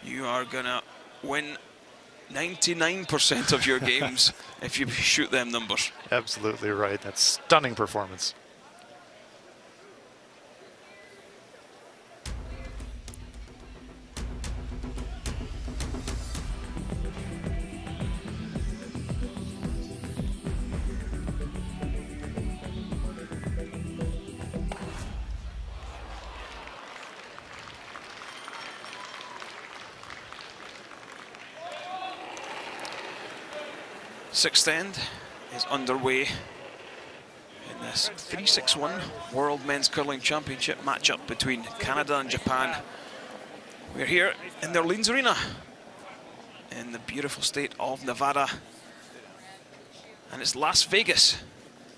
You are gonna win 99% of your games if you shoot them numbers. Absolutely right. That's stunning performance. Sixth end is underway in this 3-6-1 World Men's Curling Championship matchup between Canada and Japan. We're here in the Orleans Arena in the beautiful state of Nevada, and it's Las Vegas,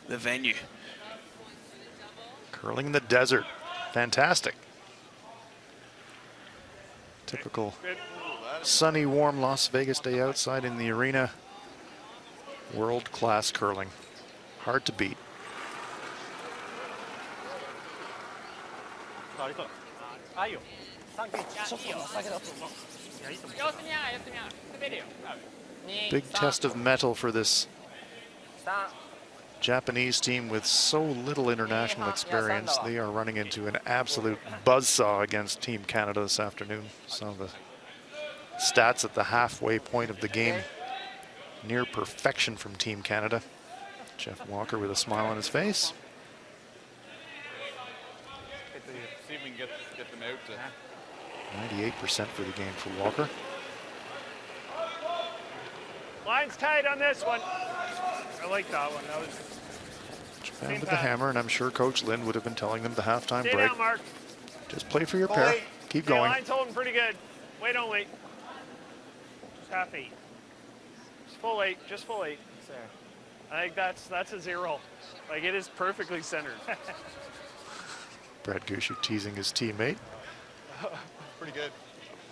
the venue. Curling in the desert. Fantastic. Typical sunny, warm Las Vegas day outside in the arena. World-class curling. Hard to beat. Big test of mettle for this Japanese team with so little international experience. They are running into an absolute buzzsaw against Team Canada this afternoon. Some of the stats at the halfway point of the game. Near perfection from Team Canada. Jeff Walker with a smile on his face. See if we can get them out. 98% for the game for Walker. Line's tight on this one. I like that one. That was Japan with the hammer, and I'm sure Coach Lynn would have been telling them the halftime stay break. down, Mark. Just play for your pair. Keep going. Line's holding pretty good. Wait only. Just half 8. Just full 8. Just full 8. There. I think that's a 0. Like, it is perfectly centered. Brad Gushue teasing his teammate. Pretty good.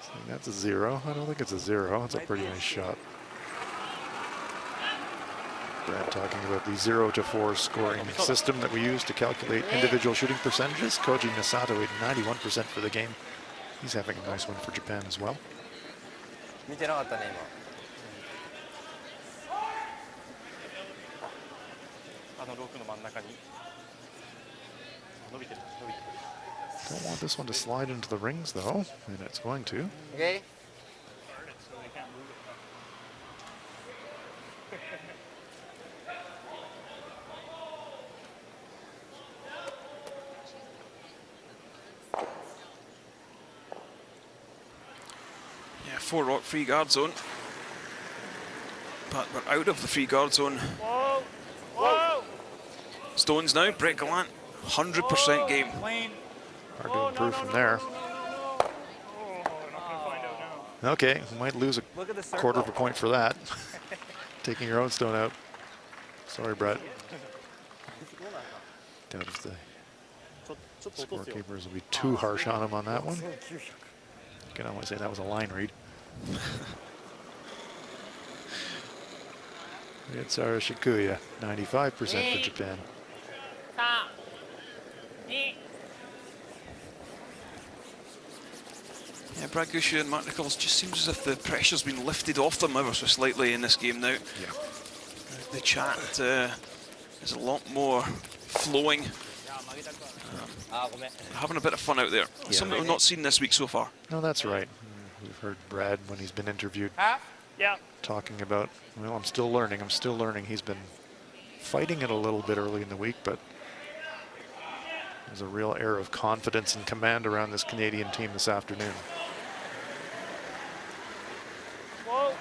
Saying that's a 0. I don't think it's a 0. It's a pretty nice shot. Brad talking about the 0 to 4 scoring system that we use to calculate individual shooting percentages. Koji Nasato at 91% for the game. He's having a nice one for Japan as well. 6の真ん中に。伸びてる、伸びてる。 Don't want this one to slide into the rings, though, and it's going to. Okay. Yeah, 4 rock free guard zone. But we're out of the free guard zone. Whoa! Whoa! Stones now, Brett Gallant, 100% game. Clean. Hard to improve from there. Oh, we're not gonna find out now. Okay, we might lose a Look at the circle. quarter of a point for that. Taking your own stone out. Sorry, Brett. Doubt if the scorekeepers will be too harsh on him on that one. You can almost say that was a line read. It's our Shikuya, 95% for Japan. Yeah, Brad Gushu and Mark Nichols just seems as if the pressure's been lifted off them ever so slightly in this game now. Yeah. The chat is a lot more flowing. Having a bit of fun out there. Yeah. Something we've not seen this week so far. No, that's right. We've heard Brad when he's been interviewed Yeah. talking about, well, I'm still learning. He's been fighting it a little bit early in the week, but there's a real air of confidence and command around this Canadian team this afternoon. Whoa.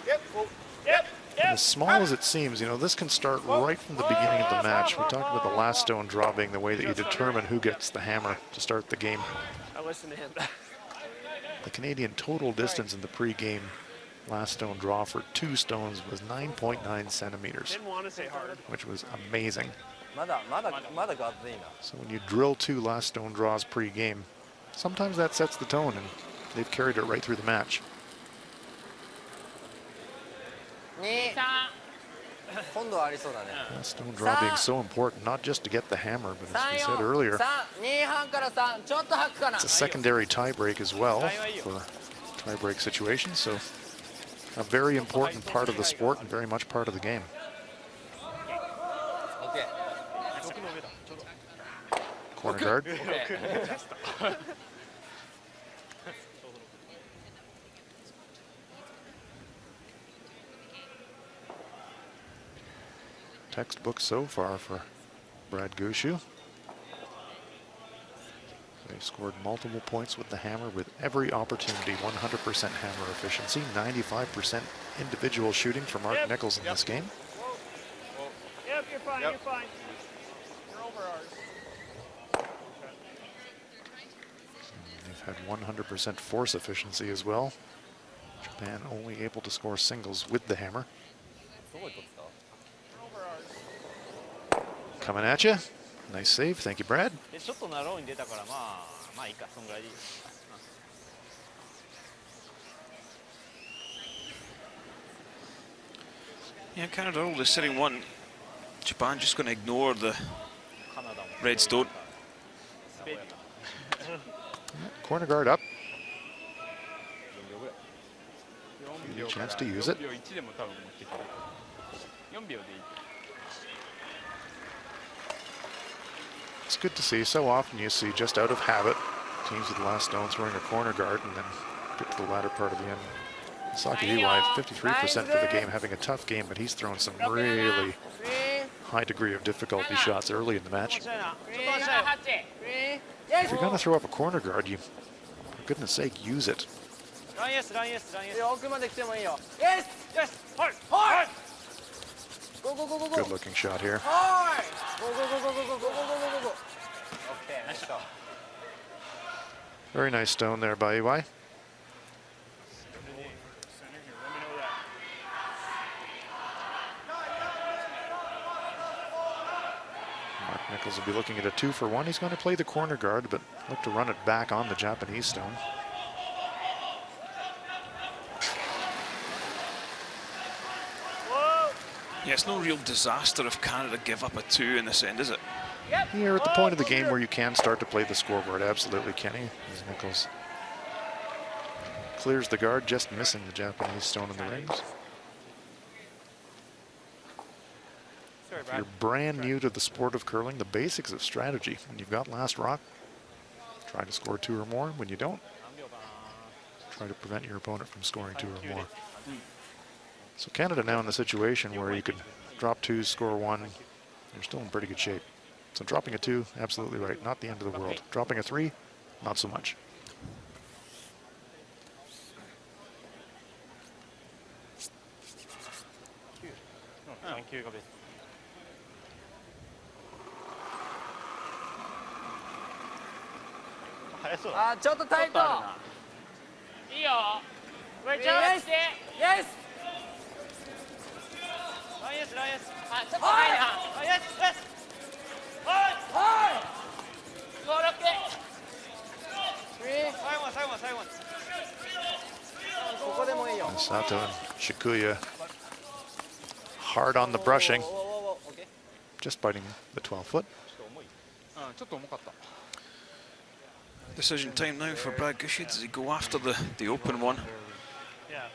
Yep. Whoa. Yep. And as small as it seems, you know, this can start right from the beginning of the match. We talked about the last stone draw being the way that you determine who gets the hammer to start the game. I listened to him. The Canadian total distance in the pre-game last stone draw for 2 stones was 9.9 centimeters, Didn't want to say hard. which was amazing. まだガッツいいな。 So when you drill 2 last stone draws pre-game, sometimes that sets the tone, and they've carried it right through the match. 今度はありそうだね。 Last stone draw being so important, not just to get the hammer, but as we said earlier, 2半から3、ちょっと吐くかな。 it's a secondary tiebreak as well for tiebreak situations. So a very important part of the sport and very much part of the game. Okay. Corner guard. Textbook so far for Brad Gushu. They scored multiple points with the hammer with every opportunity. 100% hammer efficiency, 95% individual shooting for Mark Nichols in this game. Yep, you're fine. You're fine. You're over ours. They've had 100% force efficiency as well. Japan only able to score singles with the hammer. Coming at you. Nice save. Thank you, Brad. ちょっとナローに出たからまあいいかそんぐらいでいい。 Yeah, Canada are only sitting 1. Japan just going to ignore the red stone. Corner guard up. Good chance to use it. 4秒1でも多分持ってくる。4秒でいい。 It's good to see. So often you see, just out of habit, teams with the last stone throwing a corner guard and then get to the latter part of the end. Saki Iwai, 53% for the game, having a tough game, but he's thrown some really high degree of difficulty shots early in the match. If you're going to throw up a corner guard, you, for goodness sake, use it. ランイエスランイエスランイエス。奥まで来てもいいよ。Yes! Yes! Hard! Hard! Go, go, go, go, go. Good looking shot here. Hard! Go, go, go, go, go, go, go, go, go, go, go. Okay, nice shot. Very nice stone there by Iwai. Mark Nichols will be looking at a 2-for-1. He's going to play the corner guard, but look to run it back on the Japanese stone. Yeah, it's no real disaster if Canada give up a 2 in this end, is it? Here at the point of the game where you can start to play the scoreboard, absolutely, Kenny. As Nichols clears the guard, just missing the Japanese stone in the rings. If you're brand new to the sport of curling, the basics of strategy. When you've got last rock, try to score 2 or more. When you don't, try to prevent your opponent from scoring 2 or more. So Canada now in the situation where you could drop 2, score 1, you're still in pretty good shape. So dropping a 2, absolutely right, not the end of the world. Dropping a 3, not so much. Thank you. Ah, ちょっとタイト。いいよ。上ちゃんして。Yes。ライエスライエス。あ、ちょっとないな。イエスイエス。はいはい。5、6。最後最後最後。ここでもいいよ。Sato and Shikuya hard on the brushing, just biting the 12-foot. Decision time now for Brad Gushue. Does he go after the open one? Yeah.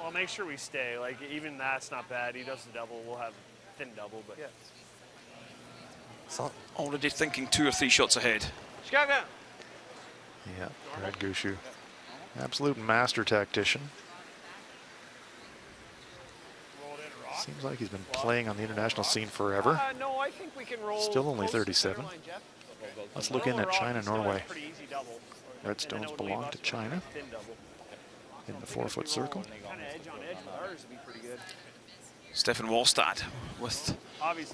Well, make sure we stay. Like, even that's not bad. He does the double. We'll have thin double, but. So already thinking 2 or 3 shots ahead. Yeah, Brad Gushue, absolute master tactician. Seems like he's been playing on the international scene forever. No, I think we can roll. Still only 37. Let's look in at China-Norway. Red stones belong to China in the 4-foot circle. Stefan Wallstad with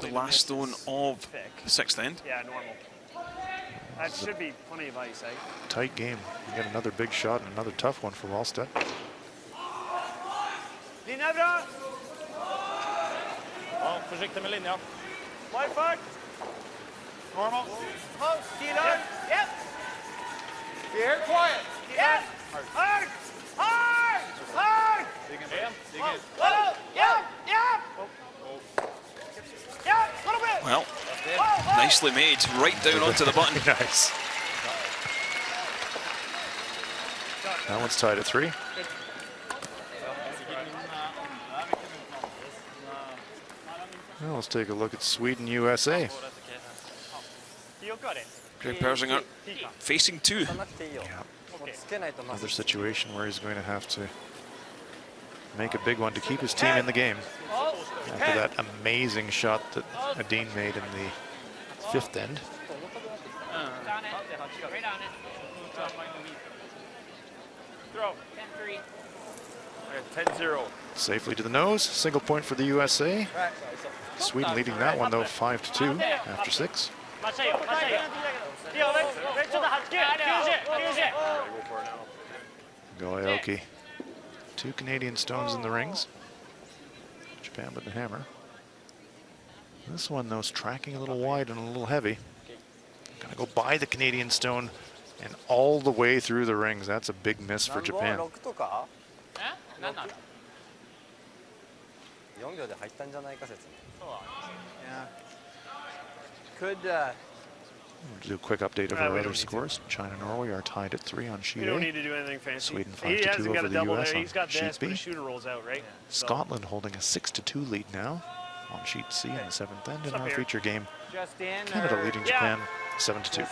the last stone of the 6th end. Yeah, normal. That should be plenty of ice, eh? Tight game. You get another big shot and another tough one for Wallstad. Ja, försiktig med linjen. Wide foot. Normal. Close. Key down. Yep. Here, quiet. Yep. Hard. Hard. Hard. Dig in. Dig in. Yep. Yep. Yep. A little bit. Well, nicely made. Right down onto the button. Nice. That one's tied at 3. Well, let's take a look at Sweden, USA. Greg Persinger facing 2. Another situation where he's going to have to make a big one to keep his team in the game. After that amazing shot that Adine made in the 5th end. Throw. 10-0. Safely to the nose. Single point for the USA. Sweden leading that one, though, 5-2 after 6. Go Aoki. 2 Canadian stones in the rings. Japan with the hammer. This one, though, is tracking a little wide and a little heavy. Gonna go by the Canadian stone and all the way through the rings. That's a big miss for Japan. Could We'll do a quick update of our other scores. China-Norway are tied at 3 on sheet We don't A. need to do anything fancy. Sweden He 5-2 hasn't got over a the double US there. He's got on sheet this, but B. the shooter rolls out, right? Scotland holding a 6-2 lead now on sheet C in the 7th end in our feature game. just in. Canada leading Japan 7-2.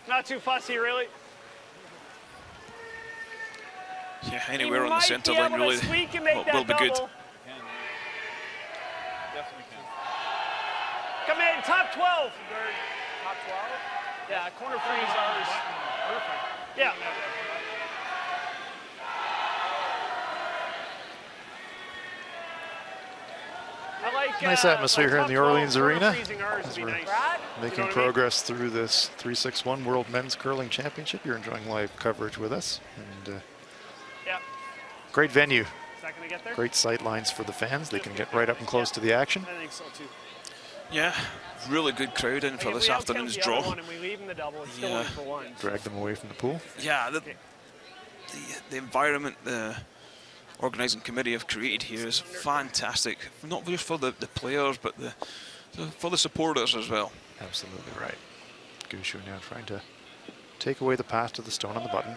Not too fussy, really. Yeah, anywhere on the centre line really will be good. Come in, top 12. Top 12? Yeah, corner freeze ours. Yeah. I like, Nice atmosphere here in the Orleans Arena as we're nice. making progress through this 361 World Men's Curling Championship. You're enjoying live coverage with us. And great venue. Is that gonna get there? Great sight lines for the fans. They can get right up and close to the action. I think so too. Yeah, really good crowd in for this afternoon's draw. And we leave in the double, it's still in for 1. Drag them away from the pool. Yeah, the environment the organising committee have created here is fantastic. Not just for the players, but for the supporters as well. Absolutely right. Gushue now trying to take away the pass to the stone on the button.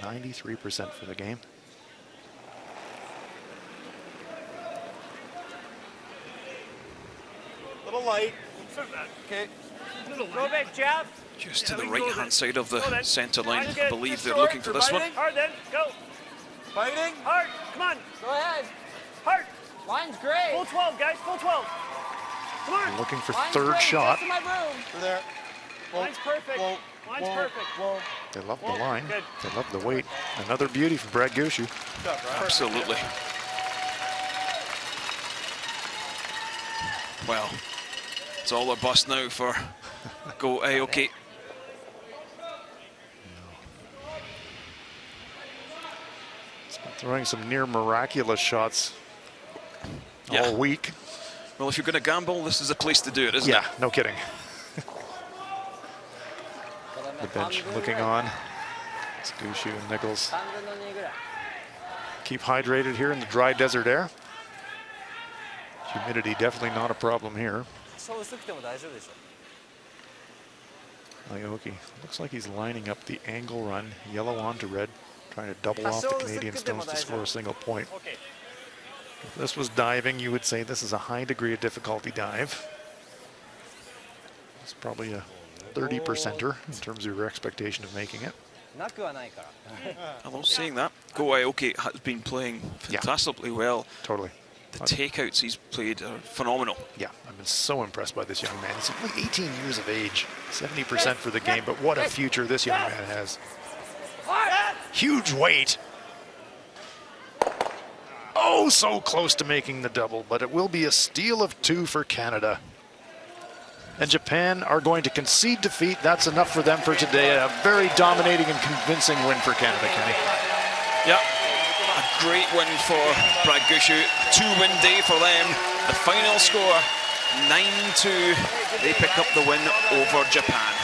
93% for the game. Little light. Okay. Go back, jab. Just to the right-hand side of the centre line. Mine's I good. believe Just they're short. looking for this one. Hard then, go. Fighting. Hard, come on. Go ahead. Hard. Line's great. Full 12, guys, full 12. Come on. Looking for Line's third great. shot. Just in my room. We're there. Whoa. Line's perfect. Whoa. Line's Whoa. perfect. Whoa. They love the Whoa, line. good. They love the weight. Another beauty from Brad Gushu. Absolutely. Well, it's all or bust now for Go Aoki. Throwing some near miraculous shots Yeah. all week. Well, if you're going to gamble, this is the place to do it, isn't Yeah, it? no kidding. The bench looking on. It's Gushu and Nichols. Keep hydrated here in the dry desert air. Humidity definitely not a problem here. Aoki looks like he's lining up the angle run, yellow onto red, trying to double off the Canadian stones to score a single point. If this was diving, you would say this is a high degree of difficulty dive. It's probably a 30%er in terms of your expectation of making it. Although saying that, Go Aoki has been playing fantastically well. Totally. The takeouts he's played are phenomenal. Yeah, I've been so impressed by this young man. He's only 18 years of age, 70% for the game, but what a future this young man has. Huge weight. Oh, so close to making the double, but it will be a steal of 2 for Canada. And Japan are going to concede defeat. That's enough for them for today. A very dominating and convincing win for Canada, Kenny. Yeah, a great win for Brad Gushu. 2-win day for them. The final score, 9-2. They pick up the win over Japan.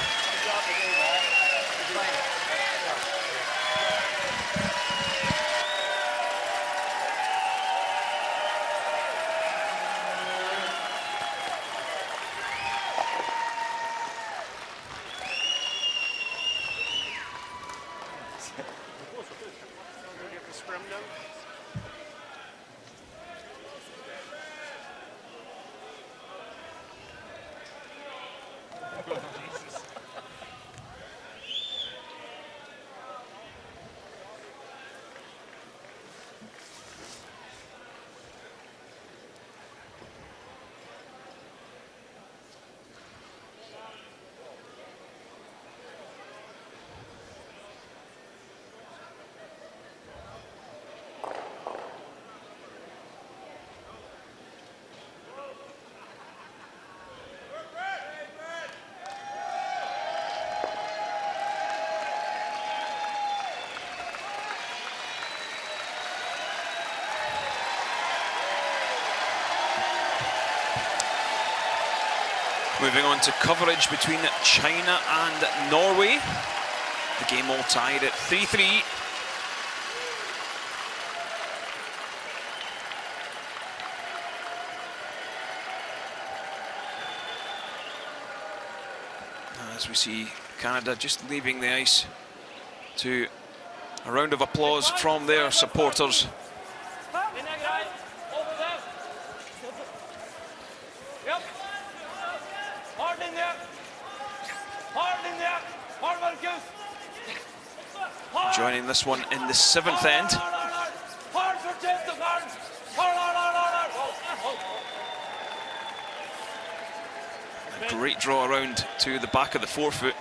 Moving on to coverage between China and Norway. The game all tied at 3-3. As we see Canada just leaving the ice to a round of applause from their supporters. Joining this one in the 7th end. A great draw around to the back of the forefoot.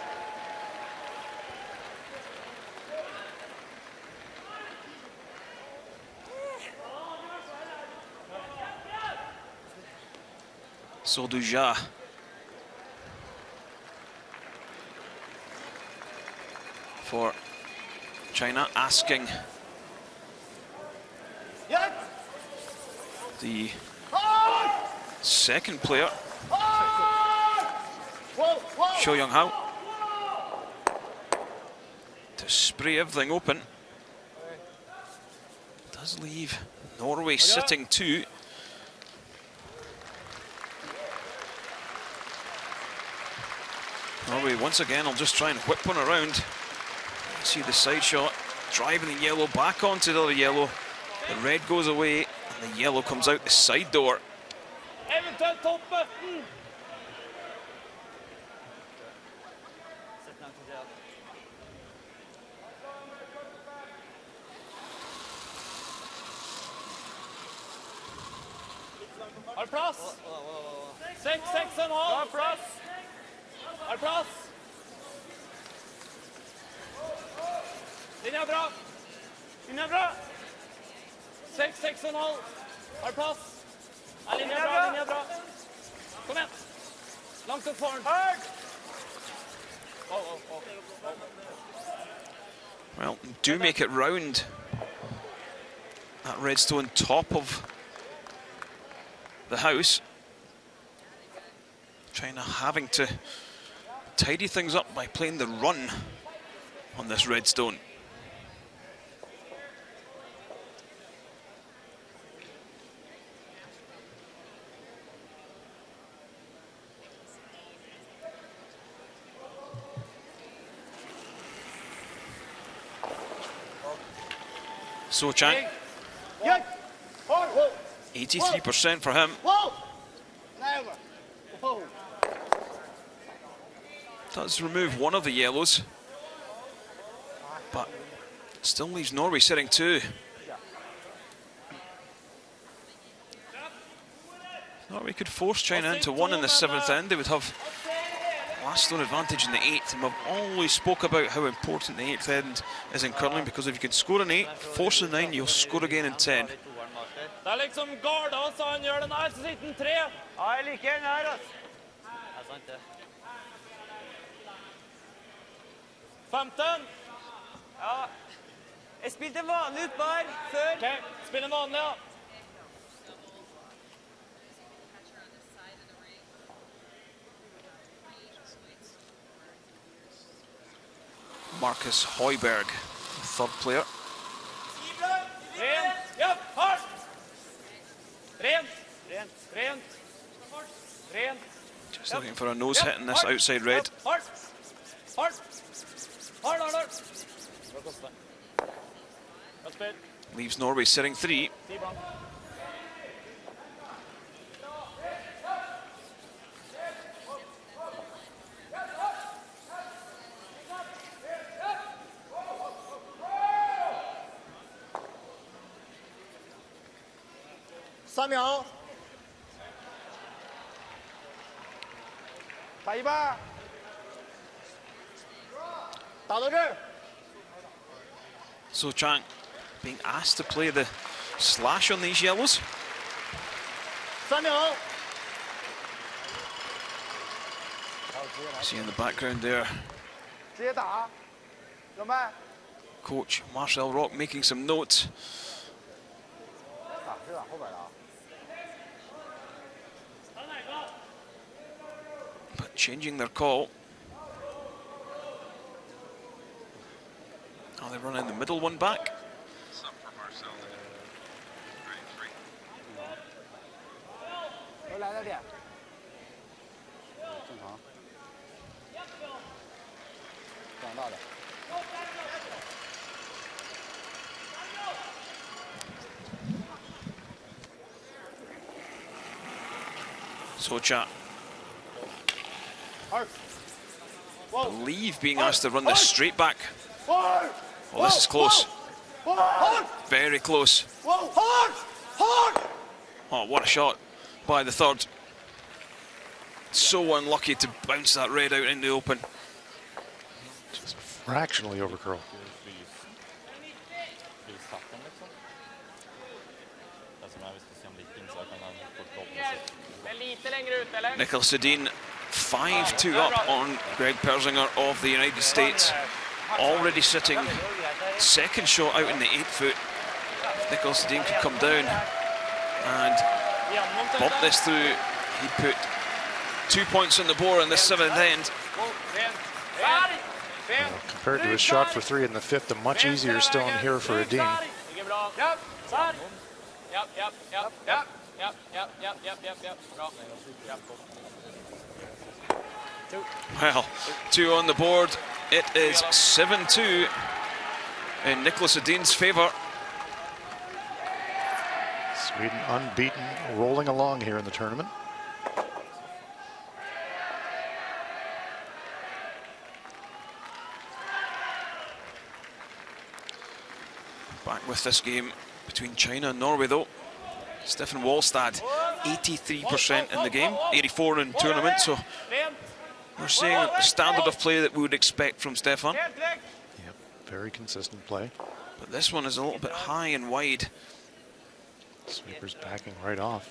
Soduja. For China, asking the second player, Cho Young-hao, to spray everything open. Does leave Norway sitting 2. Norway once again will just try and whip one around. See the side shot, driving the yellow back onto the other yellow. The red goes away, and the yellow comes out the side door. Har du plass? 6,5. Har plass? Har plass? Linja bra. Linja bra. 6,5. Har plass? Er linja bra, linja bra. Kom igjen. Langt opp foran. Well, do make it round that redstone top of the house. China having to tidy things up by playing the run on this redstone. So Chang, 83% for him. Does remove one of the yellows, but still leaves Norway sitting 2. Norway could force China into 1 in the 7th end. They would have last stone advantage in the 8th, and we've always spoke about how important the 8th end is in curling, because if you can score an 8, force a 9, you'll score again in 10. Det liksom Garda, så han gjør den her, så sitter den 3. Ja, jeg liker den her, altså. Ja, sant det. 15. Ja. Jeg spilte en vanlig utbar før. Ok, spill en vanlig, ja. Marcus Højberg, third player. Rent, ja, hardt. Rent, rent, rent. Rent. Just looking for a nose hit in this outside red. Hardt. Hardt. Hardt, hardt, hardt. Godt spill. Leaves Norway sitting 3. So Chang being asked to play the slash on these yellows. See in the background there, coach Marcel Rock making some notes. But changing their call. Oh, they run in the middle one back. Socha, believe being asked to run this straight back. Oh, this is close. Very close. Oh, what a shot by the third. So unlucky to bounce that red out in the open. Just fractionally over curl. Nickel Sedin 5-2 up on Greg Persinger of the United States. Already sitting second shot out in the 8 foot. Nickel Sedin could come down and bump this through. He'd put 2 points on the board in the 7th end. Well, compared to his shot for 3 in the 5th, a much easier stone here for Adin. Well, 2 on the board. It is 7-2 in Nicholas Adin's favour. Sweden unbeaten, rolling along here in the tournament. Back with this game between China and Norway though. Stefan Wallstad 83% in the game, 84 in tournament. So we're seeing the standard of play that we would expect from Stefan. Yep, very consistent play. But this one is a little bit high and wide. Sweeper's backing right off.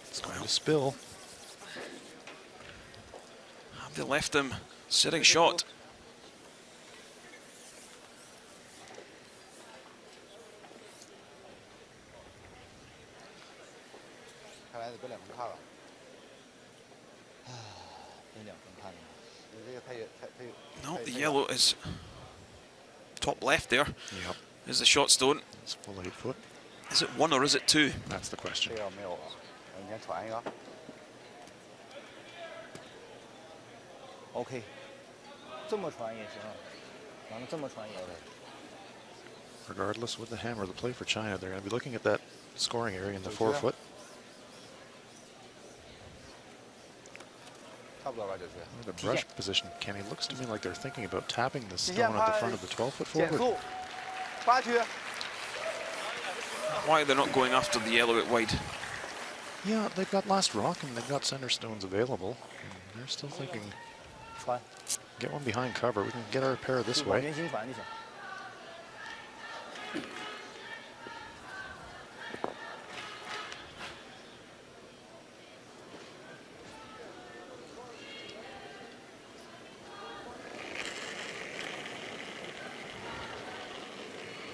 It's going to spill. Have they left him sitting shot? No, the yellow is top left there. Yep. Is the shot stone. It's full 8 foot. Is it 1 or is it 2? That's the question. OK，这么传也行，完了这么传也行。 Regardless with the hammer, the play for China, they're going to be looking at that scoring area in the 4 foot. The brush position, Kenny, looks to me like they're thinking about tapping the stone at the front of the 12-foot forward. Why they're not going after the yellow at wide? Yeah, they've got last rock and they've got center stones available. And they're still thinking, get one behind cover. We can get our pair this way.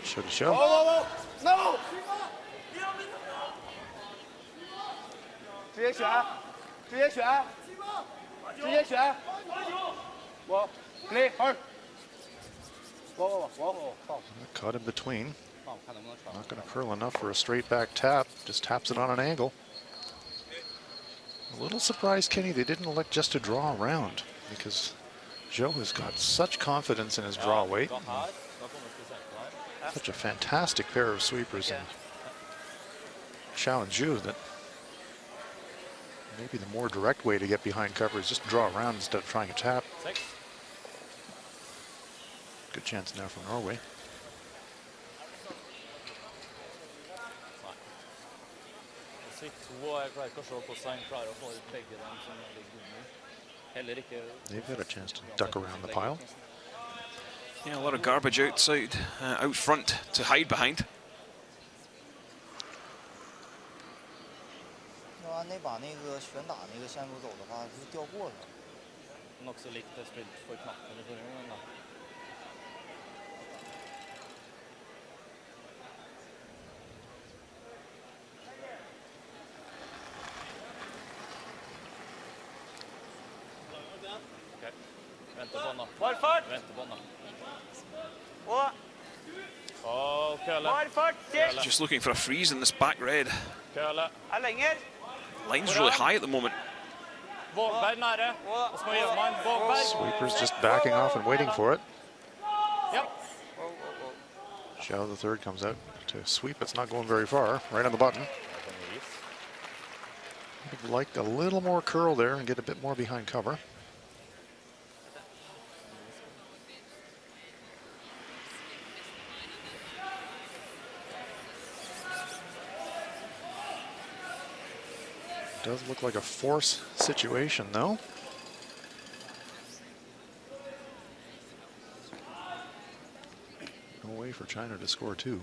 Should show. No! 直接选，直接选，直接选。我，play hard。我。 Caught in between. Not going to curl enough for a straight back tap. Just taps it on an angle. A little surprised, Kenny, they didn't elect just to draw around because Joe has got such confidence in his draw weight. Such a fantastic pair of sweepers and challenge you that maybe the more direct way to get behind cover is just draw around instead of trying to tap. Good chance now for Norway. They've had a chance to duck around the pile. Yeah, a lot of garbage outside, out front to hide behind. 按那把那个旋打那个线路走的话，是掉过了。Nokså likt spilt for knappen i forrige gang, da. Just looking for a freeze in this back red. Line's really high at the moment. Sweeper's just backing off and waiting for it. Xiao the third comes out to sweep. It's not going very far. Right on the button. I'd like a little more curl there and get a bit more behind cover. Does look like a force situation, though. No way for China to score two.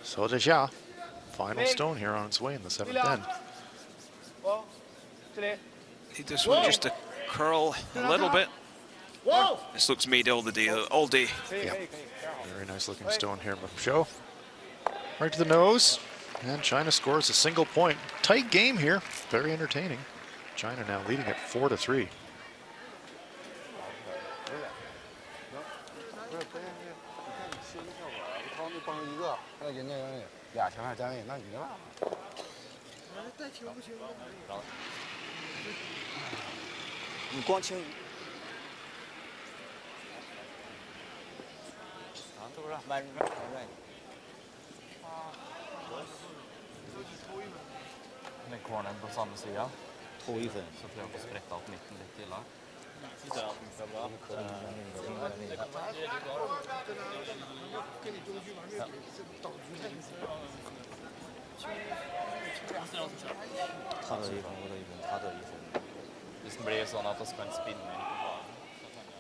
So Xia, final stone here on its way in the 7th end. He just wants just to curl a little bit. This looks made all day. Yeah. Very nice looking stone here from Zhou. Right to the nose. And China scores a single point. Tight game here. Very entertaining. China now leading at 4-3. Den corneren på samme sida. 投一分。 Så prøv å sprette opp midten litt til da. Hvis den blir sånn at vi kan spinne inn på banen, så kan jeg...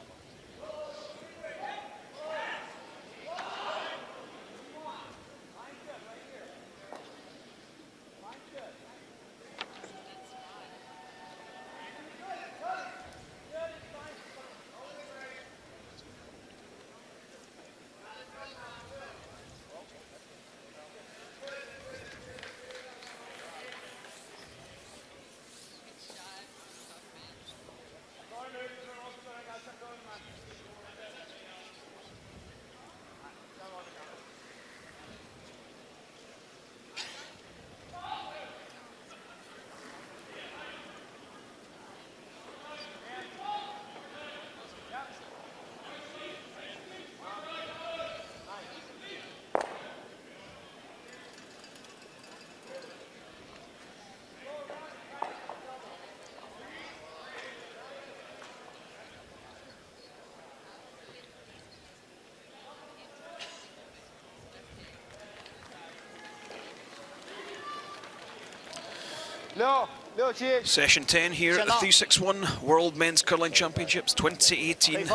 Session 10 here at the 361 World Men's Curling Championships 2018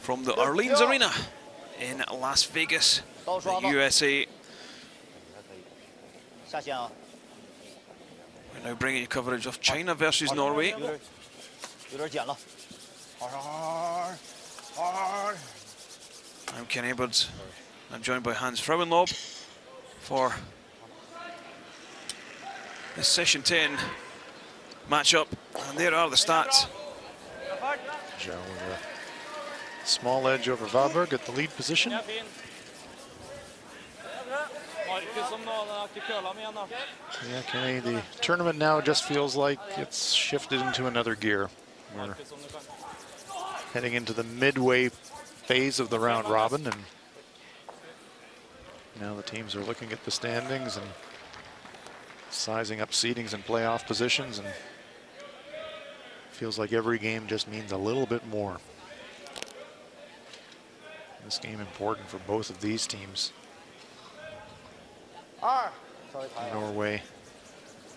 from the Orleans Arena in Las Vegas, the USA. We're now bringing you coverage of China versus Norway. I'm Ken Edwards. I'm joined by Hans Frauenlob for this Session 10 matchup, and there are the stats. Zhao with a small edge over Valberg at the lead position. Yeah, Kenny, the tournament now just feels like it's shifted into another gear. We're heading into the midway phase of the round robin, and now the teams are looking at the standings and sizing up seedings and playoff positions, and feels like every game just means a little bit more. This game important for both of these teams. Norway,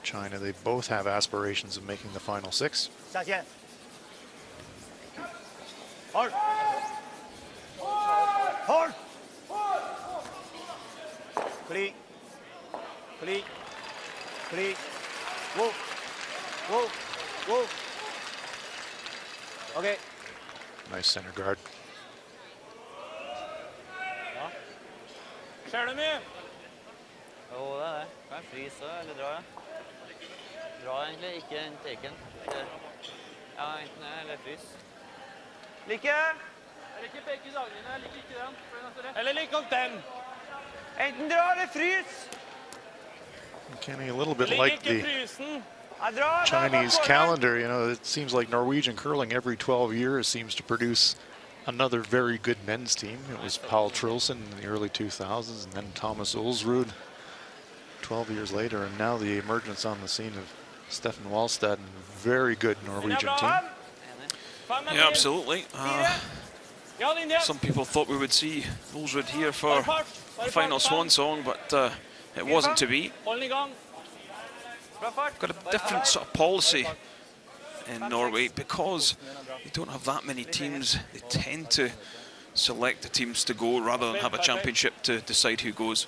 China, they both have aspirations of making the final six. Clean. Clean. Clean. Whoa. Whoa. Whoa. Okay. Nice center guard. Ser du mye? Jo, det er det. Kan jeg fryse eller dra? Dra egentlig, ikke en teken. Ja, enten det eller frys. Like? Jeg liker begge dagene, jeg liker ikke den. Eller liker alt den? Enten dra eller frys! Kenny, a little bit like the Chinese calendar, you know, it seems like Norwegian curling every 12 years seems to produce another very good men's team. It was Paul Trilson in the early 2000s, and then Thomas Ulsrud 12 years later, and now the emergence on the scene of Stefan Wallstad, very good Norwegian team. Yeah, absolutely. Some people thought we would see Ulsrud here for the final swan song, but it wasn't to be. Got a different sort of policy in Norway because they don't have that many teams. They tend to select the teams to go rather than have a championship to decide who goes.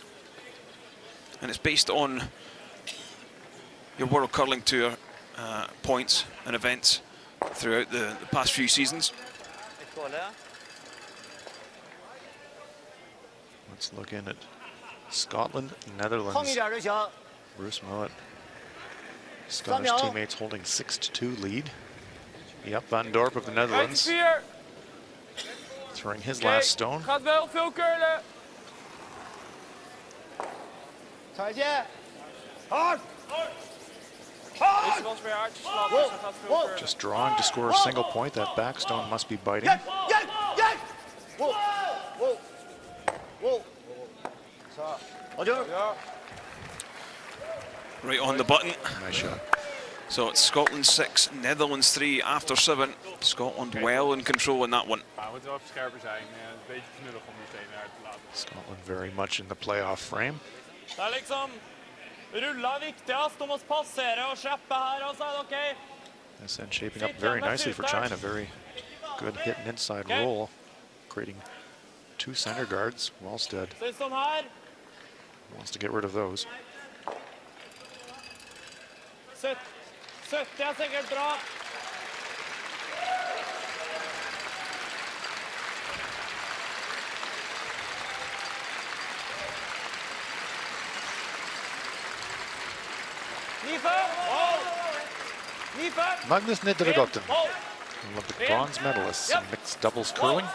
And it's based on your World Curling Tour points and events throughout the past few seasons. Let's look in at Scotland, Netherlands. Bruce Mowat, Scottish teammates holding 6-2 lead. Yep, Van Dorp of the Netherlands throwing his last stone. Just drawing to score a single point. That backstone must be biting. right on the button. Nice shot. So it's Scotland 6, Netherlands 3 after 7. Scotland well in control in that one. Scotland very much in the playoff frame. Det liksom rulla viktigast, de måste passera och släppa här och så okej. This end shaping up very nicely for China. Very good hit and inside roll, creating 2 center guards. Wallstead wants to get rid of those. 70 är säkert bra. Magnus Nedregotten, Olympic bronze medalist in mixed doubles curling.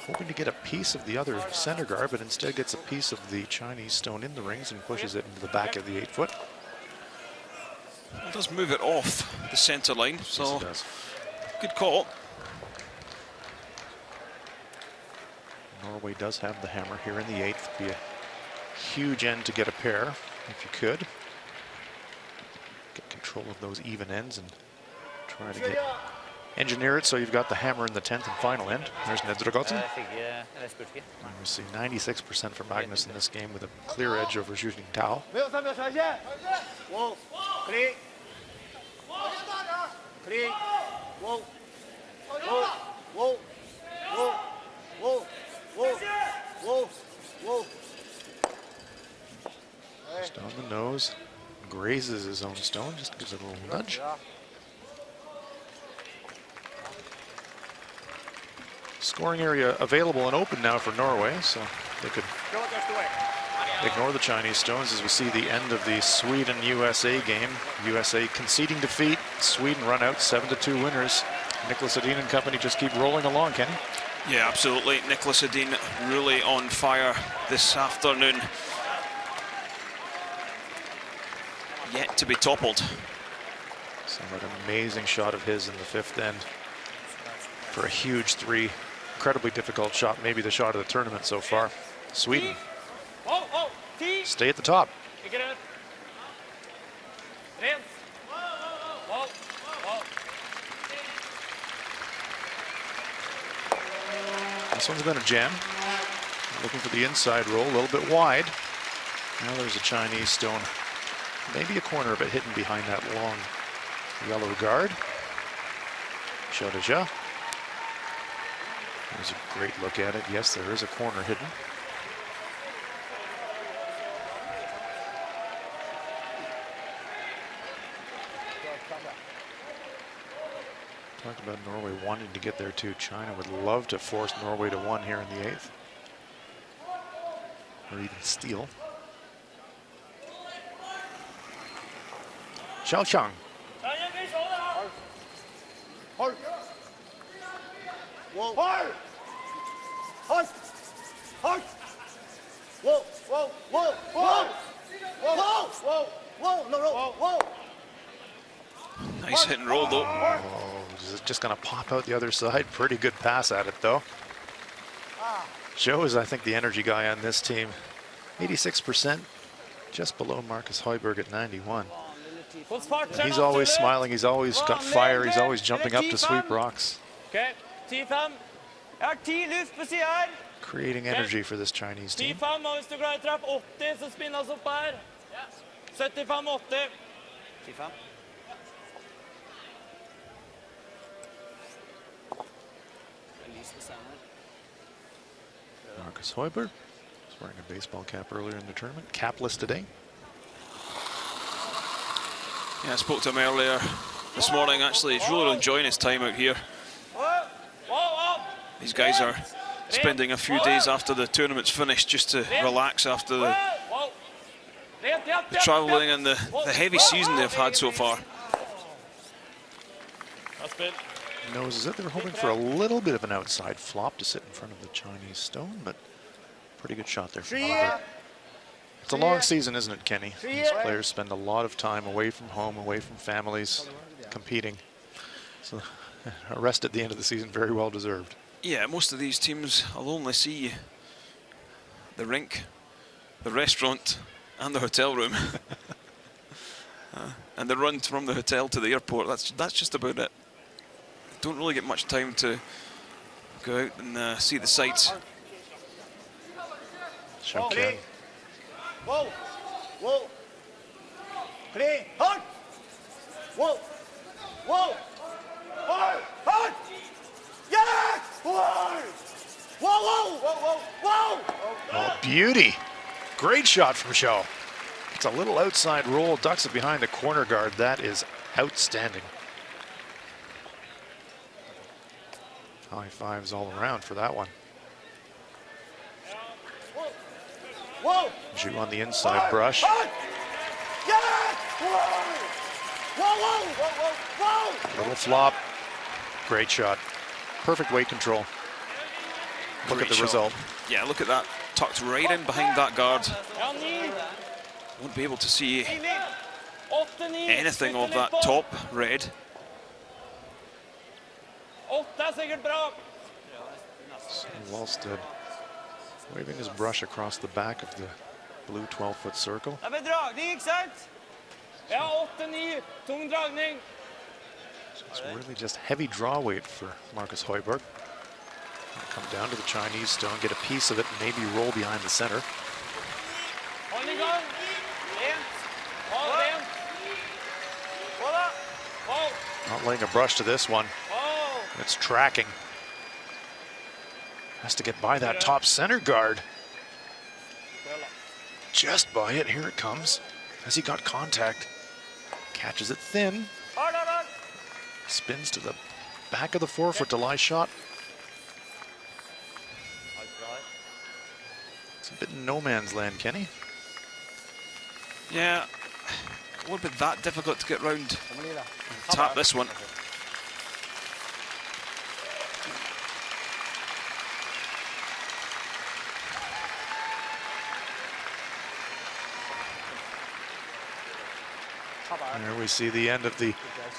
Hoping to get a piece of the other center guard, but instead gets a piece of the Chinese stone in the rings and pushes it into the back of the 8-foot. It does move it off the center line, so Yes, it does. Good call. Norway does have the hammer here in the 8th. Be a huge end to get a pair, if you could. Get control of those even ends and try to engineer it so you've got the hammer in the 10th and final end. There's Nedregotten. We see 96% for Magnus in this game with a clear edge over shooting Tao. Just on the nose, grazes his own stone, just gives it a little nudge. Scoring area available and open now for Norway, so they could ignore the Chinese stones as we see the end of the Sweden-USA game. USA conceding defeat. Sweden run out 7-2 winners. Nicholas Edin and company just keep rolling along, Kenny. Yeah, absolutely. Nicholas Edin really on fire this afternoon. Yet to be toppled. So an amazing shot of his in the 5th end for a huge 3. Incredibly difficult shot, maybe the shot of the tournament so far. Sweden stay at the top. This one's been a jam. Looking for the inside roll, a little bit wide. Now there's a Chinese stone. Maybe a corner of it hidden behind that long yellow guard. Shodaja. There's a great look at it. Yes, there is a corner hidden. Talked about Norway wanting to get there too. China would love to force Norway to 1 here in the 8th. Or even steal. Xiao Chang. Nice hit and roll though. Oh, just going to pop out the other side. Pretty good pass at it though. Joe is, I think, the energy guy on this team. 86%, just below Marcus Højbjerg at 91. And he's always smiling. He's always got fire. He's always jumping up to sweep rocks. Okay, 10-5. Jeg har 10 luft på siden her. Creating energy for this Chinese team. 10-5, og hvis du klarer å treffe 80, så spinnes opp her. 75-80. 10-5. Marcus Højbjerg was wearing a baseball cap earlier in the tournament. Capless today. Yeah, I spoke to him earlier this morning actually. He's really enjoying his time out here. These guys are spending a few days after the tournament's finished just to relax after the travelling and the heavy season they've had so far. Noses it. They were hoping for a little bit of an outside flop to sit in front of the Chinese stone, but pretty good shot there from Højbjerg. It's a long season, isn't it, Kenny? These players spend a lot of time away from home, away from families, competing. So a rest at the end of the season, very well deserved. Yeah, most of these teams I'll only see the rink, the restaurant, and the hotel room. And the run from the hotel to the airport, that's just about it. Don't really get much time to go out and see the sights. Showcan. Whoa! Whoa! Clean! Hold! Whoa! Whoa! Hold! Hold! Yes! Whoa! Whoa! Whoa! Whoa! Oh, beauty. Great shot from Shaw. It's a little outside roll, ducks it behind the corner guard. That is outstanding. High fives all around for that one. Whoa! Zhu on the inside brush. Yes! Whoa! Whoa! Whoa! Whoa! Little flop. Great shot. Perfect weight control. Look Great at the shot. result. Yeah, look at that. Tucked right in behind that guard. Won't be able to see anything of that top red. Wallstead waving his brush across the back of the blue 12-foot circle. Det blir dragning, ikke sant? Ja, 8-9, tung dragning. It's really just heavy draw weight for Marcus Højbjerg. Come down to the Chinese stone, get a piece of it, maybe roll behind the center. Hold i gang. Hold rent. Hold da. Hold. Not laying a brush to this one. Hold. It's tracking. Has to get by that top center guard. Just by it, here it comes. Has he got contact? Catches it thin. Hard, hard, hard. Spins to the back of the 4-foot to lie shot. It's a bit in no man's land, Kenny. Yeah, it won't be that difficult to get round and tap this one. There we see the end of the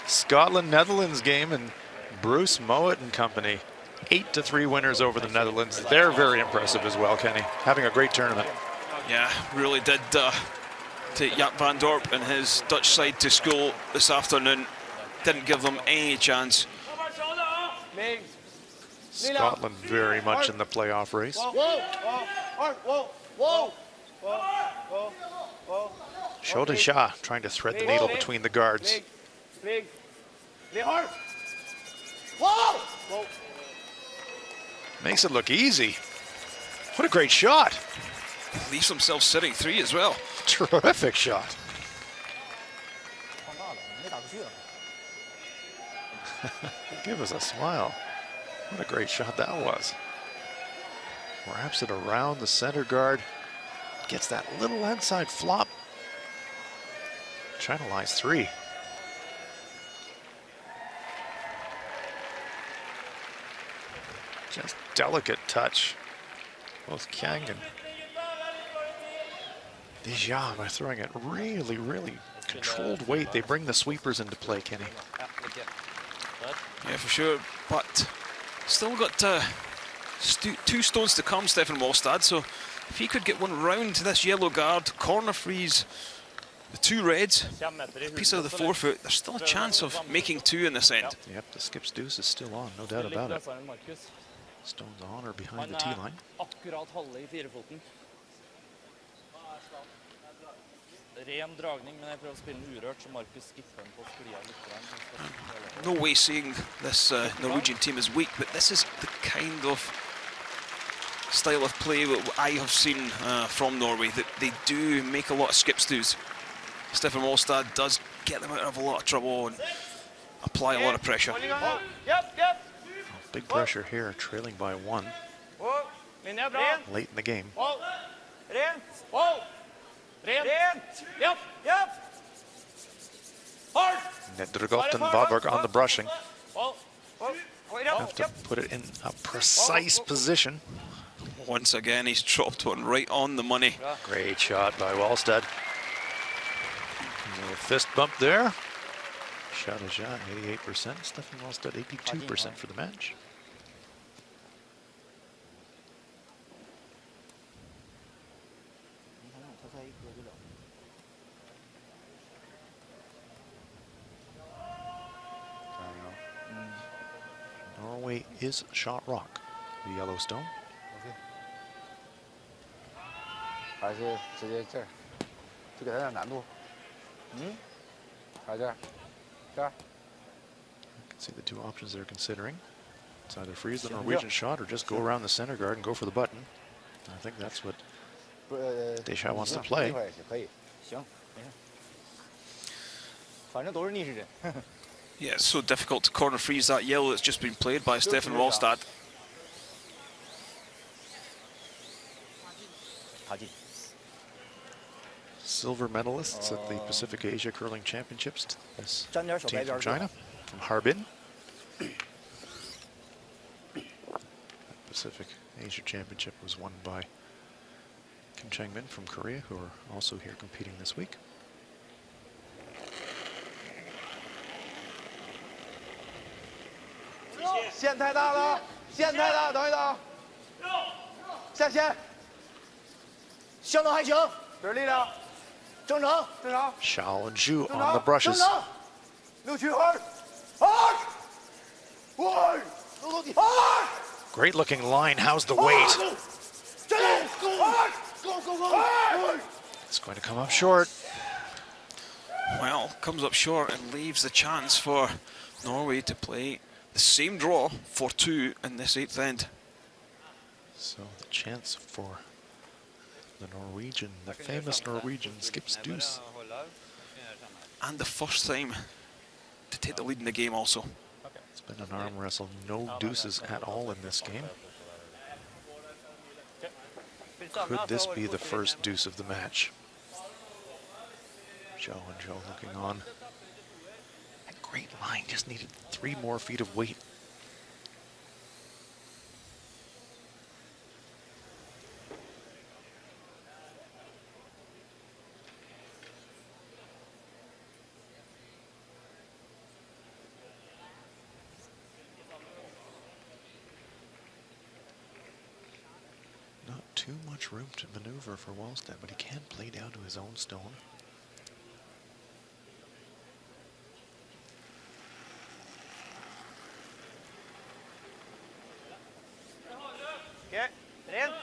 Scotland-Netherlands game, and Bruce Mowat and company. 8-3 winners over the Netherlands. They're very impressive as well, Kenny. Having a great tournament. Yeah, really did take Jaap van Dorp and his Dutch side to school this afternoon. Didn't give them any chance. Scotland very much in the playoff race. Shota Shah trying to thread the needle between the guards. Makes it look easy. What a great shot. Leaves himself sitting 3 as well. Terrific shot. Give us a smile. What a great shot that was. Wraps it around the center guard. Gets that little inside flop. China lies 3. Just delicate touch. Both Kang and Dijia by throwing it really, really controlled weight. They bring the sweepers into play, Kenny. Yeah, for sure. But still got 2 stones to come, Stefan Wallstad. So if he could get one round to this yellow guard, corner freeze the 2 reds, a piece out of the 4-foot, there's still a chance of making 2 in this end. Yep, the skip's deuce is still on, no doubt about it. Stones on or behind the tee line. No way saying this Norwegian team is weak, but this is the kind of style of play that I have seen from Norway, that they do make a lot of skip stews. Stefan Wallstad does get them out of a lot of trouble and apply a lot of pressure. Big pressure here, trailing by 1 late in the game. Nedregot and Vaberg on the brushing. Have to put it in a precise position. Once again, he's dropped one right on the money. Great shot by Wallstad. A little fist bump there. Shot 88%. Stefan Wallstad 82% for the match. Norway is shot rock, the Yellowstone. 还是直接这儿，就给他点难度。还是这儿，这儿。 See the two options they're considering. It's either freeze the Norwegian shot or just go around the center guard and go for the button. I think that's what Deschamps wants to play. 可以，行，没事。反正都是逆时针。 Yeah, it's so difficult to corner freeze that yellow that's just been played by Stefan Wallstad. 爬进。 Silver medalists at the Pacific Asia Curling Championships. This team from China, from Harbin. Pacific Asia Championship was won by Kim Chang-min from Korea, who are also here competing this week. Shao and Zhu on the brushes. Great looking line. How's the weight? It's going to come up short. Well, comes up short and leaves the chance for Norway to play the same draw for 2 in this 8th end. So the chance for the Norwegian, the famous Norwegian, skips deuce. And the first time to take the lead in the game also. It's been an arm wrestle, no deuces at all in this game. Could this be the first deuce of the match? Zhou and Zhou looking on. That great line just needed 3 more feet of weight. Not too much room to maneuver for Wallstad, but he can play down to his own stone. Okay, rent.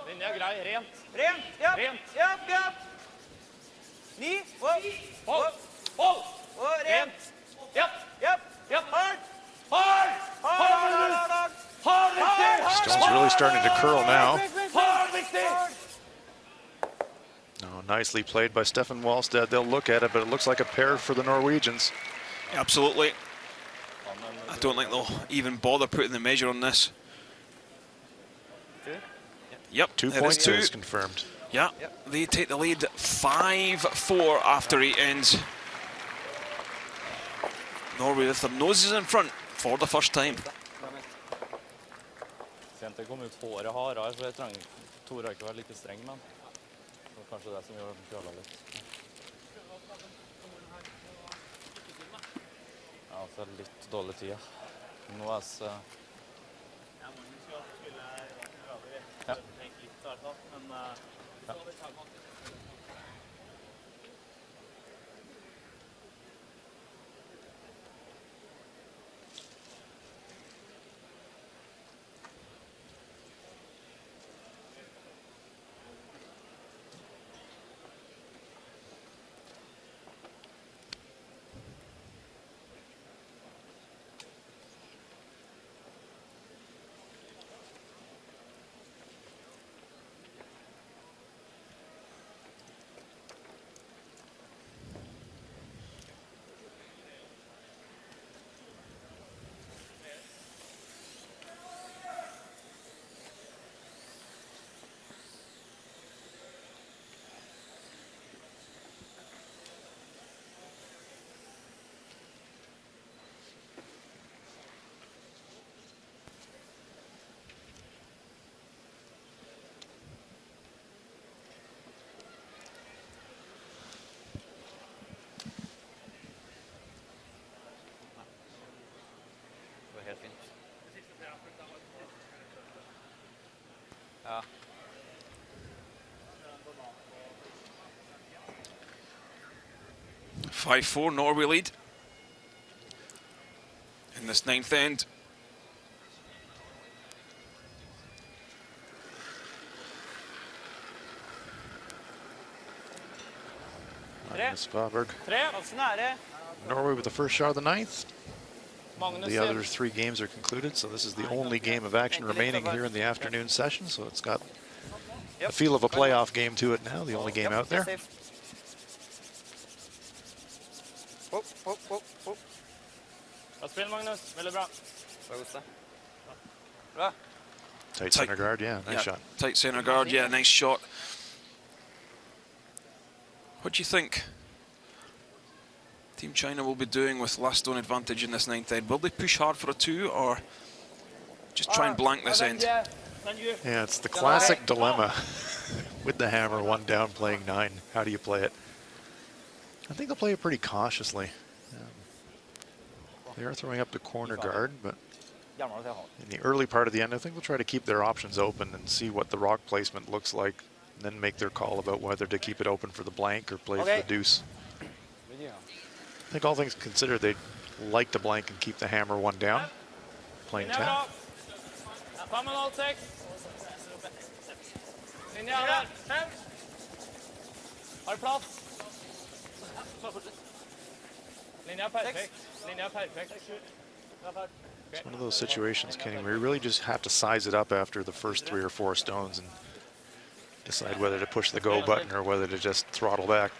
Linja grei, rent. Rent, ja. Rent. Ja, ja. 9, opp. Hold! Hold! Og rent. Japp! Japp. Japp! Hard. Hard! Hard. Hard, viktig! Stone's really starting to curl now. Hard, viktig! Oh, nicely played by Stefan Wallstad. They'll look at it, but it looks like a pair for the Norwegians. Absolutely. I don't think they'll even bother putting the measure on this. Yep, 2 it points is is 2. confirmed. Yeah, they take the lead 5-4 after 8 ends. Norway with their noses in front for the first time. Sent kom ut håret hardere, så jeg tror ikke var like streng, men det var kanskje det som gjorde den kjøla litt. Ja, så er det litt dårlig tid. Nå er det... Ja. Helt fint. Ja. 5-4, Norway lead in this 9th end. Magnus Faberg. 3. Norway with the first shot of the 9th. Magnus The other 3 games are concluded, so this is the only game of action remaining here in the afternoon session. So it's got the feel of a playoff game to it now, the only game out there. Opp, opp, opp, opp. Bra spill, Magnus. Veldig bra. Bra. Tight center guard, yeah, nice shot. Tight center guard, yeah, nice shot. What do you think Team China will be doing with last stone advantage in this 9th end? Will they push hard for a 2 or just try and blank this end? Yeah, it's the classic dilemma with the hammer, 1 down, playing 9. How do you play it? I think they'll play it pretty cautiously. They are throwing up the corner guard, but in the early part of the end, I think they'll try to keep their options open and see what the rock placement looks like, and then make their call about whether to keep it open for the blank or play for the deuce. I think all things considered, they'd like to blank and keep the hammer 1 down, playing 10. It's one of those situations, Kenny, where you really just have to size it up after the first 3 or 4 stones and decide whether to push the go button or whether to just throttle back.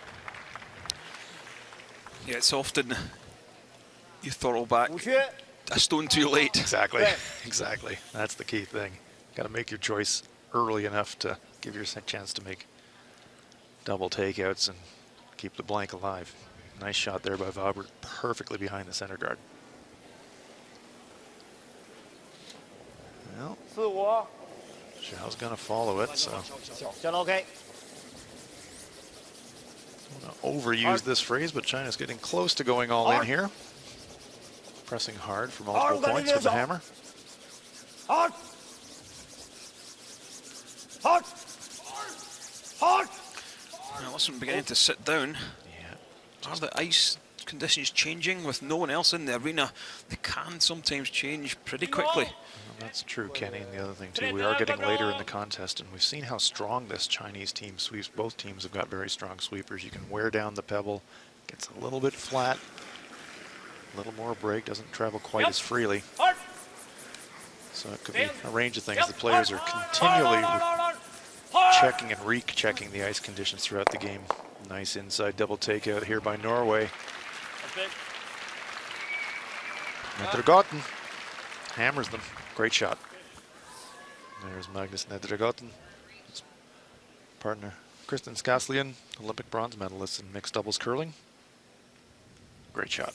Yeah, it's often you throttle back a stone too late. Exactly, exactly. That's the key thing. Got to make your choice early enough to give yourself a chance to make double takeouts and keep the blank alive. Nice shot there by Faberg, perfectly behind the center guard. Well, Zhao's going to follow it, so don't want to overuse this phrase, but China's getting close to going all in here. Pressing hard for multiple points with the hammer. Now listen, beginning to sit down. Are the ice conditions changing with no one else in the arena? They can sometimes change pretty quickly. Well, that's true, Kenny, and the other thing too, we are getting later in the contest, and we've seen how strong this Chinese team sweeps. Both teams have got very strong sweepers. You can wear down the pebble, gets a little bit flat, a little more break, doesn't travel quite as freely. So it could be a range of things. The players are continually checking and re-checking the ice conditions throughout the game. Nice inside double takeout here by Norway. Nedregotten hammers them. Great shot. There's Magnus Nedregotten. His partner Kristen Skaslian, Olympic bronze medalist in mixed doubles curling. Great shot.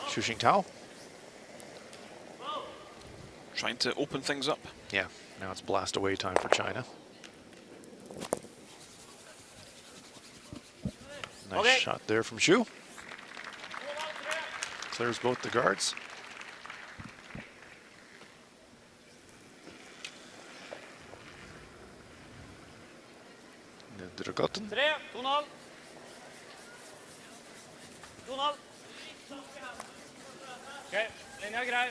Xu Xingtao. Trying to open things up. Yeah, now it's blast away time for China. Nice shot there from Xu. Clears both the guards. Nedregotten. 3, 2-0. 2-0. Ok, linja er grei.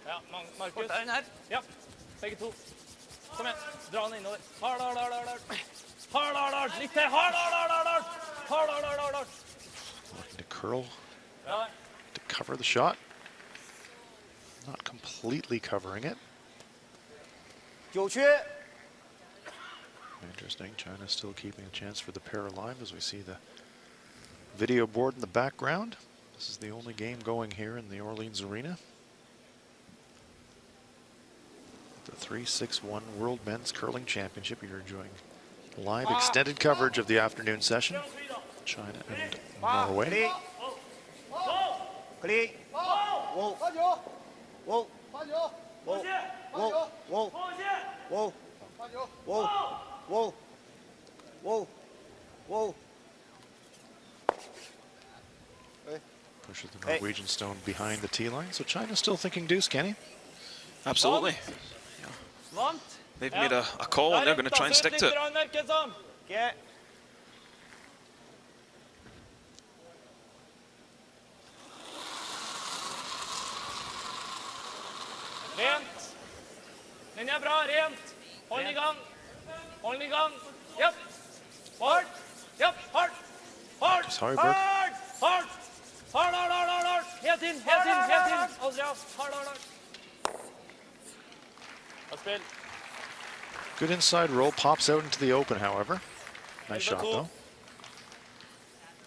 Ja, Markus. Ja, begge to. Kom igjen, dra den innover. Hard, hard, hard, hard. Hard, hard, hard. Litt til. Hard, hard, hard, hard. Hard, hard, hard, hard, hard. Looking to curl to cover the shot. Not completely covering it. Interesting, China's still keeping a chance for the pair alive as we see the video board in the background. This is the only game going here in the Orleans Arena. The 3-6-1 World Men's Curling Championship. You're enjoying live extended coverage of the afternoon session. China and Norway. Push Pressure the Norwegian stone behind the tee line. So China's still thinking deuce, Kenny. Absolutely. Varmt. They've made a call and they're going to try and stick to it. Okay. Rent. Linja bra, rent. Hold i gang. Hold i gang. Japp. Hard. Japp, hard. Hard. Just hard work. Hard. Hard. Hard, hard, hard, hard, hard. Helt inn, helt inn, helt inn. Aldri av. Hard, hard, hard. Bra spill. Good inside roll, pops out into the open, however. Nice shot, though.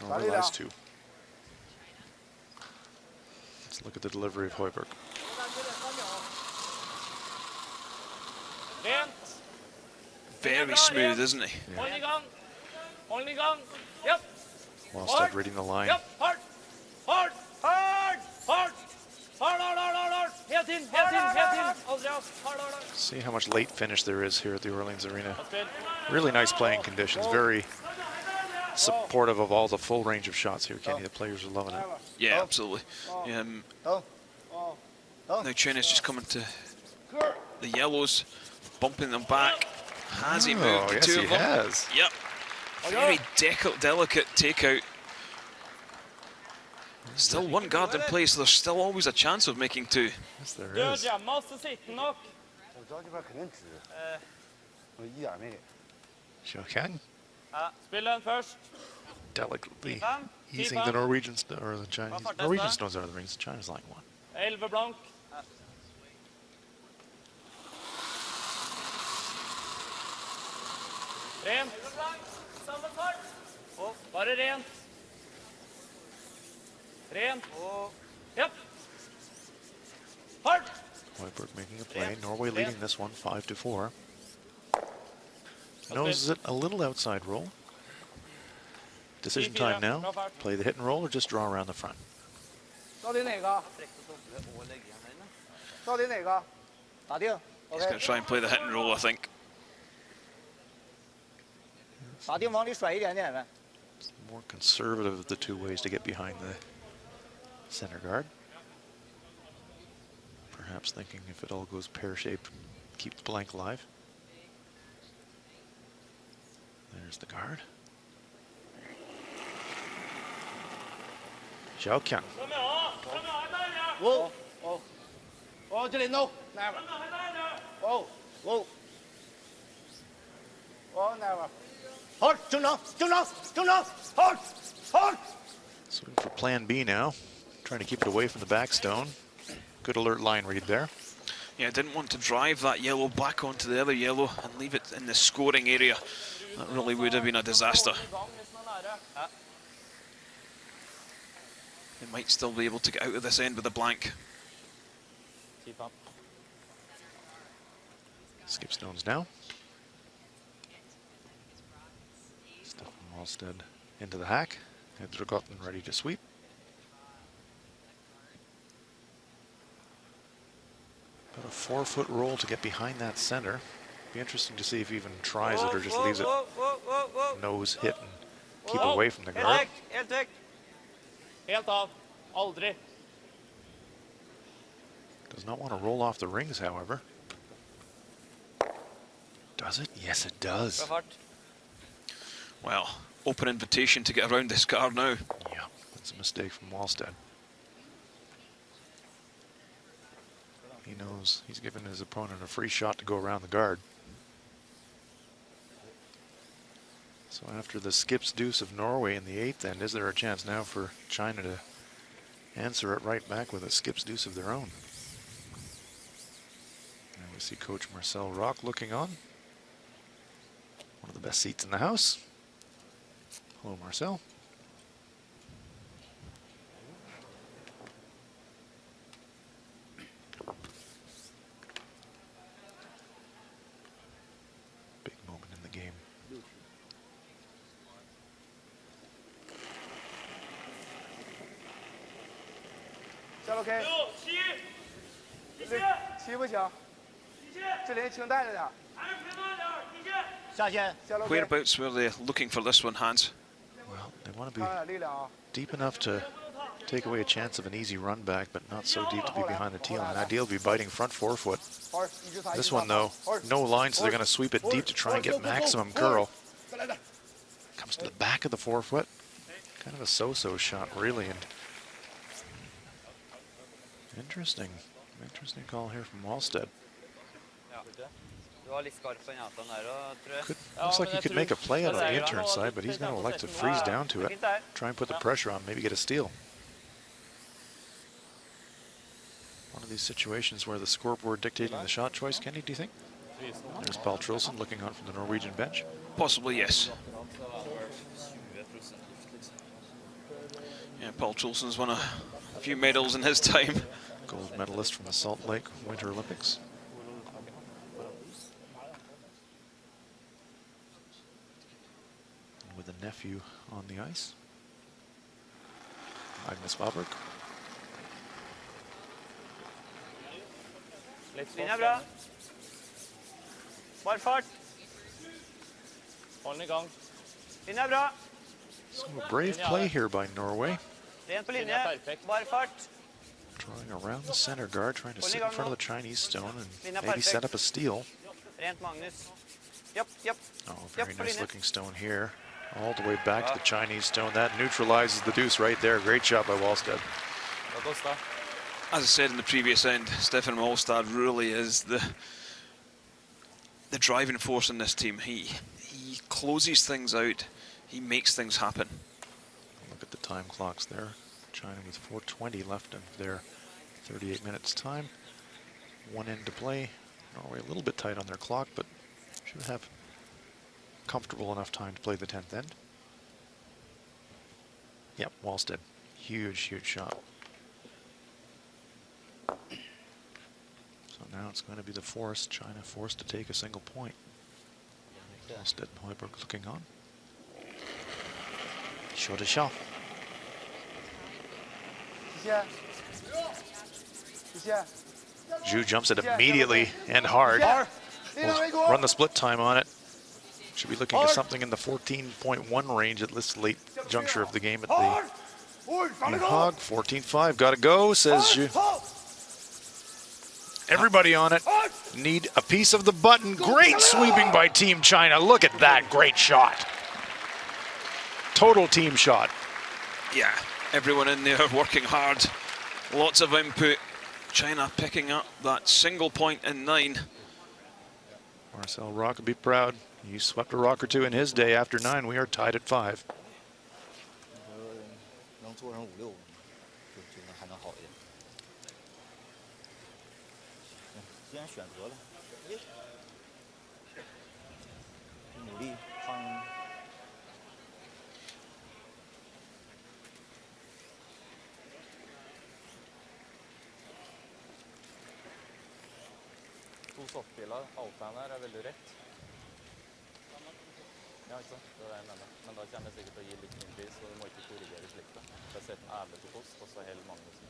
Norway last 2. Let's look at the delivery of Højbjerg. Rent. Very smooth, isn't he? Hold i gang. Hold i gang. Japp. Wallstedt reading the line. Japp, hard. Hard. Hard. Hard. Hard, hard, hard, hard, hard. Helt inn, helt inn, helt inn. Aldri av. Hard, hard, hard. See how much late finish there is here at the Orleans Arena. Bra spill. Really nice playing conditions. Very supportive of all the full range of shots here, Kenny. The players are loving it. Yeah, absolutely. Now China's just coming to the yellows, bumping them back. Has he moved Oh, the yes, two he of them? has. Yep. Very delicate takeout. Still one guard in place, so there's still always a chance of making 2. Yes, there is. Georgia, masse sitten nok. Xiaoqiang Spill den først. delicately Fem. easing the Norwegian or the Chinese. Norwegian stones out of the rings. China's line 1. 11 blank. Rent. Bare rent. Rent. Japp. Hard. Højbjerg making a play. Norway leading this one 5-4. Noses it a little outside roll. Decision time now. Play the hit and roll or just draw around the front. He's going to try and play the hit and roll, I think. It's the more conservative of the 2 ways to get behind the center guard. Perhaps thinking if it all goes pear-shaped, keep the blank alive. There's the guard. Xiaoqiang. Whoa. Oh. Oh, det nå. Nærmere. Whoa. Whoa. Oh, nærmere. Hold, do not. Hold. Swing for plan B now. Trying to keep it away from the back stone. Good alert line read there. Yeah, didn't want to drive that yellow back onto the other yellow and leave it in the scoring area. That really would have been a disaster. They might still be able to get out of this end with a blank. Skip stones now. Stefan Wallstedt into the hack. Edgergotten ready to sweep. About a 4-foot roll to get behind that center. Be interesting to see if he even tries it or just leaves it nose hit and keep away from the guard. Helt vekk. Helt av. Aldri. Does not want to roll off the rings, however. Does it? Yes, it does. Well, open invitation to get around this guard now. Yeah, that's a mistake from Wallstedt. He knows he's given his opponent a free shot to go around the guard. So after the skips deuce of Norway in the 8th end, is there a chance now for China to answer it right back with a skips deuce of their own? And we see Coach Marcel Rock looking on. One of the best seats in the house. Hello, Marcel. Big moment in the game. Whereabouts were they looking for this one, Hans? Well, they want to be deep enough to take away a chance of an easy run back, but not so deep to be behind the tee line. Ideal would be biting front forefoot. This one, though, no line, so they're going to sweep it deep to try and get maximum curl. Comes to the back of the forefoot. Kind of a so-so shot, really. And interesting call here from Wallstead. Looks like he could make a play out on the intern side, but he's going to elect to freeze down to it. Try and put the pressure on, maybe get a steal. One of these situations where the scoreboard dictating the shot choice, Kenny, do you think? There's Paul Trilson looking on from the Norwegian bench. Possibly, yes. Yeah, Paul Trilson's won a few medals in his time. Gold medalist from the Salt Lake Winter Olympics. And with a nephew on the ice, Magnus Wahlberg. Linja bra. Bare fart. Hold den I gang. Linja bra. So a brave play here by Norway. Ren på linje. Bare fart. Drawing around the center guard, trying to sit in front of the Chinese stone and maybe set up a steal. Rent Magnus. Yep, yep. Oh, very nice looking stone here. All the way back to the Chinese stone. That neutralizes the deuce right there. Great shot by Wallstead. As I said in the previous end, Stefan Wallstad really is the driving force in this team. He closes things out. He makes things happen. Look at the time clocks there. China with 4:20 left of their 38 minutes time. One end to play. Norway a little bit tight on their clock, but should have comfortable enough time to play the 10th end. Yep, Wallstead. Huge shot. So now it's going to be the force. China forced to take a single point. Wallstead and Hoiberg looking on. Short shot. Zhu jumps it immediately and hard. We'll run the split time on it. Should be looking at something in the 14.1 range at this late juncture of the game at the Hog. 14.5, gotta go, says Zhu. Everybody on it. Need a piece of the button. Great sweeping by Team China. Look at that, great shot. Total team shot. Yeah, everyone in there working hard. Lots of input. China picking up that single point in 9. Marcel Rock would be proud. He swept a rock or two in his day after 9. We are tied at 5. Softbiler, halvtegn her veldig rett. Ja, ikke sant? Det jeg mener. Men da kommer jeg sikkert til å gi litt mindre, så du må ikke korrigere slik da. Jeg har sett en Erle til post, og så hele Magnussen.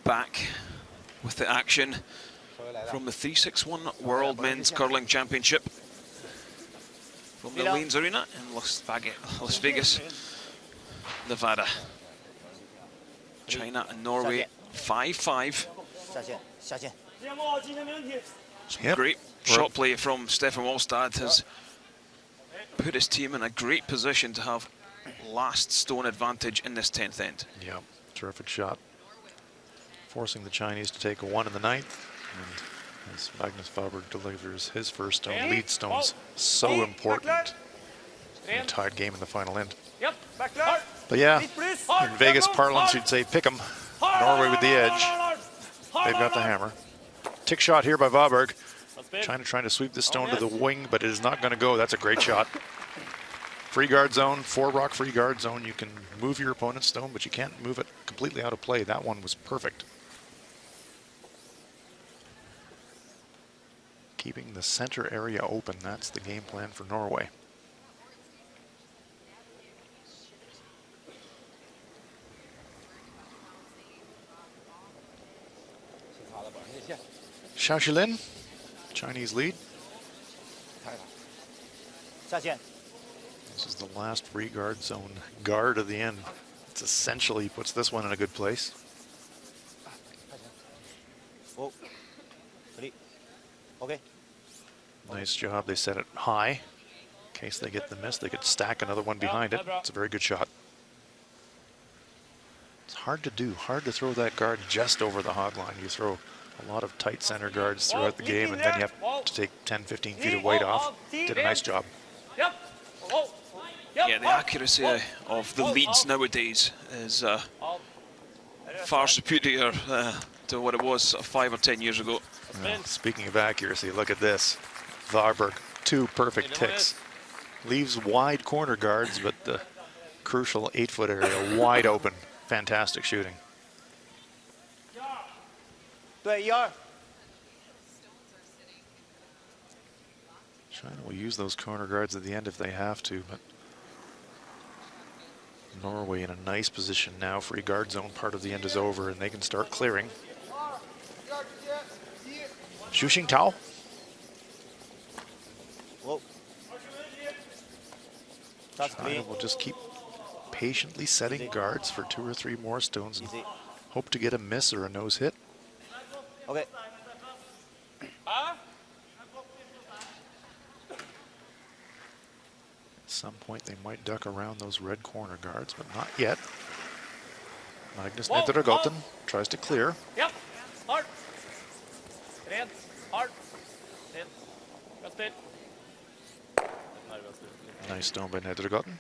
Back with the action from the 361 World Men's Curling Championship from the Lanes Arena in Las Vegas, Nevada. China and Norway 5-5. Some great shot play from Stefan Wallstad has put his team in a great position to have last stone advantage in this 10th end. Yeah, terrific shot. Forcing the Chinese to take a 1 in the 9th. And as Magnus Faberg delivers his first stone, lead stones so important in a tied game in the final end. Yep. But yeah, in Vegas parlance, you'd say pick 'em. Norway with the edge. They've got the hammer. Tick shot here by Faberg. China trying to sweep this stone to the wing, but it is not going to go. That's a great shot. Free guard zone, 4-rock free guard zone. You can move your opponent's stone, but you can't move it completely out of play. That one was perfect. Keeping the center area open, that's the game plan for Norway. Xiao Shilin, Chinese lead. This is the last free guard zone guard of the end. It's essentially puts this one in a good place. Okay. Nice job. They set it high. In case they get the miss, they could stack another one behind it. It's a very good shot. It's hard to do. Hard to throw that guard just over the hog line. You throw a lot of tight center guards throughout the game, and then you have to take 10, 15 feet of weight off. Did a nice job. Yeah, the accuracy of the leads nowadays is far superior to what it was 5 or 10 years ago. Speaking of accuracy, look at this. Faberg, 2 perfect ticks. Leaves wide corner guards, but the crucial 8-foot area wide open. Fantastic shooting. China will use those corner guards at the end if they have to, but Norway in a nice position now. Free guard zone part of the end is over, and they can start clearing. Xu Xingtao. China will just keep patiently setting guards for 2 or 3 more stones and hope to get a miss or a nose hit. Okay. At some point they might duck around those red corner guards, but not yet. Magnus Nedregotten tries to clear. Yep. Hard. Red. Hard. Red. Just it. Nice stone by Nedregotten.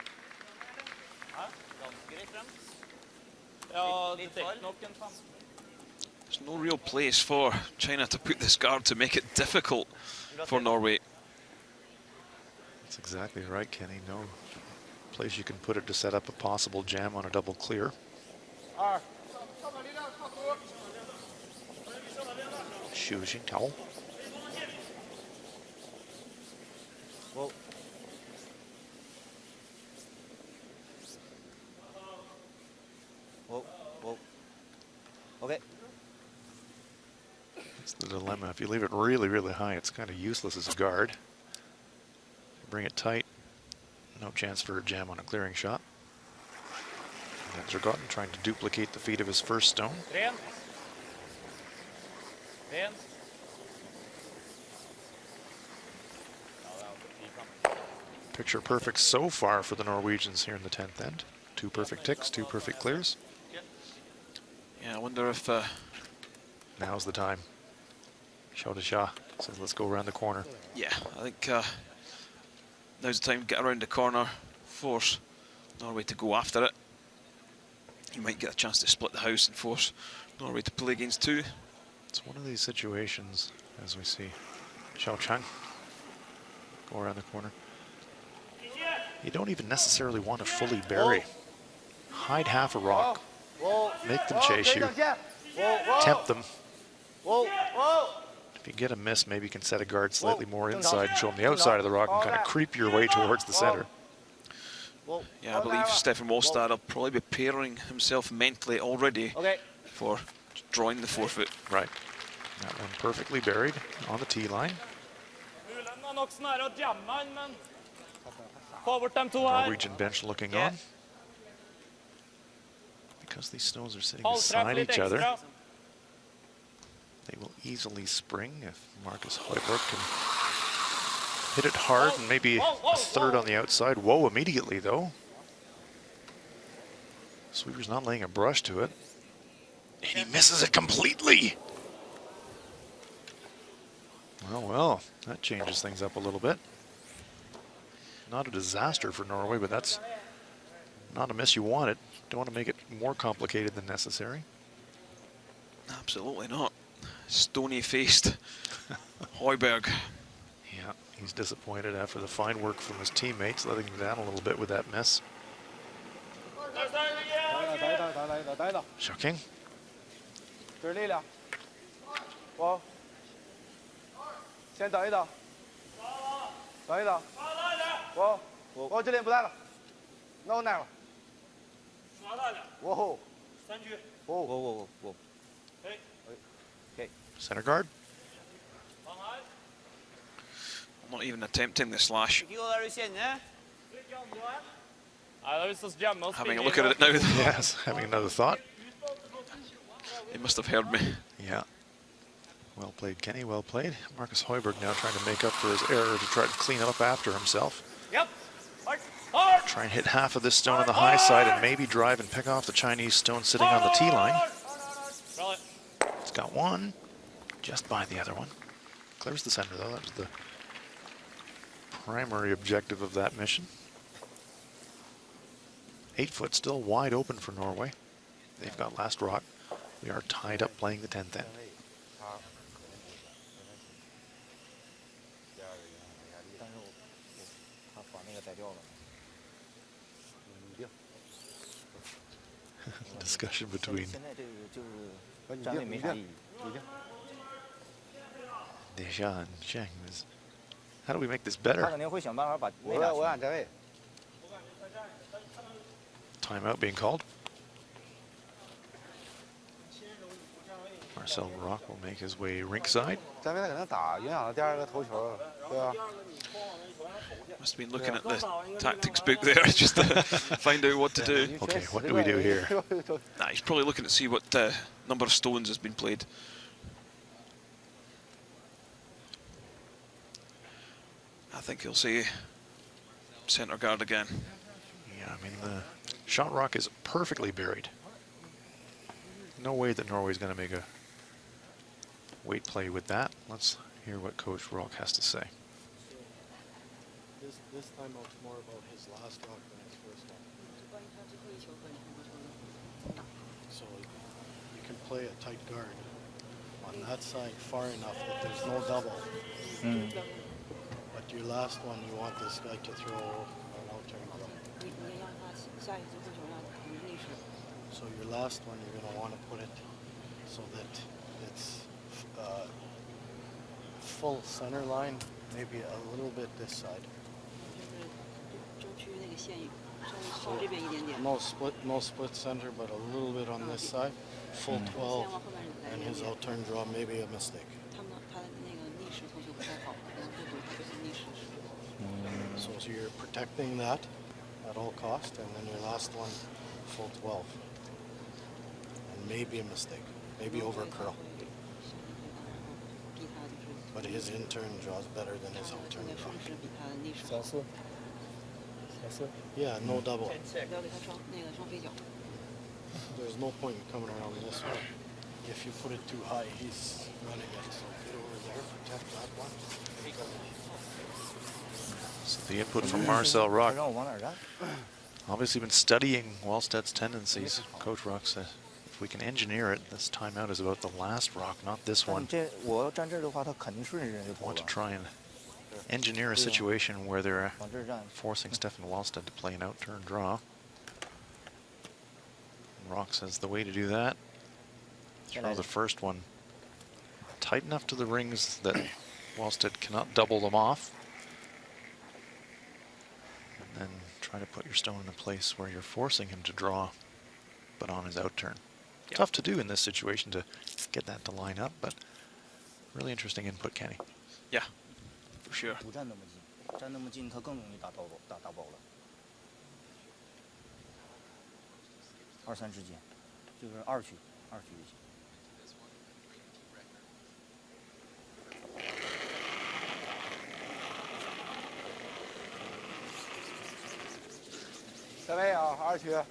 There's no real place for China to put this guard to make it difficult for Norway. That's exactly right, Kenny. No place you can put it to set up a possible jam on a double clear. Xu Xingtao. Okay. That's the dilemma. If you leave it really, really high, it's kind of useless as a guard. Bring it tight. No chance for a jam on a clearing shot. Nedregotten trying to duplicate the feat of his first stone. Picture perfect so far for the Norwegians here in the 10th end. 2 perfect ticks, 2 perfect clears. Yeah, I wonder if... Now's the time. Xiao Desha says, let's go around the corner. Yeah, I think now's the time to get around the corner, force Norway to go after it. You might get a chance to split the house and force Norway to play against 2. It's one of these situations, as we see Xiao Chang go around the corner. You don't even necessarily want to fully bury. Hide half a rock. Make them chase you. Tempt them. If you get a miss, maybe you can set a guard slightly more inside and show them the outside of the rock and kind of creep your way towards the center. Yeah, I believe Stefan Wallstad will probably be preparing himself mentally already for drawing the forfeit. Right. That one perfectly buried on the tee line. Norwegian bench looking on. Because these stones are sitting beside each other, they will easily spring if Marcus Højbjerg can Hit it hard and maybe a third on the outside. Whoa, immediately though. Sweeper's not laying a brush to it. And he misses it completely. Well, that changes things up a little bit. Not a disaster for Norway, but that's not a miss you want it. Don't want to make it more complicated than necessary. Absolutely not. Stony-faced Højbjerg. Yeah, he's disappointed after the fine work from his teammates, letting him down a little bit with that miss. Shocking. Center guard. I'm not even attempting the slash. Having a look at it now. Yes, having another thought. He must have heard me. Yeah. Well played, Kenny. Well played. Marcus Højbjerg now trying to make up for his error to try to clean it up after himself. Yep. Try and hit half of this stone on the high side and maybe drive and pick off the Chinese stone sitting on the tee line. It's got one, just by the other one. Clears the center though. That was the primary objective of that mission. 8 foot still wide open for Norway. They've got last rock. We are tied up playing the 10th end. Discussion between Deja and Cheng is, how do we make this better? Timeout being called. Marcel Rock will make his way rinkside. Must have been looking at the tactics book there just to find out what to do. Okay, what do we do here? Nah, he's probably looking to see what number of stones has been played. I think he'll say center guard again. Yeah, I mean, the shot rock is perfectly buried. No way that Norway's going to make a weight play with that. Let's hear what Coach Rock has to say. This time it's more about his last rock than his first one. So you can play a tight guard on that side far enough that there's no double. But your last one, you want this guy to throw an out-turn draw. So your last one, you're going to want to put it so that it's full center line, maybe a little bit this side. No split center, but a little bit on this side. Full 12, and his out-turn draw, maybe a mistake. So you're protecting that at all cost, and then your last one, full 12. And maybe a mistake, maybe over curl. But his in-turn draw is better than his out-turn draw. Yeah, no double. There's no point in coming around this way. If you put it too high, he's running it. So get over there, protect that one. So the input from Marcel Rock. Obviously been studying Wallstedt's tendencies. Coach Rock said, if we can engineer it, this timeout is about the last rock, not this one. Want to try and engineer a situation where they're forcing Stefan Wallstedt to play an out-turn draw. And Rock says the way to do that, throw the first one tight enough to the rings that Wallstedt cannot double them off. And then try to put your stone in a place where you're forcing him to draw, but on his out-turn. Yep. Tough to do in this situation to get that to line up, but really interesting input, Kenny. Yeah, for sure. 小飞啊，2区，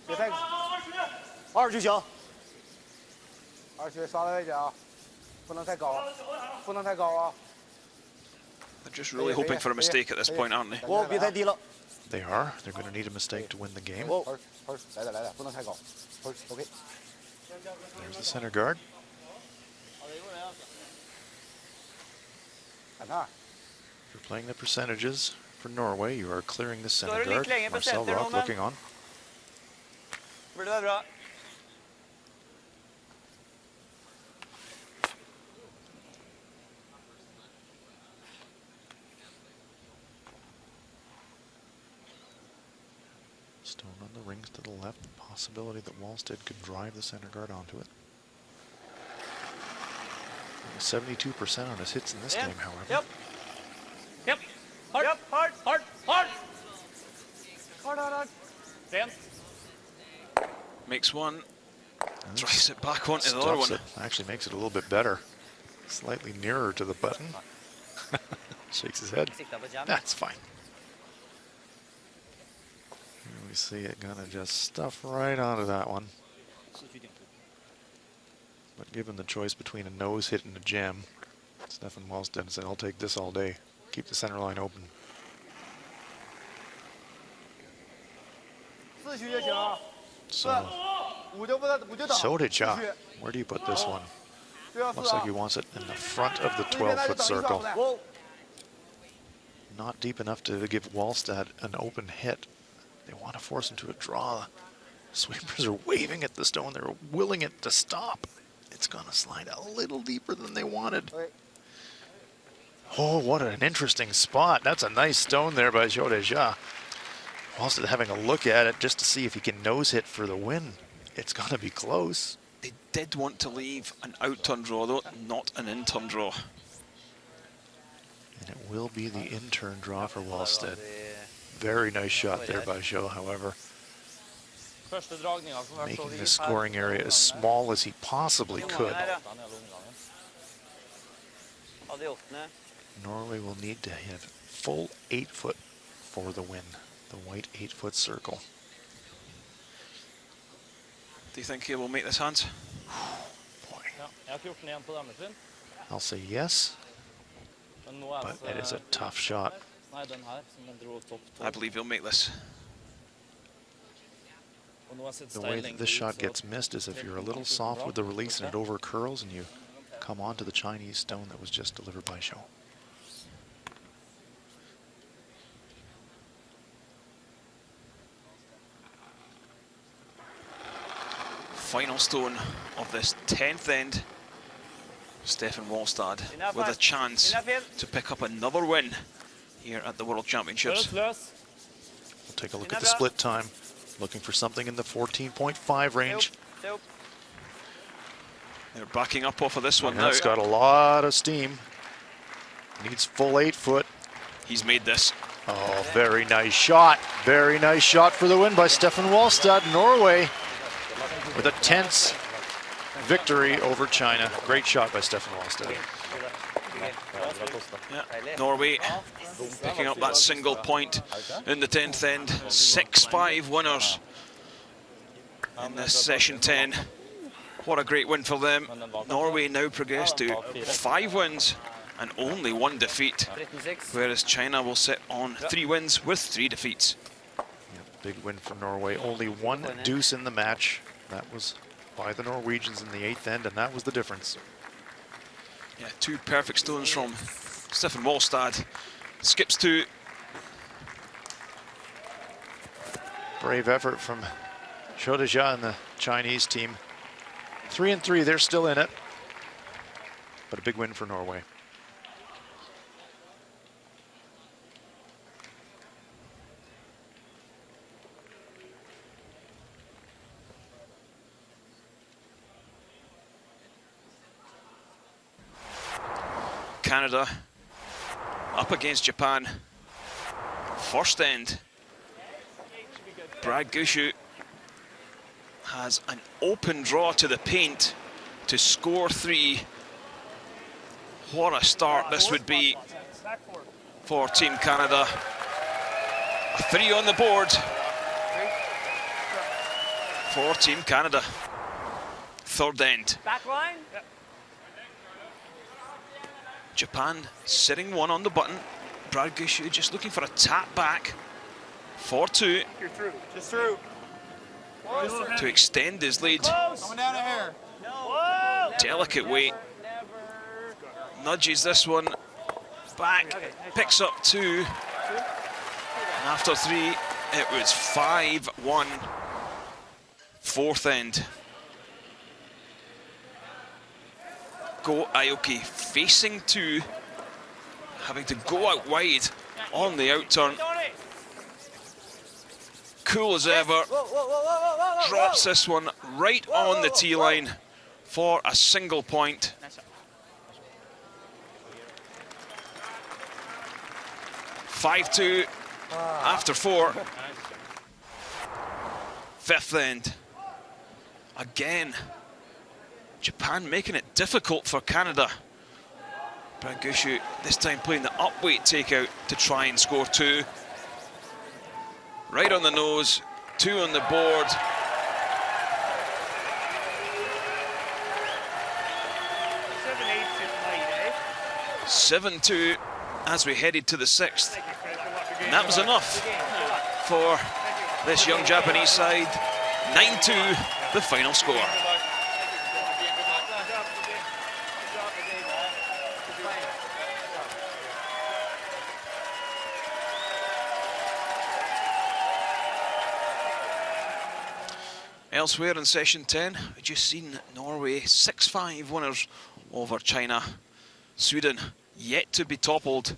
别太2区行。 2区刷的位置啊，不能太高，不能太高啊。 They're just really hoping for a mistake at this point, aren't they? 我别太低了。 They are. They're going to need a mistake to win the game. 来点，不能太高。OK。 There's the center guard. 看那儿。 If you're playing the percentages for Norway, you are clearing the center Står det litt guard. lenge på Marcel senter nå, Rock men- looking on. Burde være bra. Stone on the rings to the left. Possibility that Wallstead could drive the center guard onto it. 72% on his hits in this game, however. Yep. Hard. Yep. Hard. Ren. Makes one, drives it back onto the other Stuffs one. it. Actually makes it a little bit better. Slightly nearer to the button. Shakes his head. That's fine. Here we see it gonna just stuff right onto that one. But given the choice between a nose hit and a jam, Stefan Wallstead said, I'll take this all day. Keep the center line open. 4区就行。 So, 5就打。 Sodecha, where do you put this one? Looks like he wants it in the front of the 12-foot circle. Not deep enough to give Wallstead an open hit. They want to force him to a draw. Sweepers are waving at the stone. They're willing it to stop. It's going to slide a little deeper than they wanted. Oh, what an interesting spot. That's a nice stone there by Sodecha. Wallstead having a look at it just to see if he can nose hit for the win. It's going to be close. They did want to leave an out-turn draw, though, not an in-turn draw. And it will be the in-turn draw for Wallstead. Very nice shot there by Joe, however. Making the scoring area as small as he possibly could. Norway will need to have full 8-foot for the win. The white 8-foot circle. Do you think he will make this, Hans? I'll say yes, but it is a tough shot. I believe he'll make this. The way that this shot gets missed is if you're a little soft with the release and it over curls and you come onto the Chinese stone that was just delivered by Zhou. Final stone of this 10th end. Stefan Wallstad with a chance to pick up another win here at the World Championships. We'll take a look at the split time. Looking for something in the 14.5 range. They're backing up off of this one now. That's got a lot of steam. Needs full 8-foot. He's made this. Oh, very nice shot. Very nice shot for the win by Stefan Wallstad, Norway, with a tense victory over China. Great shot by Stefan Wallstad. Yeah. Norway picking up that single point in the 10th end. 6-5 winners in this session 10. What a great win for them. Norway now progress to 5 wins and only 1 defeat, whereas China will sit on 3 wins with 3 defeats. Yeah, big win for Norway. Only 1 deuce in the match. That was by the Norwegians in the 8th end, and that was the difference. Yeah, 2 perfect stones from Stefan Wallstad. Skips 2. Brave effort from Shodeja and the Chinese team. 3-3, they're still in it, but a big win for Norway. Canada up against Japan. First end. Brad Gushu has an open draw to the paint to score 3. What a start this would be for Team Canada. A 3 on the board for Team Canada. Third end. Back line. Japan sitting one on the button. Brad Gushue just looking for a tap back. 4-2 You're through. Just through. to extend his lead. Coming down here. Whoa. Delicate weight. Nudges this one back. Picks up 2. And after 3, it was 5-1. Fourth end. Go Aoki facing 2. Having to go out wide on the out turn. Cool as ever. Drops this one right on the tee line for a single point. Nice. 5-2 after 4. Fifth end. Again, Japan making it difficult for Canada. Brad Gushue this time playing the upweight takeout to try and score 2. Right on the nose, 2 on the board. 7-2 as we headed to the 6th. And that was enough for this young Japanese side. 9-2, the final score. Elsewhere in session 10, we've just seen Norway 6-5 winners over China. Sweden yet to be toppled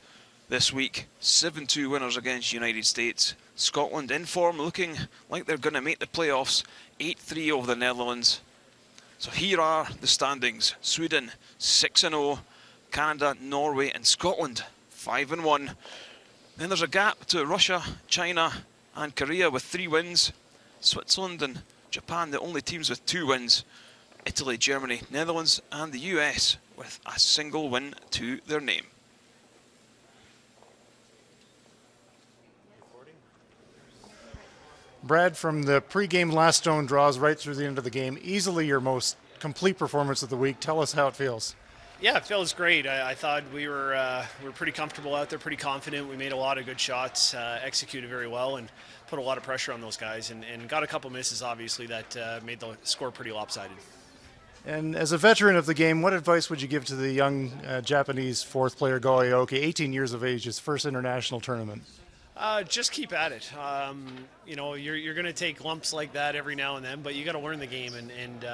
this week, 7-2 winners against United States. Scotland in form, looking like they're going to make the playoffs, 8-3 over the Netherlands. So here are the standings. Sweden 6-0, Canada, Norway and Scotland 5-1. Then there's a gap to Russia, China and Korea with 3 wins. Switzerland and Japan, the only teams with 2 wins. Italy, Germany, Netherlands and the US with a single win to their name. Brad, from the pre-game last stone draws right through the end of the game, easily your most complete performance of the week. Tell us how it feels. Yeah, it feels great. I thought we were pretty comfortable out there, pretty confident. We made a lot of good shots, executed very well, and put a lot of pressure on those guys, and got a couple misses, obviously, that made the score pretty lopsided. And as a veteran of the game, what advice would you give to the young Japanese fourth player, Go Aoki, 18 years of age, his first international tournament? Just keep at it. You know, you're going to take lumps like that every now and then, but you got to learn the game. And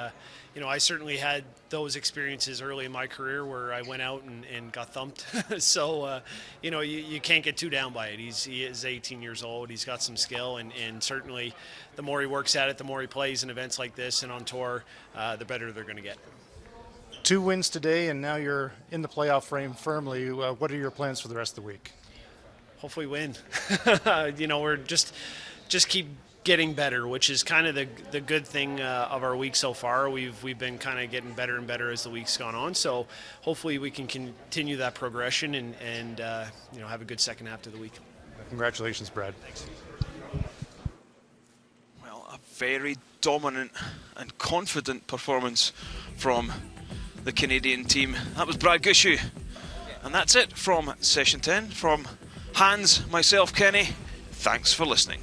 you know, I certainly had those experiences early in my career where I went out and got thumped. So, you know, you can't get too down by it. He is 18 years old. He's got some skill, and certainly the more he works at it, the more he plays in events like this and on tour, the better they're going to get. 2 wins today, and now you're in the playoff frame firmly. What are your plans for the rest of the week? Hopefully win. You know, we're just keep getting better, which is kind of the good thing of our week so far. We've been kind of getting better and better as the week's gone on. So hopefully we can continue that progression and you know, have a good second half to the week. Congratulations, Brad. Thanks. Well, a very dominant and confident performance from the Canadian team. That was Brad Gushue. And that's it from Session 10. From Hans, myself, Kenny, thanks for listening.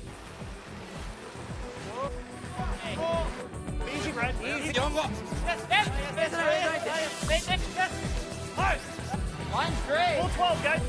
Easy, Brad. Easy. Line's great. Full 12, guys.